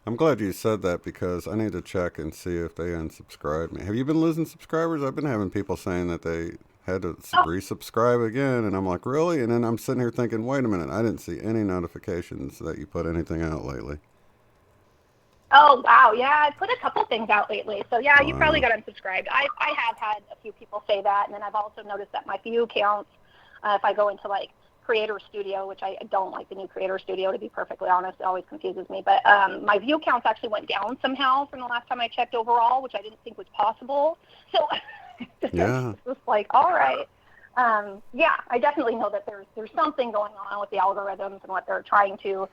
I: I'm glad you said that, because I need to check and see if they unsubscribed me. Have you been losing subscribers? I've been having people saying that they had to resubscribe again, and I'm like, really? And then I'm sitting here thinking, wait a minute, I didn't see any notifications that you put anything out lately.
L: Oh, wow. Yeah, I put a couple things out lately. So, yeah, you probably got unsubscribed. I have had a few people say that, and then I've also noticed that my view counts, if I go into, like, Creator Studio, which I don't like the new Creator Studio, to be perfectly honest. It always confuses me. But my view counts actually went down somehow from the last time I checked overall, which I didn't think was possible. So,
I: yeah.
L: It's just like, all right. Yeah, I definitely know that there's something going on with the algorithms and what they're trying to,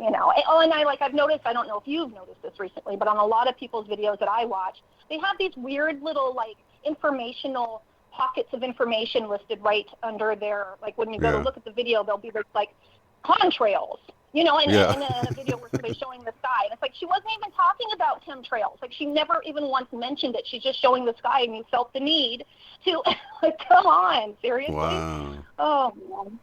L: you know. And I've noticed, I don't know if you've noticed this recently, but on a lot of people's videos that I watch, they have these weird little, like, informational pockets of information listed right under their, like, when you go to look at the video, there'll be this, like, contrails, you know, and in a video where somebody's showing the sky. And it's like, she wasn't even talking about chemtrails. Like, she never even once mentioned it. She's just showing the sky, and you felt the need to, like, come on, seriously?
I: Wow.
L: Oh, man.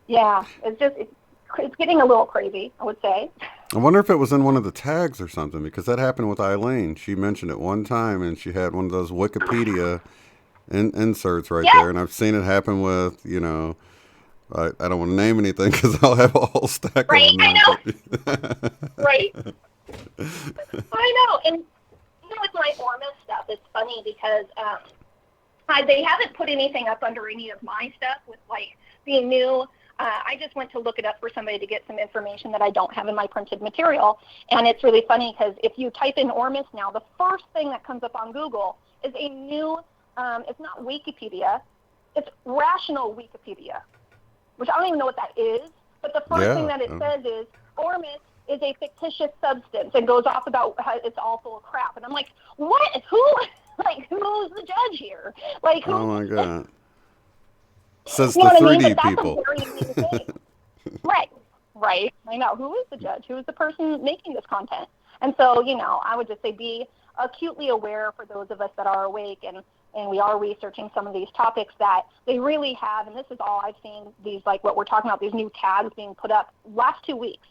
L: Yeah, it's getting a little crazy, I would say.
I: I wonder if it was in one of the tags or something, because that happened with Eileen. She mentioned it one time, and she had one of those Wikipedia inserts right there, and I've seen it happen with, you know, I don't want to name anything because I'll have a whole stack of them.
L: I know. Right. I know. And even with my Ormus stuff, it's funny because they haven't put anything up under any of my stuff with, like, being new. I just went to look it up for somebody to get some information that I don't have in my printed material. And it's really funny because if you type in Ormus now, the first thing that comes up on Google is a new, it's not Wikipedia, it's Rational Wikipedia, which I don't even know what that is. But the first thing that it says is Ormus is a fictitious substance and goes off about how it's all full of crap. And I'm like, what? Who's the judge here? Like, who?
I: Oh, my God. Says
L: you
I: the
L: know
I: 3D
L: I mean? But
I: people.
L: That's a very new thing. Right. I know. Who is the judge? Who is the person making this content? And so, you know, I would just say be acutely aware for those of us that are awake and we are researching some of these topics that they really have, and this is all I've seen, these, like what we're talking about, these new tags being put up last 2 weeks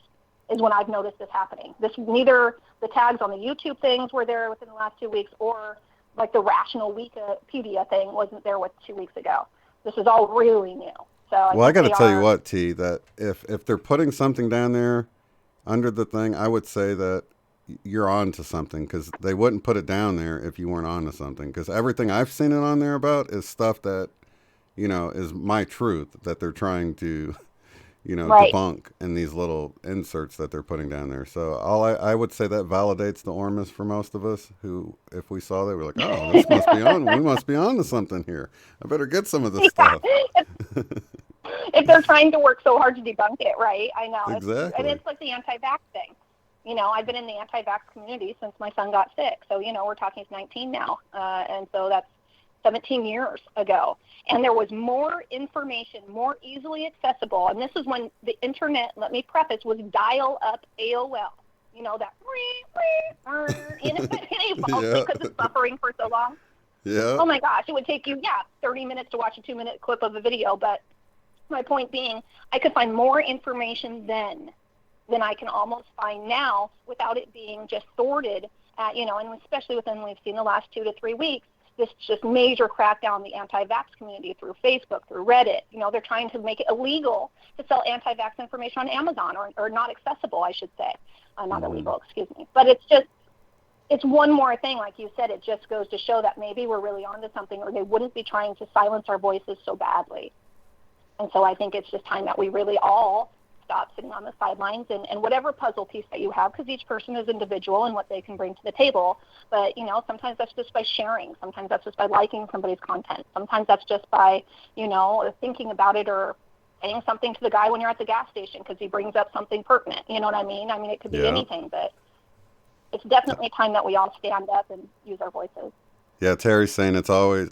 L: is when I've noticed this happening. Neither the tags on the YouTube things were there within the last 2 weeks, or like the Rational Wikipedia thing wasn't there 2 weeks ago. This is all really new. So
I: I got to tell you what, T, that if they're putting something down there under the thing, I would say that you're on to something, because they wouldn't put it down there if you weren't on to something, because everything I've seen it on there about is stuff that, you know, is my truth that they're trying to, you know, debunk in these little inserts that they're putting down there. So I would say that validates the Ormus for most of us who, if we saw that, we're like, oh, this must be on. We must be on to something here. I better get some of this stuff.
L: If they're trying to work so hard to debunk it, right? I know.
I: Exactly.
L: And it's like the anti-vax thing. You know, I've been in the anti-vax community since my son got sick. So, you know, we're talking, he's 19 now. And so that's 17 years ago. And there was more information, more easily accessible. And this is when the internet, let me preface, was dial-up AOL. You know, that, you know, it evolved because it's buffering for so long.
I: Yeah.
L: Oh, my gosh. It would take you, 30 minutes to watch a 2-minute clip of a video. But my point being, I could find more information then than I can almost find now without it being just sorted at, you know, and especially within, we've seen the last 2 to 3 weeks, this just major crackdown on the anti-vax community through Facebook, through Reddit. You know, they're trying to make it illegal to sell anti-vax information on Amazon, or not accessible, I should say. Not illegal, excuse me. But it's one more thing, like you said, it just goes to show that maybe we're really onto something, or they wouldn't be trying to silence our voices so badly. And so I think it's just time that we really all stop sitting on the sidelines and whatever puzzle piece that you have, because each person is individual and what they can bring to the table. But, you know, sometimes that's just by sharing. Sometimes that's just by liking somebody's content. Sometimes that's just by, you know, thinking about it or saying something to the guy when you're at the gas station because he brings up something pertinent. You know what I mean? I mean, it could be anything, but it's definitely time that we all stand up and use our voices.
I: Yeah, Terry's saying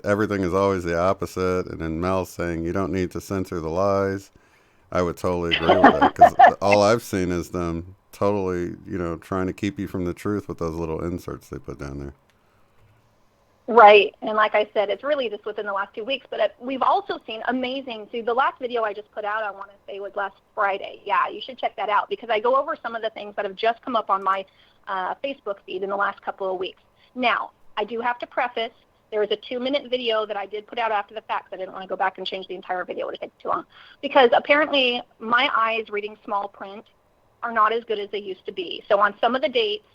I: everything is always the opposite, and then Mel's saying you don't need to censor the lies. I would totally agree with that, because all I've seen is them totally, you know, trying to keep you from the truth with those little inserts they put down there.
L: Right, and like I said, it's really just within the last 2 weeks, but we've also seen see, the last video I just put out, I want to say, was last Friday. Yeah, you should check that out, because I go over some of the things that have just come up on my Facebook feed in the last couple of weeks. Now, I do have to preface, there was a 2-minute video that I did put out after the fact. I didn't want to go back and change the entire video. It would take too long. Because apparently my eyes reading small print are not as good as they used to be. So on some of the dates,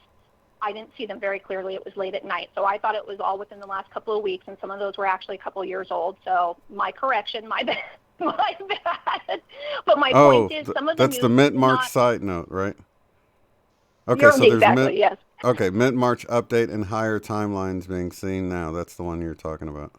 L: I didn't see them very clearly. It was late at night. So I thought it was all within the last couple of weeks, and some of those were actually a couple of years old. So my correction, my bad. My bad. But my point is, some of the
I: that's the mid-March side note, right? Okay, so
L: exactly, yes.
I: Okay, mid-March update and higher timelines being seen now. That's the one you're talking about.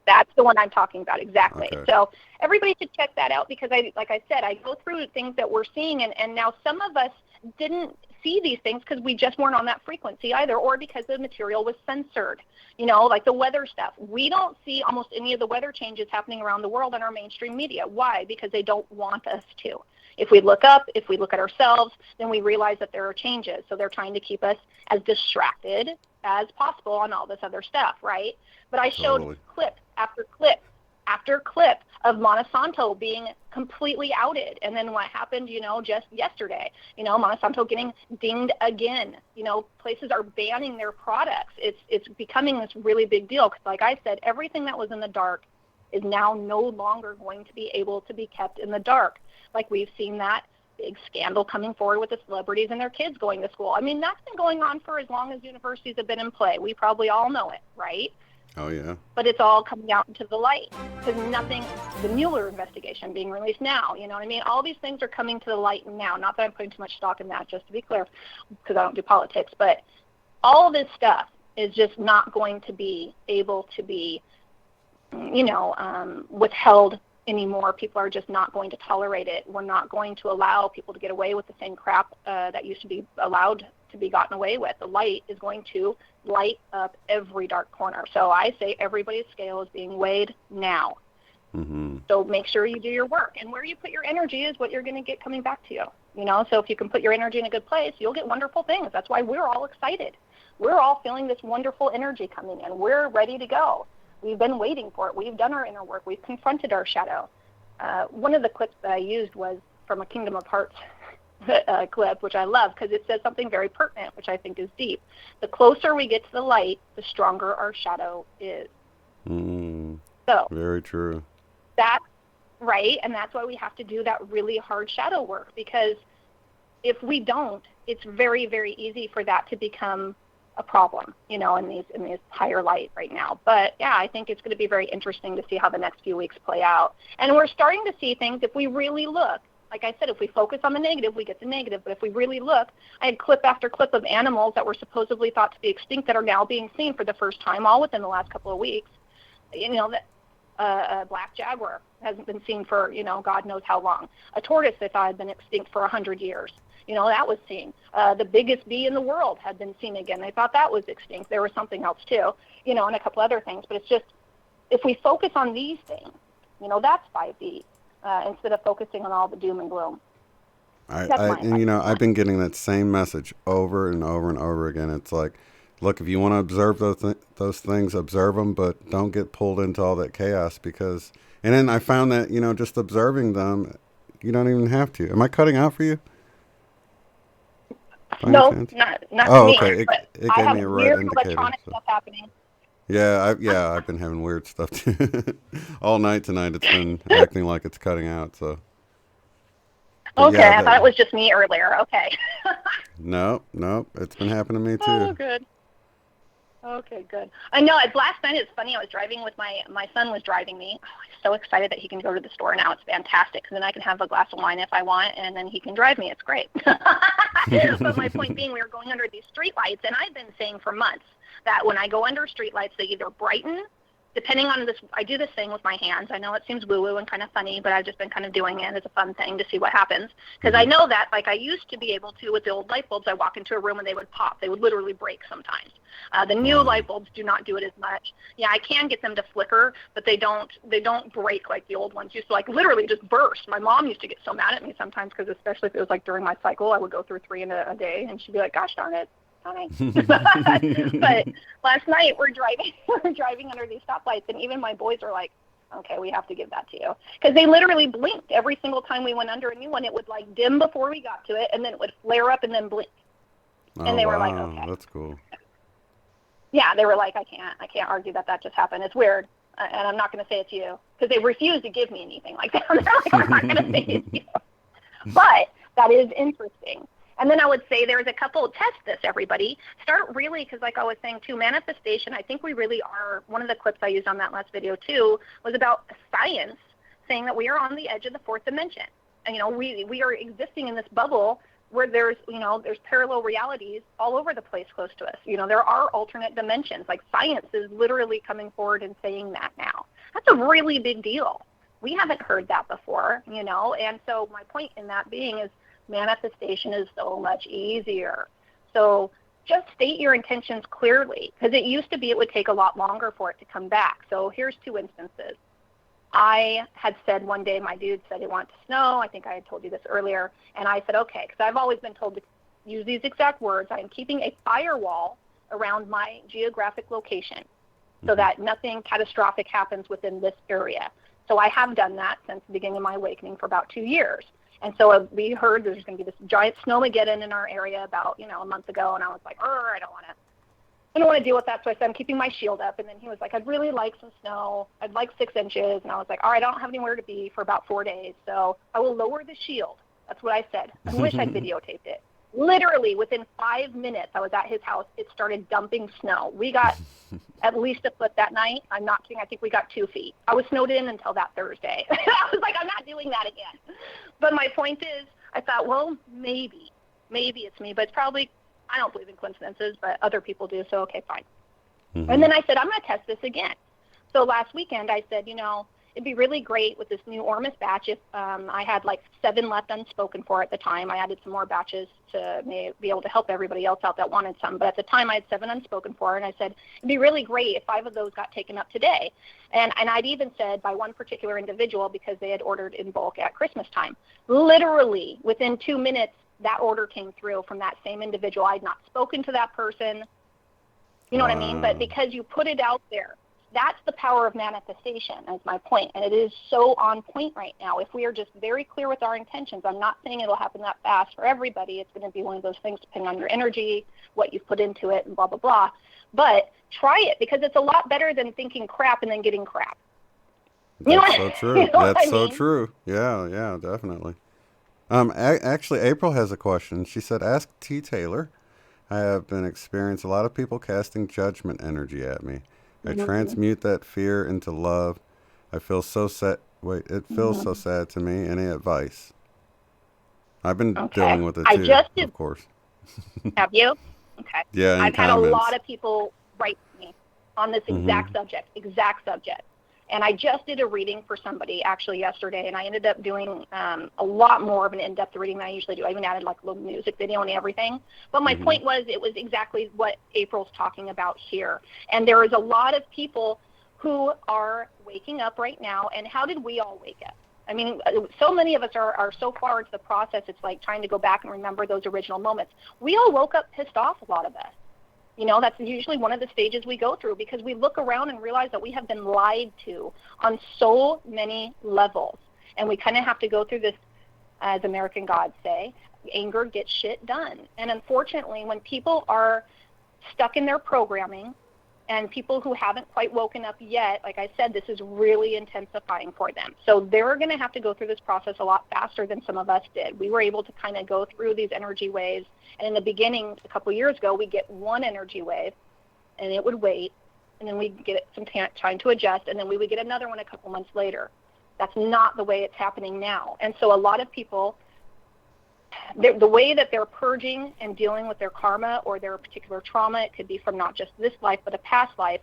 L: That's the one I'm talking about, exactly.
I: Okay.
L: So everybody should check that out, because, like I said, I go through things that we're seeing, and now some of us didn't see these things because we just weren't on that frequency either, or because the material was censored. You know, like the weather stuff. We don't see almost any of the weather changes happening around the world in our mainstream media. Why? Because they don't want us to. If we look up, if we look at ourselves, then we realize that there are changes. So they're trying to keep us as distracted as possible on all this other stuff, right? But I showed clip after clip after clip of Monsanto being completely outed. And then what happened, you know, just yesterday, you know, Monsanto getting dinged again. You know, places are banning their products. It's becoming this really big deal because, like I said, everything that was in the dark is now no longer going to be able to be kept in the dark. Like we've seen that big scandal coming forward with the celebrities and their kids going to school. I mean, that's been going on for as long as universities have been in play. We probably all know it, right?
I: Oh, yeah.
L: But it's all coming out into the light because the Mueller investigation being released now, you know what I mean? All these things are coming to the light now. Not that I'm putting too much stock in that, just to be clear, because I don't do politics. But all of this stuff is just not going to be able to be, you know, withheld anymore. People are just not going to tolerate it. We're not going to allow people to get away with the same crap that used to be allowed to be gotten away with. The light is going to light up every dark corner. So I say everybody's scale is being weighed now.
I: Mm-hmm.
L: So make sure you do your work. And where you put your energy is what you're going to get coming back to you. You know, so if you can put your energy in a good place, you'll get wonderful things. That's why we're all excited. We're all feeling this wonderful energy coming in. We're ready to go. We've been waiting for it. We've done our inner work. We've confronted our shadow. One of the clips that I used was from a Kingdom of Hearts clip, which I love because it says something very pertinent, which I think is deep. The closer we get to the light, the stronger our shadow is. So
I: very true.
L: That's right, and that's why we have to do that really hard shadow work, because if we don't, it's very, very easy for that to become a problem, you know, in these higher light right now. But yeah, I think it's going to be very interesting to see how the next few weeks play out. And we're starting to see things if we really look. Like I said, if we focus on the negative, we get the negative. But if we really look, I had clip after clip of animals that were supposedly thought to be extinct that are now being seen for the first time, all within the last couple of weeks. You know, that a black jaguar hasn't been seen for, you know, God knows how long. A tortoise they thought had been extinct for 100 years. You know, that was seen. The biggest bee in the world had been seen again. They thought that was extinct. There was something else too, you know, and a couple other things. But it's just, if we focus on these things, you know, that's 5D. Instead of focusing on all the doom and gloom.
I: And you know, I've been getting that same message over and over and over again. It's like, look, if you want to observe those things, observe them, but don't get pulled into all that chaos because. And then I found that, you know, just observing them, you don't even have to. Am I cutting out for you?
L: No, not
I: oh,
L: me.
I: okay. It gave me a red indicator.
L: Electronic stuff happening.
I: I've been having weird stuff too. All night tonight it's been acting like it's cutting out, so. But
L: okay, I thought it was just me earlier. Okay.
I: Nope, it's been happening to me too.
L: Oh, good. Okay, good. I know. Last night, it's funny. I was driving with my son was driving me. Oh, I'm so excited that he can go to the store now. It's fantastic. And then I can have a glass of wine if I want, and then he can drive me. It's great. But my point being, we were going under these streetlights, and I've been saying for months that when I go under streetlights, they either brighten, depending on this. I do this thing with my hands. I know it seems woo-woo and kind of funny, but I've just been kind of doing it as a fun thing to see what happens. Because I know that, like I used to be able to with the old light bulbs, I walk into a room and they would pop. They would literally break sometimes. The new light bulbs do not do it as much. Yeah, I can get them to flicker, but they don't break like the old ones used to, like literally just burst. My mom used to get so mad at me sometimes because especially if it was like during my cycle, I would go through 3 in a day, and she'd be like, "Gosh darn it." But last night we're driving under these stoplights, and even my boys are like, "Okay, we have to give that to you," because they literally blinked every single time we went under a new one. It would like dim before we got to it, and then it would flare up and then blink. And they were like, "Okay,
I: that's cool."
L: Yeah, they were like, I can't argue that just happened. It's weird, and I'm not going to say it's you, because they refuse to give me anything like that. They're like, I'm not going to say it's you. But that is interesting. And then I would say there's a couple, test this, everybody. Start really, because like I was saying too, manifestation, I think we really are, one of the clips I used on that last video too, was about science saying that we are on the edge of the 4th dimension. And, we are existing in this bubble where there's parallel realities all over the place close to us. There are alternate dimensions. Like science is literally coming forward and saying that now. That's a really big deal. We haven't heard that before, and so my point in that being is manifestation is so much easier. So just state your intentions clearly, because it used to be it would take a lot longer for it to come back. So here's 2 instances. I had said one day, my dude said he wanted to snow. I think I had told you this earlier. And I said, okay, because I've always been told to use these exact words. I am keeping a firewall around my geographic location so that nothing catastrophic happens within this area. So I have done that since the beginning of my awakening for about 2 years. And so we heard there's going to be this giant snowmageddon in our area about, a month ago. And I was like, I don't want to deal with that. So I said, I'm keeping my shield up. And then he was like, I'd really like some snow. I'd like 6 inches. And I was like, all right, I don't have anywhere to be for about 4 days. So I will lower the shield. That's what I said. I wish I'd videotaped it. Literally within 5 minutes, I was at his house. It started dumping snow. We got at least a foot that night. I'm not kidding. I think we got 2 feet. I was snowed in until that Thursday. I was like, I'm not doing that again. But my point is, I thought, well, maybe it's me, but it's probably, I don't believe in coincidences, but other people do, so okay, fine. And then I said, I'm going to test this again. So last weekend I said, it'd be really great with this new Ormus batch if I had like 7 left unspoken for at the time. I added some more batches to be able to help everybody else out that wanted some. But at the time I had 7 unspoken for, and I said, it'd be really great if 5 of those got taken up today. And I'd even said by one particular individual, because they had ordered in bulk at Christmas time. Literally within 2 minutes, that order came through from that same individual. I had not spoken to that person. You know what I mean? But because you put it out there, that's the power of manifestation, is my point. And it is so on point right now. If we are just very clear with our intentions, I'm not saying it'll happen that fast for everybody. It's going to be one of those things depending on your energy, what you've put into it, and blah, blah, blah. But try it, because it's a lot better than thinking crap and then getting crap.
I: That's so true. That's so true. Yeah, definitely. Actually, April has a question. She said, ask T. Taylor. I have been experiencing a lot of people casting judgment energy at me. I transmute that fear into love. I feel so sad. It feels so sad to me. Any advice? I've been dealing with it too, of course.
L: Have you? Okay.
I: Yeah,
L: I've had a lot of people write to me on this exact subject. And I just did a reading for somebody actually yesterday, and I ended up doing a lot more of an in-depth reading than I usually do. I even added like a little music video and everything. But my point was, it was exactly what April's talking about here. And there is a lot of people who are waking up right now. And how did we all wake up? I mean, so many of us are so far into the process, it's like trying to go back and remember those original moments. We all woke up pissed off, a lot of us. That's usually one of the stages we go through, because we look around and realize that we have been lied to on so many levels. And we kind of have to go through this, as American gods say, anger gets shit done. And unfortunately, when people are stuck in their programming And people who haven't quite woken up yet, like I said, this is really intensifying for them. So they're going to have to go through this process a lot faster than some of us did. We were able to kind of go through these energy waves. And in the beginning, a couple years ago, we get one energy wave, and it would wait. And then we'd get some time to adjust, and then we would get another one a couple months later. That's not the way it's happening now. And so a lot of people, the way that they're purging and dealing with their karma or their particular trauma, it could be from not just this life but a past life,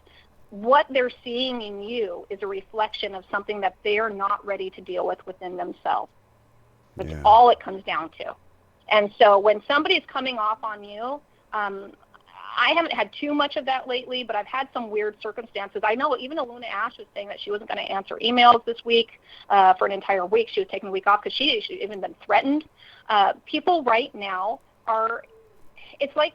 L: what they're seeing in you is a reflection of something that they're not ready to deal with within themselves. That's all it comes down to. And so when somebody's coming off on you, I haven't had too much of that lately, but I've had some weird circumstances. I know even Aluna Ash was saying that she wasn't going to answer emails this week for an entire week. She was taking a week off because she'd even been threatened. People right now it's like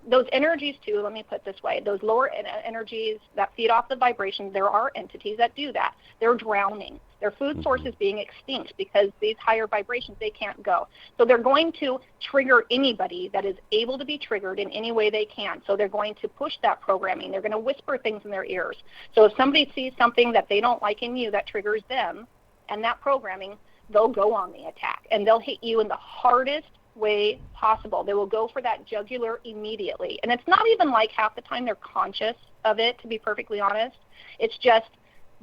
L: those energies too, let me put it this way, those lower energies that feed off the vibrations, there are entities that do that. They're drowning. Their food source is being extinct because these higher vibrations, they can't go. So they're going to trigger anybody that is able to be triggered in any way they can. So they're going to push that programming. They're going to whisper things in their ears. So if somebody sees something that they don't like in you that triggers them and that programming, they'll go on the attack. And they'll hit you in the hardest way possible. They will go for that jugular immediately. And it's not even like half the time they're conscious of it, to be perfectly honest. It's just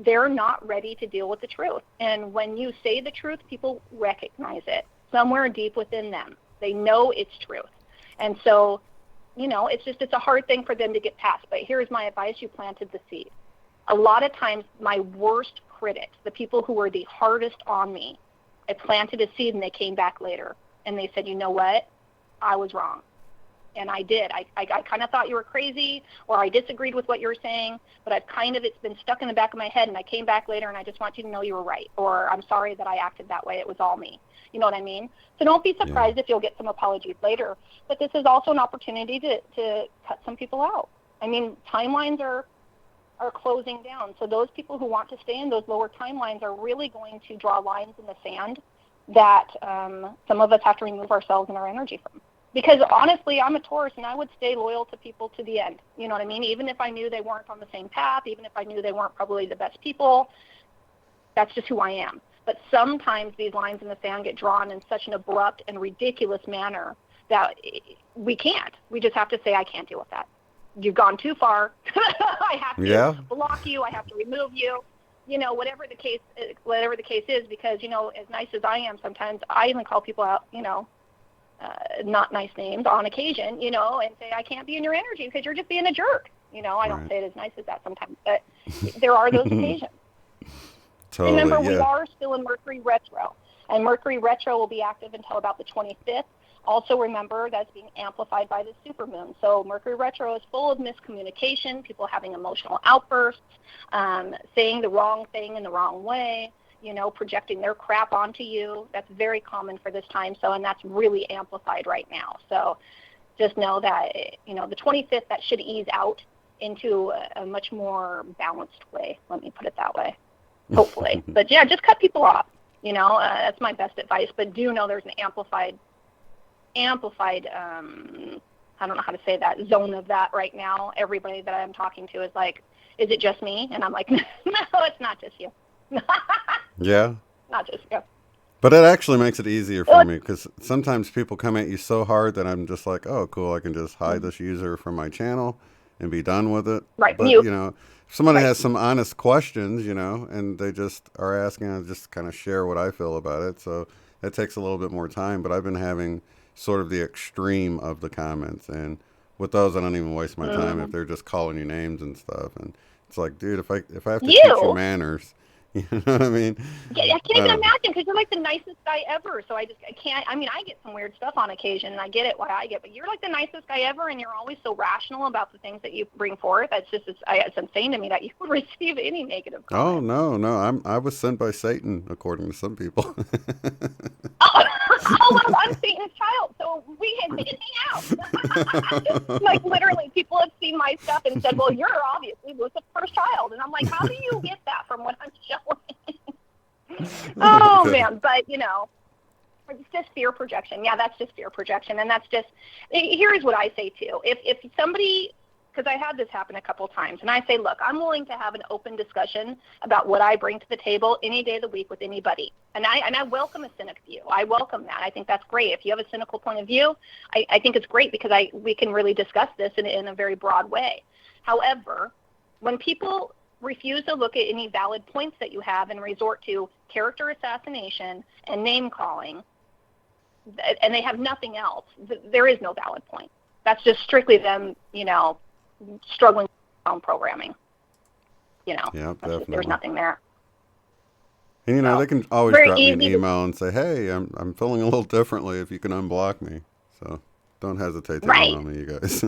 L: they're not ready to deal with the truth. And when you say the truth, people recognize it somewhere deep within them. They know it's truth. And so, it's a hard thing for them to get past. But here's my advice. You planted the seed. A lot of times my worst critics, the people who were the hardest on me, I planted a seed and they came back later. And they said, you know what? I was wrong. And I did. I kind of thought you were crazy, or I disagreed with what you were saying, but it's been stuck in the back of my head, and I came back later, and I just want you to know you were right, or I'm sorry that I acted that way. It was all me. You know what I mean? So don't be surprised if you'll get some apologies later. But this is also an opportunity to cut some people out. I mean, timelines are closing down. So those people who want to stay in those lower timelines are really going to draw lines in the sand that some of us have to remove ourselves and our energy from. Because honestly, I'm a Taurus, and I would stay loyal to people to the end. You know what I mean? Even if I knew they weren't on the same path, even if I knew they weren't probably the best people, that's just who I am. But sometimes these lines in the sand get drawn in such an abrupt and ridiculous manner that we can't. We just have to say, I can't deal with that. You've gone too far. I have to block you. I have to remove you. Whatever the case is, because, as nice as I am sometimes, I even call people out, not nice names on occasion, and say, I can't be in your energy because you're just being a jerk. I don't say it as nice as that sometimes, but there are those occasions.
I: Totally,
L: remember, we are still in Mercury retro, and Mercury retro will be active until about the 25th. Also remember, that's being amplified by the supermoon. So Mercury retro is full of miscommunication, people having emotional outbursts, saying the wrong thing in the wrong way, projecting their crap onto you. That's very common for this time. So, and that's really amplified right now. So just know that, the 25th, that should ease out into a much more balanced way. Let me put it that way, hopefully. But yeah, just cut people off. That's my best advice. But do know there's an amplified, I don't know how to say that, zone of that right now. Everybody that I'm talking to is like, is it just me? And I'm like, no, it's not just you.
I: Yeah.
L: Not just you.
I: But it actually makes it easier for me, because sometimes people come at you so hard that I'm just like, oh, cool, I can just hide this user from my channel and be done with it.
L: Right.
I: But, if somebody has some honest questions, and they just are asking, I just kind of share what I feel about it. So it takes a little bit more time, but I've been having sort of the extreme of the comments, and with those I don't even waste my time if they're just calling you names and stuff. And it's like, dude, if I have to teach you manners, you know what I mean?
L: Yeah, I can't even imagine, because you're like the nicest guy ever. So I can't. I mean, I get some weird stuff on occasion, and I get it why I get, but you're like the nicest guy ever, and you're always so rational about the things that you bring forth. It's insane to me that you would receive any negative comments.
I: Oh no, I was sent by Satan, according to some people.
L: Well, I'm Satan's child, so we can hang out. Like, literally, people have seen my stuff and said, well, you're obviously Lucifer's child. And I'm like, how do you get that from what I'm showing? Oh, man. But, it's just fear projection. Yeah, that's just fear projection. And that's just, here's what I say, too. If somebody, because I had this happen a couple times, and I say, look, I'm willing to have an open discussion about what I bring to the table any day of the week with anybody. And I welcome a cynic view. I welcome that. I think that's great. If you have a cynical point of view, I think it's great because we can really discuss this in a very broad way. However, when people refuse to look at any valid points that you have and resort to character assassination and name calling, and they have nothing else, there is no valid point. That's just strictly them, struggling with their own programming.
I: Yeah, definitely.
L: There's nothing there.
I: And
L: So,
I: they can always
L: very
I: drop me an
L: easy
I: email and say, "Hey, I'm feeling a little differently. If you can unblock me." So don't hesitate to
L: Right.
I: email me, you guys.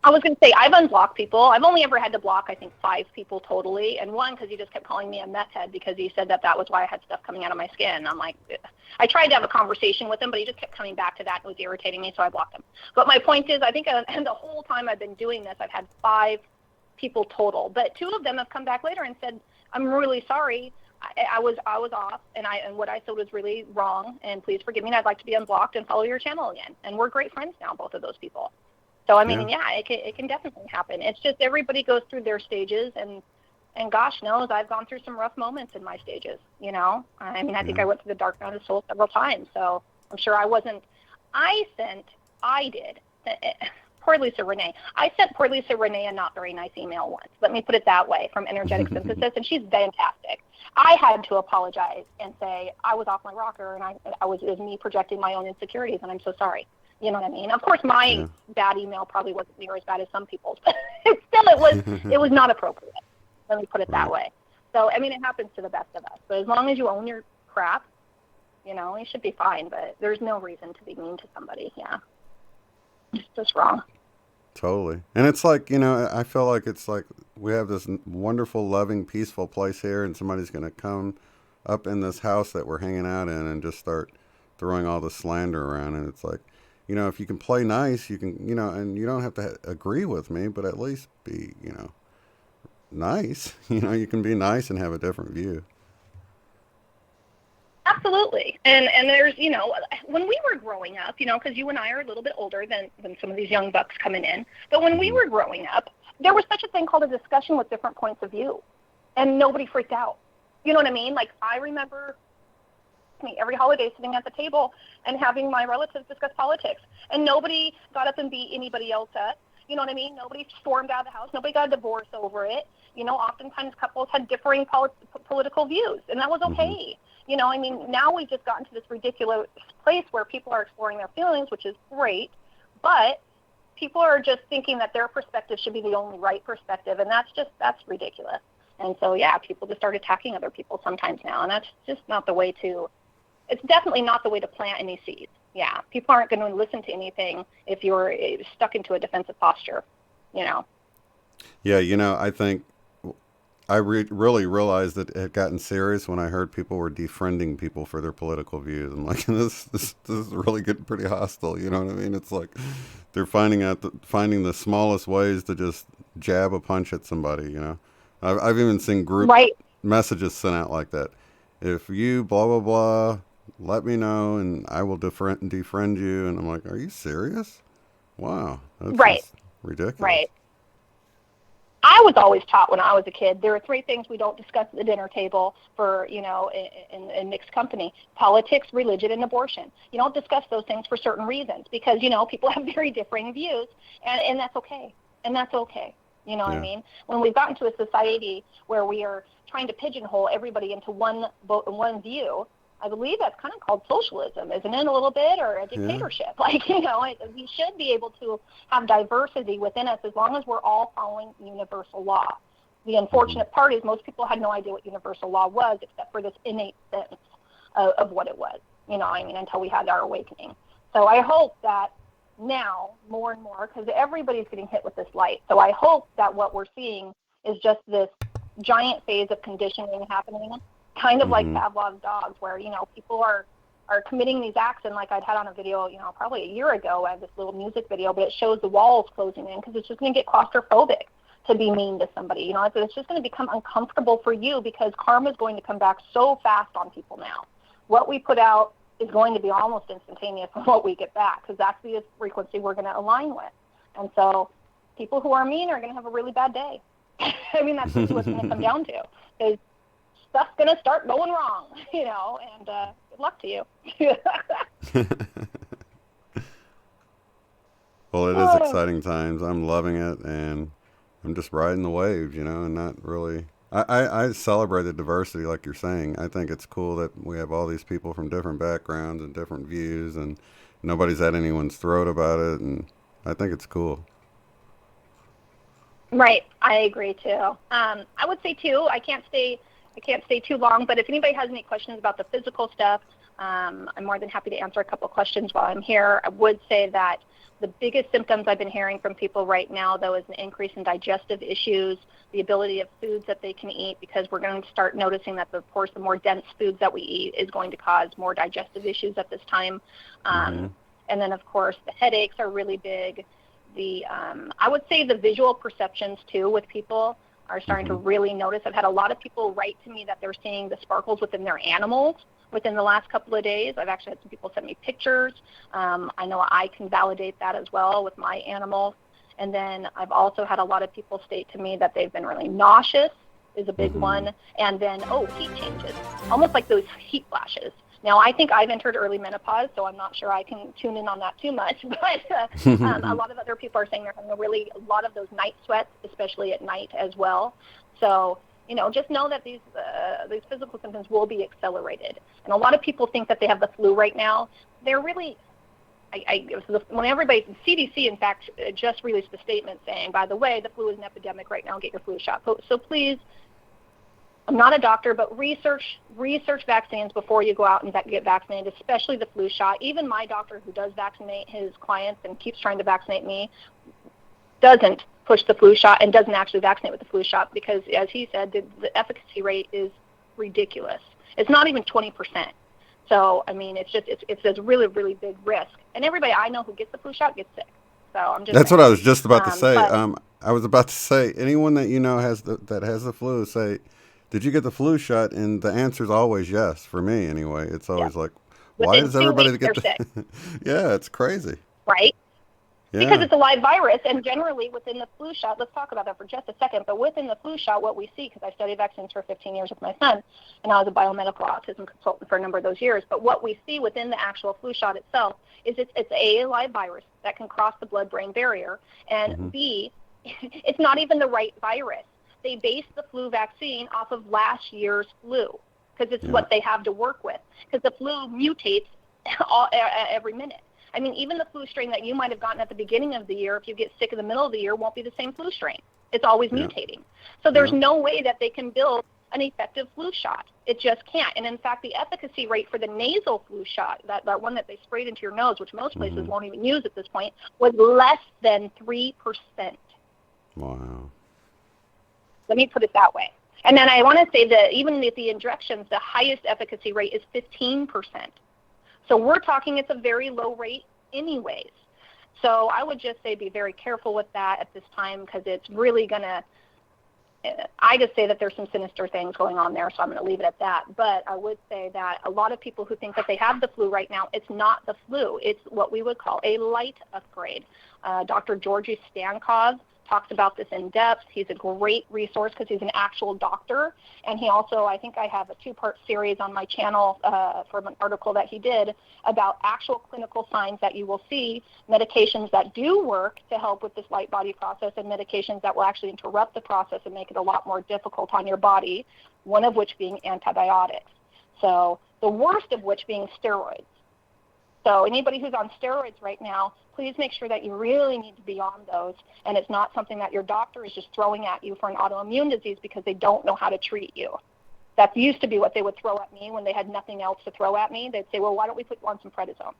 L: I was going to say, I've unblocked people. I've only ever had to block, I think, 5 people totally. And one, because he just kept calling me a meth head because he said that was why I had stuff coming out of my skin. I'm like, I tried to have a conversation with him, but he just kept coming back to that. It was irritating me, so I blocked him. But my point is, I think and the whole time I've been doing this, I've had 5 people total. But 2 of them have come back later and said, I'm really sorry. I was off, and what I said was really wrong, and please forgive me, and I'd like to be unblocked and follow your channel again. And we're great friends now, both of those people. So, I mean, yeah, it can definitely happen. It's just everybody goes through their stages, and gosh knows I've gone through some rough moments in my stages, I mean, I think I went through the dark night of the soul several times, so I'm sure poor Lisa Renee. I sent poor Lisa Renee a not very nice email once. Let me put it that way, from Energetic Synthesis, and she's fantastic. I had to apologize and say I was off my rocker, and it was me projecting my own insecurities, and I'm so sorry. You know what I mean? Of course, my bad email probably wasn't near as bad as some people's, but still, it was not appropriate. Let me put it that way. So, I mean, it happens to the best of us. But as long as you own your crap, you should be fine. But there's no reason to be mean to somebody. Yeah, it's just wrong.
I: Totally. And it's like, I feel like it's like we have this wonderful, loving, peaceful place here, and somebody's going to come up in this house that we're hanging out in and just start throwing all the slander around. And it's like, if you can play nice, you can, and you don't have to agree with me, but at least be, nice. You can be nice and have a different view.
L: Absolutely. And there's, when we were growing up, because you and I are a little bit older than some of these young bucks coming in, but when we were growing up, there was such a thing called a discussion with different points of view, and nobody freaked out. You know what I mean? Like, I remember every holiday sitting at the table and having my relatives discuss politics, and nobody got up and beat anybody else up. You know what I mean? Nobody stormed out of the house. Nobody got a divorce over it. Oftentimes couples had differing political views, and that was okay. I mean, now we've just gotten to this ridiculous place where people are exploring their feelings, which is great, but people are just thinking that their perspective should be the only right perspective, and that's ridiculous. And so, yeah, people just start attacking other people sometimes now, and that's just not the way to. It's definitely not the way to plant any seeds. Yeah, people aren't going to listen to anything if you're stuck into a defensive posture, Yeah,
I: I think I really realized that it had gotten serious when I heard people were defriending people for their political views. I'm like, this is really getting pretty hostile. You know what I mean? It's like they're finding the smallest ways to just jab a punch at somebody. I've even seen group messages sent out like that. If you blah blah blah, let me know and I will defriend you. And I'm like, are you serious? Wow, that's just ridiculous.
L: Right. I was always taught when I was a kid, there are 3 things we don't discuss at the dinner table for, in mixed company: politics, religion, and abortion. You don't discuss those things for certain reasons because, people have very differing views, and that's okay. And that's okay. You know what I mean? When we've gotten to a society where we are trying to pigeonhole everybody into one view, I believe that's kind of called socialism, isn't it, a little bit, or a dictatorship? Yeah. We should be able to have diversity within us as long as we're all following universal law. The unfortunate part is most people had no idea what universal law was except for this innate sense of what it was, until we had our awakening. So I hope that now, more and more, because everybody's getting hit with this light, so I hope that what we're seeing is just this giant phase of conditioning happening, kind of like Pavlov's dogs, where, people are committing these acts. And like I'd had on a video, probably a year ago, I had this little music video, but it shows the walls closing in because it's just going to get claustrophobic to be mean to somebody. It's just going to become uncomfortable for you because karma is going to come back so fast on people now. What we put out is going to be almost instantaneous on what we get back because that's the frequency we're going to align with. And so people who are mean are going to have a really bad day. I mean, that's really what's going to come down to. Because stuff's going to start going wrong, you know, and good luck to you.
I: Well, it is exciting times. I'm loving it, and I'm just riding the waves, you know, and not really... I celebrate the diversity, like you're saying. I think it's cool that we have all these people from different backgrounds and different views, and nobody's at anyone's throat about it, and I think it's cool.
L: Right, I agree too. I would say too, I can't stay too long, but if anybody has any questions about the physical stuff, I'm more than happy to answer a couple of questions while I'm here. I would say that the biggest symptoms I've been hearing from people right now, though, is an increase in digestive issues, the ability of foods that they can eat, because we're going to start noticing that, of course, the more dense foods that we eat is going to cause more digestive issues at this time. And then, of course, the headaches are really big. I would say the visual perceptions, too, with people are starting to really notice. I've had a lot of people write to me that they're seeing the sparkles within their animals within the last couple of days. I've actually had some people send me pictures. I know I can validate that as well with my animals. And then I've also had a lot of people state to me that they've been really nauseous is a big one. And then, heat changes, almost like those heat flashes. Now, I think I've entered early menopause, so I'm not sure I can tune in on that too much. But a lot of other people are saying they're having a lot of those night sweats, especially at night as well. So, you know, just know that these physical symptoms will be accelerated. And a lot of people think that they have the flu right now. They're really, when everybody, CDC, in fact, just released a statement saying, by the way, the flu is an epidemic right now, get your flu shot. So please, I'm not a doctor, but research vaccines before you go out and get vaccinated, especially the flu shot. Even my doctor, who does vaccinate his clients and keeps trying to vaccinate me, doesn't push the flu shot and doesn't actually vaccinate with the flu shot because, as he said, the efficacy rate is ridiculous. It's not even 20%. So, I mean, it's a really, really big risk. And everybody I know who gets the flu shot gets sick. So I'm just
I: That's
L: saying.
I: what I was just about to say. I was about to say, anyone that you know has the flu, say, did you get the flu shot? And the answer is always yes, for me anyway. It's always like, why does everybody get the... Yeah, it's crazy.
L: Right?
I: Yeah.
L: Because it's a live virus, and generally within the flu shot, let's talk about that for just a second, but within the flu shot, what we see, because I studied vaccines for 15 years with my son, and I was a biomedical autism consultant for a number of those years, but what we see within the actual flu shot itself is it's a live virus that can cross the blood-brain barrier, and B, it's not even the right virus. They base the flu vaccine off of last year's flu because it's what they have to work with. Because the flu mutates every minute. I mean, even the flu strain that you might have gotten at the beginning of the year, if you get sick in the middle of the year, won't be the same flu strain. It's always mutating. So there's no way that they can build an effective flu shot. It just can't. And in fact, the efficacy rate for the nasal flu shot, that one that they sprayed into your nose, which most places won't even use at this point, was less than 3%.
I: Wow.
L: Let me put it that way. And then I want to say that even with the injections, the highest efficacy rate is 15%. So we're talking it's a very low rate anyways. So I would just say be very careful with that at this time because it's really going to, I just say that there's some sinister things going on there, so I'm going to leave it at that. But I would say that a lot of people who think that they have the flu right now, it's not the flu. It's what we would call a light upgrade. Dr. Georgi Stankov talks about this in depth. He's a great resource because he's an actual doctor. And he also, I think I have a 2-part series on my channel from an article that he did about actual clinical signs that you will see, medications that do work to help with this light body process and medications that will actually interrupt the process and make it a lot more difficult on your body, one of which being antibiotics. So the worst of which being steroids. So anybody who's on steroids right now, please make sure that you really need to be on those, and it's not something that your doctor is just throwing at you for an autoimmune disease because they don't know how to treat you. That used to be what they would throw at me when they had nothing else to throw at me. They'd say, well, why don't we put you on some prednisone?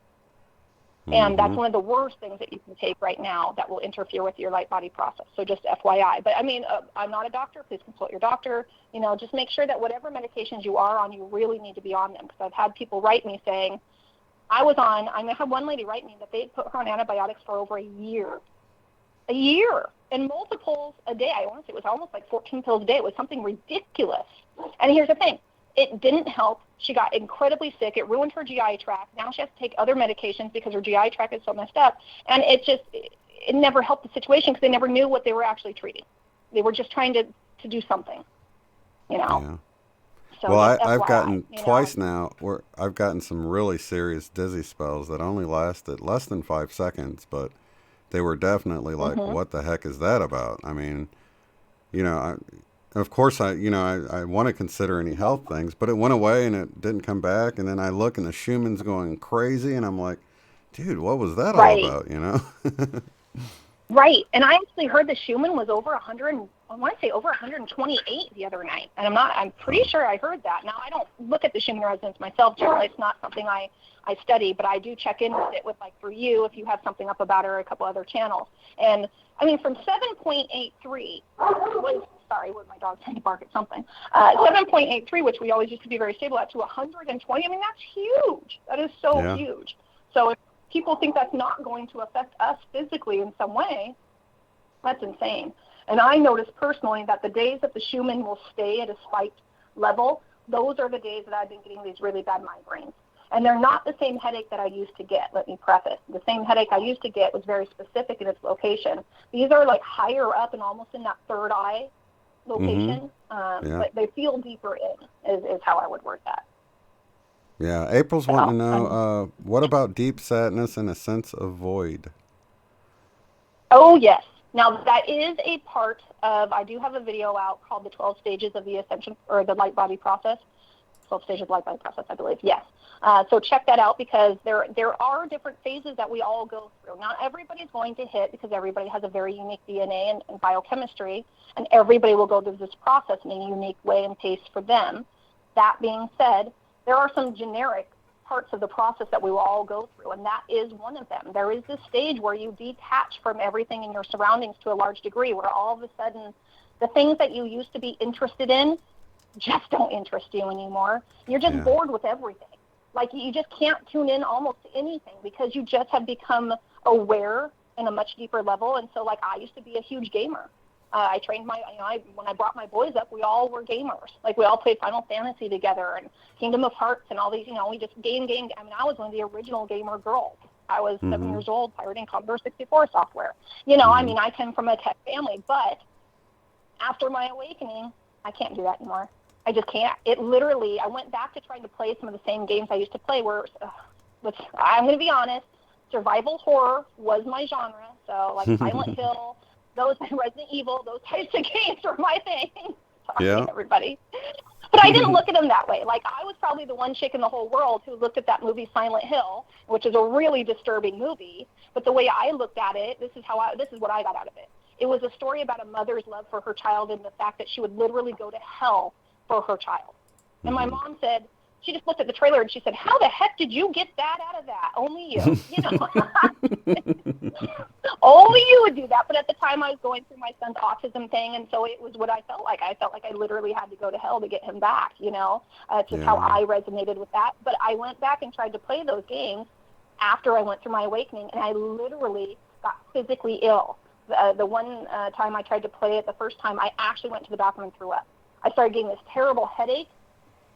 L: And that's one of the worst things that you can take right now that will interfere with your light body process. So just FYI. But, I mean, I'm not a doctor. Please consult your doctor. You know, just make sure that whatever medications you are on, you really need to be on them. Because I've had people write me saying, I had one lady write me that they put her on antibiotics for over a year. A year. And multiples a day. I want to say it was almost like 14 pills a day. It was something ridiculous. And here's the thing. It didn't help. She got incredibly sick. It ruined her GI tract. Now she has to take other medications because her GI tract is so messed up. And it never helped the situation because they never knew what they were actually treating. They were just trying to do something, you know.
I: Yeah.
L: So
I: Well,
L: that's
I: I've
L: FYI,
I: gotten
L: you know.
I: twice now where I've gotten some really serious dizzy spells that only lasted less than 5 seconds, but they were definitely like, what the heck is that about? I mean, you know, of course I want to consider any health things, but it went away and it didn't come back. And then I look and the Schumann's going crazy and I'm like, dude, what was that all about? You know?
L: Right. And I actually heard the Schumann was over 100, I want to say over 128 the other night. And I'm pretty sure I heard that. Now, I don't look at the Schumann resonance myself. Generally, it's not something I study, but I do check in with it with, like, for you, if you have something up about it or a couple other channels. And, I mean, from 7.83 was, sorry, my dog's trying to bark at something, 7.83, which we always used to be very stable at, to 120, I mean, that's huge. That is so huge. So if people think that's not going to affect us physically in some way, that's insane. And I noticed personally that the days that the Schumann will stay at a spiked level, those are the days that I've been getting these really bad migraines. And they're not the same headache that I used to get, let me preface. The same headache I used to get was very specific in its location. These are like higher up and almost in that third eye location, but they feel deeper in, is how I would word that.
I: Yeah, April's wanting to know, what about deep sadness and a sense of void?
L: Oh, yes. Now, that is a part of, I do have a video out called the 12 Stages of the Ascension, or the Lightbody Process. 12 Stages of the Lightbody Process, I believe, yes. So check that out, because there are different phases that we all go through. Not everybody's going to hit, because everybody has a very unique DNA and biochemistry, and everybody will go through this process in a unique way and pace for them. That being said, there are some generic parts of the process that we will all go through, and that is one of them. There is this stage where you detach from everything in your surroundings to a large degree, where all of a sudden the things that you used to be interested in just don't interest you anymore. You're just bored with everything. Like, you just can't tune in almost to anything, because you just have become aware in a much deeper level. And so, like, I used to be a huge gamer. I trained when I brought my boys up, we all were gamers. Like, we all played Final Fantasy together and Kingdom of Hearts and all these, we just game. I mean, I was one of the original gamer girls. I was 7 years old, pirating Commodore 64 software. I mean, I came from a tech family, but after my awakening, I can't do that anymore. I just can't. It literally, I went back to trying to play some of the same games I used to play where, I'm going to be honest, survival horror was my genre. So, like, Silent Hill, those Resident Evil, those types of games were my thing. Sorry, everybody. But I didn't look at them that way. Like, I was probably the one chick in the whole world who looked at that movie Silent Hill, which is a really disturbing movie. But the way I looked at it, this is what I got out of it. It was a story about a mother's love for her child and the fact that she would literally go to hell for her child. And my mom said, she just looked at the trailer and she said, how the heck did you get that out of that? Only you. Only you would do that. But at the time I was going through my son's autism thing, and so it was what I felt like. I felt like I literally had to go to hell to get him back, It's just how I resonated with that. But I went back and tried to play those games after I went through my awakening, and I literally got physically ill. The one time I tried to play it the first time, I actually went to the bathroom and threw up. I started getting this terrible headache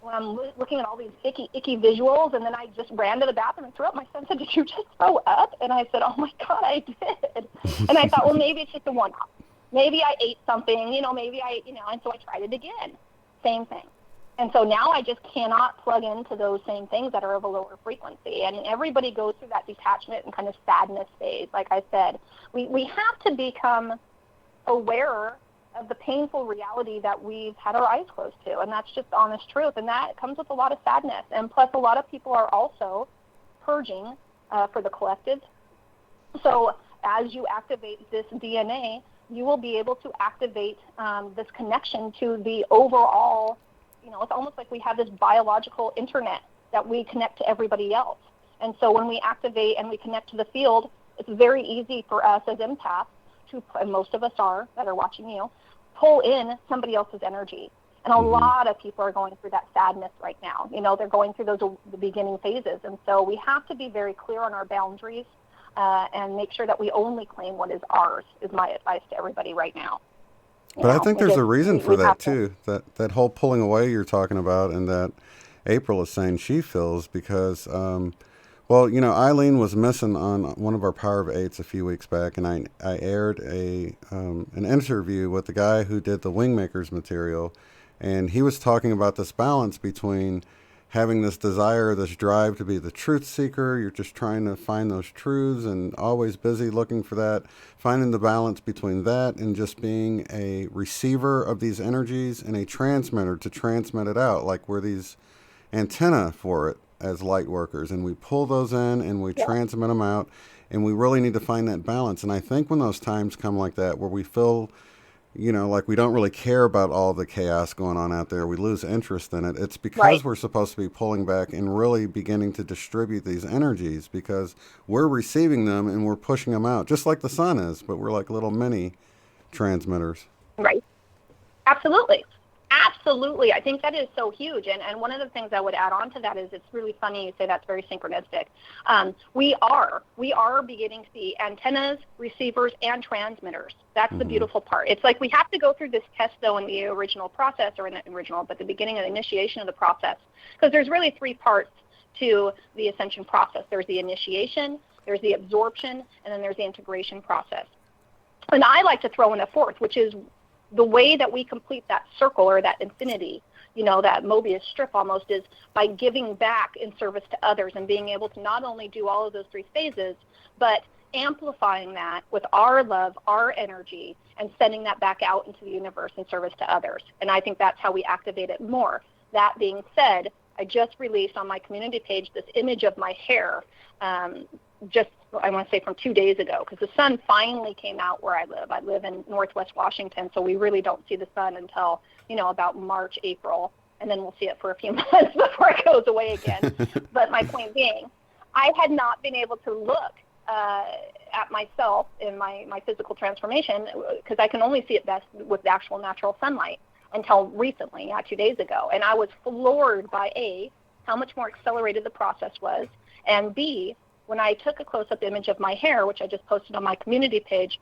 L: when I'm looking at all these icky visuals, and then I just ran to the bathroom and threw up. My son said, did you just throw up? And I said, oh, my God, I did. And I thought, well, maybe it's just a one-off. Maybe I ate something, maybe and so I tried it again. Same thing. And so now I just cannot plug into those same things that are of a lower frequency. And everybody goes through that detachment and kind of sadness phase. Like I said, we have to become aware of the painful reality that we've had our eyes closed to, and that's just honest truth, and that comes with a lot of sadness. And plus, a lot of people are also purging for the collective. So as you activate this DNA, you will be able to activate this connection to the overall, it's almost like we have this biological internet that we connect to everybody else. And so when we activate and we connect to the field, it's very easy for us as empaths to, and most of us are that are watching you, pull in somebody else's energy. And a lot of people are going through that sadness right now. They're going through the beginning phases. And so we have to be very clear on our boundaries and make sure that we only claim what is ours, is my advice to everybody right now.
I: But I think there's a reason for that, too, that whole pulling away you're talking about, and that April is saying she feels, because Well, you know, Eileen was missing on one of our Power of Eights a few weeks back, and I aired an interview with the guy who did the WingMakers material, and he was talking about this balance between having this desire, this drive to be the truth seeker. You're just trying to find those truths and always busy looking for that, finding the balance between that and just being a receiver of these energies and a transmitter to transmit it out, like we're these antenna for it as light workers, and we pull those in and we transmit them out, and we really need to find that balance. And I think when those times come like that where we feel, you know, like we don't really care about all the chaos going on out there, we lose interest in it, it's because we're supposed to be pulling back and really beginning to distribute these energies, because we're receiving them and we're pushing them out just like the sun is, but we're like little mini transmitters.
L: Right. Absolutely. Absolutely. I think that is so huge. And one of the things I would add on to that is, it's really funny you say that's very synchronistic. We are beginning to see antennas, receivers, and transmitters. That's the beautiful part. It's like we have to go through this test, though, in the original process, or in the original, but the beginning of the initiation of the process, because there's really three parts to the ascension process. There's the initiation, there's the absorption, and then there's the integration process. And I like to throw in a fourth, which is the way that we complete that circle, or that infinity, you know, that Mobius strip almost, is by giving back in service to others and being able to not only do all of those three phases, but amplifying that with our love, our energy, and sending that back out into the universe in service to others. And I think that's how we activate it more. That being said, I just released on my community page this image of my hair, I want to say from 2 days ago, because the sun finally came out where I live. I live in Northwest Washington, so we really don't see the sun until, you know, about March, April, and then we'll see it for a few months before it goes away again. But my point being, I had not been able to look at myself in my physical transformation, because I can only see it best with the actual natural sunlight, until recently, 2 days ago. And I was floored by A, how much more accelerated the process was, and B, when I took a close-up image of my hair, which I just posted on my community page,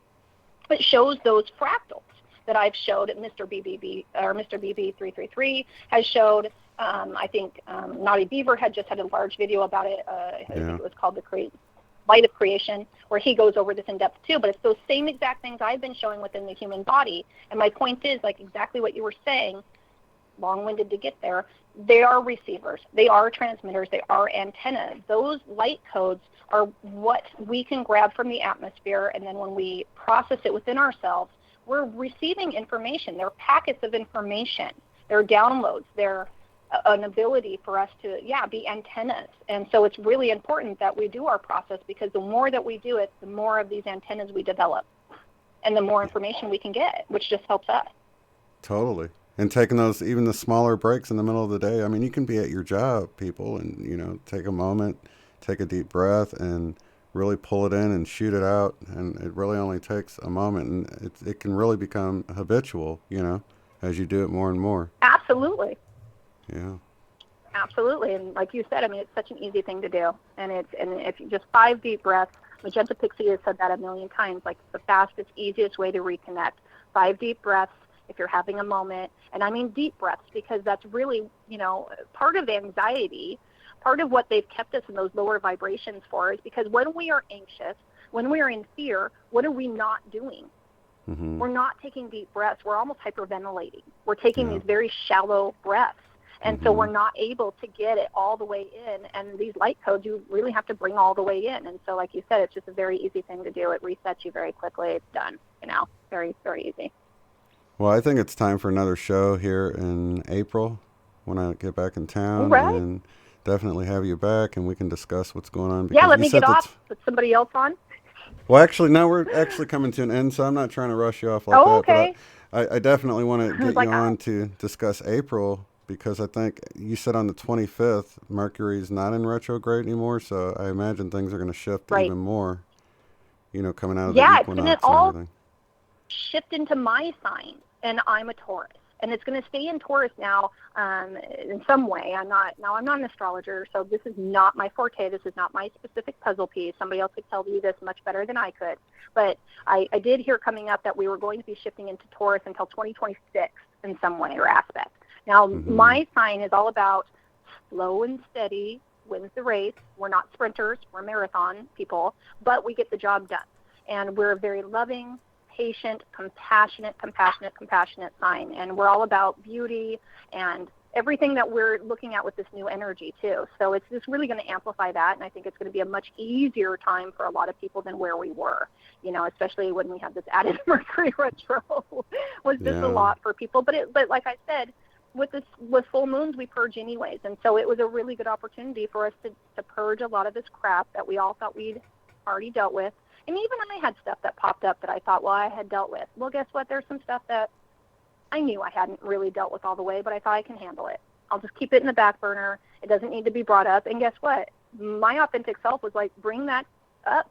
L: it shows those fractals that I've showed at Mr. BB333 has showed. I think Naughty Beaver had just had a large video about it. I think it was called the Light of Creation, where he goes over this in depth too. But it's those same exact things I've been showing within the human body. And my point is, like exactly what you were saying, long-winded to get there, they are receivers, they are transmitters, they are antennas. Those light codes are what we can grab from the atmosphere, and then when we process it within ourselves, we're receiving information. They're packets of information. They're downloads. They're an ability for us to, be antennas. And so it's really important that we do our process, because the more that we do it, the more of these antennas we develop, and the more information we can get, which just helps us.
I: Totally. And taking those, even the smaller breaks in the middle of the day. I mean, you can be at your job, people, and, you know, take a moment, take a deep breath, and really pull it in and shoot it out. And it really only takes a moment, and it can really become habitual, you know, as you do it more and more.
L: Absolutely.
I: Yeah.
L: Absolutely. And like you said, I mean, it's such an easy thing to do. And if you just 5 deep breaths, Magenta Pixie has said that a million times, like the fastest, easiest way to reconnect. 5 deep breaths if you're having a moment. And I mean deep breaths, because that's really, you know, part of anxiety, part of what they've kept us in those lower vibrations for, is because when we are anxious, when we are in fear, what are we not doing? Mm-hmm. We're not taking deep breaths. We're almost hyperventilating. We're taking these very shallow breaths. And so we're not able to get it all the way in. And these light codes, you really have to bring all the way in. And so, like you said, it's just a very easy thing to do. It resets you very quickly. It's done, you know, very, very easy.
I: Well, I think it's time for another show here in April when I get back in town.
L: Right.
I: And definitely have you back, and we can discuss what's going on.
L: Yeah, let me get off. Put somebody else on.
I: Well, actually, no, we're actually coming to an end, so I'm not trying to rush you off like that.
L: Okay.
I: But I definitely want to get you on to discuss April, because I think you said on the 25th, Mercury's not in retrograde anymore, so I imagine things are going to shift even more, you know, coming out of the equinox and everything.
L: Yeah, it's going to all shift into my sign, and I'm a Taurus. And it's going to stay in Taurus now in some way. I'm not an astrologer, so this is not my forte. This is not my specific puzzle piece. Somebody else could tell you this much better than I could. But I did hear coming up that we were going to be shifting into Taurus until 2026 in some way or aspect. Now, my sign is all about slow and steady, wins the race. We're not sprinters, we're marathon people, but we get the job done. And we're a very loving, patient, compassionate sign. And we're all about beauty and everything that we're looking at with this new energy too. So it's just really going to amplify that, and I think it's going to be a much easier time for a lot of people than where we were, especially when we have this added Mercury retro was just a lot for people. But like I said, with full moons, we purge anyways. And so it was a really good opportunity for us to purge a lot of this crap that we all thought we'd already dealt with. And even I had stuff that popped up that I thought, I had dealt with. Well, guess what? There's some stuff that I knew I hadn't really dealt with all the way, but I thought I can handle it. I'll just keep it in the back burner. It doesn't need to be brought up. And guess what? My authentic self was like, bring that up,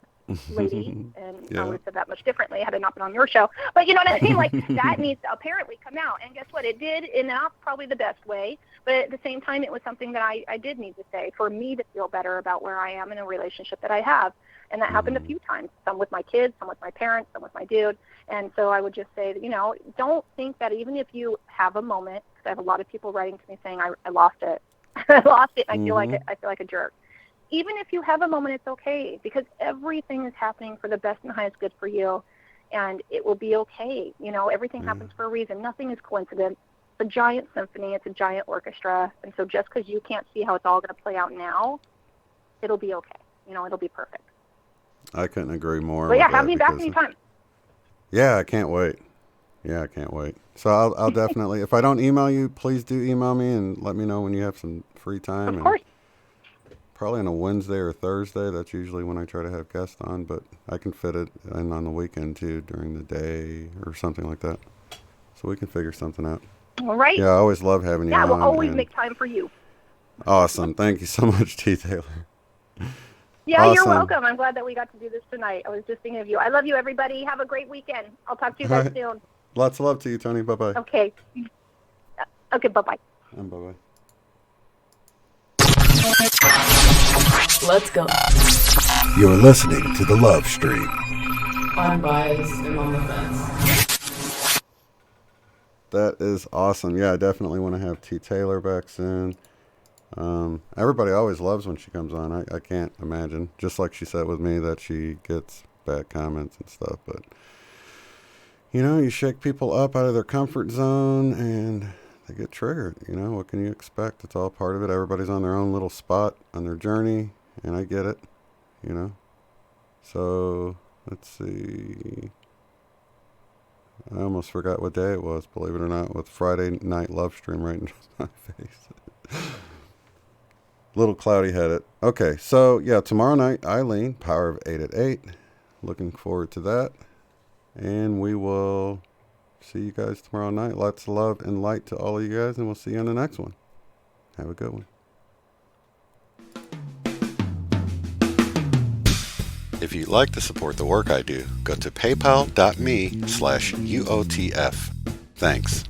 L: lady. And I would have said that much differently had it not been on your show. But you know what I mean? Like, that needs to apparently come out. And guess what? It did in not probably the best way, but at the same time, it was something that I did need to say for me to feel better about where I am in a relationship that I have. And that happened a few times, some with my kids, some with my parents, some with my dude. And so I would just say that, don't think that even if you have a moment, because I have a lot of people writing to me saying, I lost it. I lost it. I feel like a jerk. Even if you have a moment, it's okay, because everything is happening for the best and highest good for you, and it will be okay. Everything happens for a reason. Nothing is coincidence. It's a giant symphony. It's a giant orchestra. And so just because you can't see how it's all going to play out now, it'll be okay. It'll be perfect.
I: I couldn't agree more.
L: But yeah, have me back anytime.
I: Yeah, I can't wait. So I'll definitely, if I don't email you, please do email me and let me know when you have some free time.
L: Of course.
I: Probably on a Wednesday or Thursday. That's usually when I try to have guests on, but I can fit it in on the weekend too, during the day or something like that. So we can figure something out.
L: All right.
I: Yeah, I always love having you on.
L: Yeah, we'll always make time for you.
I: Awesome. Thank you so much, T. Taylor.
L: Yeah,
I: awesome.
L: You're welcome. I'm glad that we got to do this tonight. I was just thinking of you. I love you, everybody. Have a great weekend. I'll talk to you guys soon.
I: Lots of love to you, Tony. Bye-bye.
L: Okay. Okay, bye-bye.
I: And bye-bye.
B: Let's go.
E: You're listening to The Love Stream.
B: Unbiased and on the fence.
I: That is awesome. Yeah, I definitely want to have T. Taylor back soon. Everybody always loves when she comes on. I can't imagine, just like she said with me, that she gets bad comments and stuff. But, you shake people up out of their comfort zone and they get triggered. What can you expect? It's all part of it. Everybody's on their own little spot on their journey, and I get it, So, let's see. I almost forgot what day it was, believe it or not, with Friday Night Love Stream right in my face. Little cloudy-headed. Okay, so, yeah, tomorrow night, Eileen, Power of 8 at 8. Looking forward to that. And we will see you guys tomorrow night. Lots of love and light to all of you guys, and we'll see you on the next one. Have a good one. If you'd like to support the work I do, go to paypal.me/UOTF. Thanks.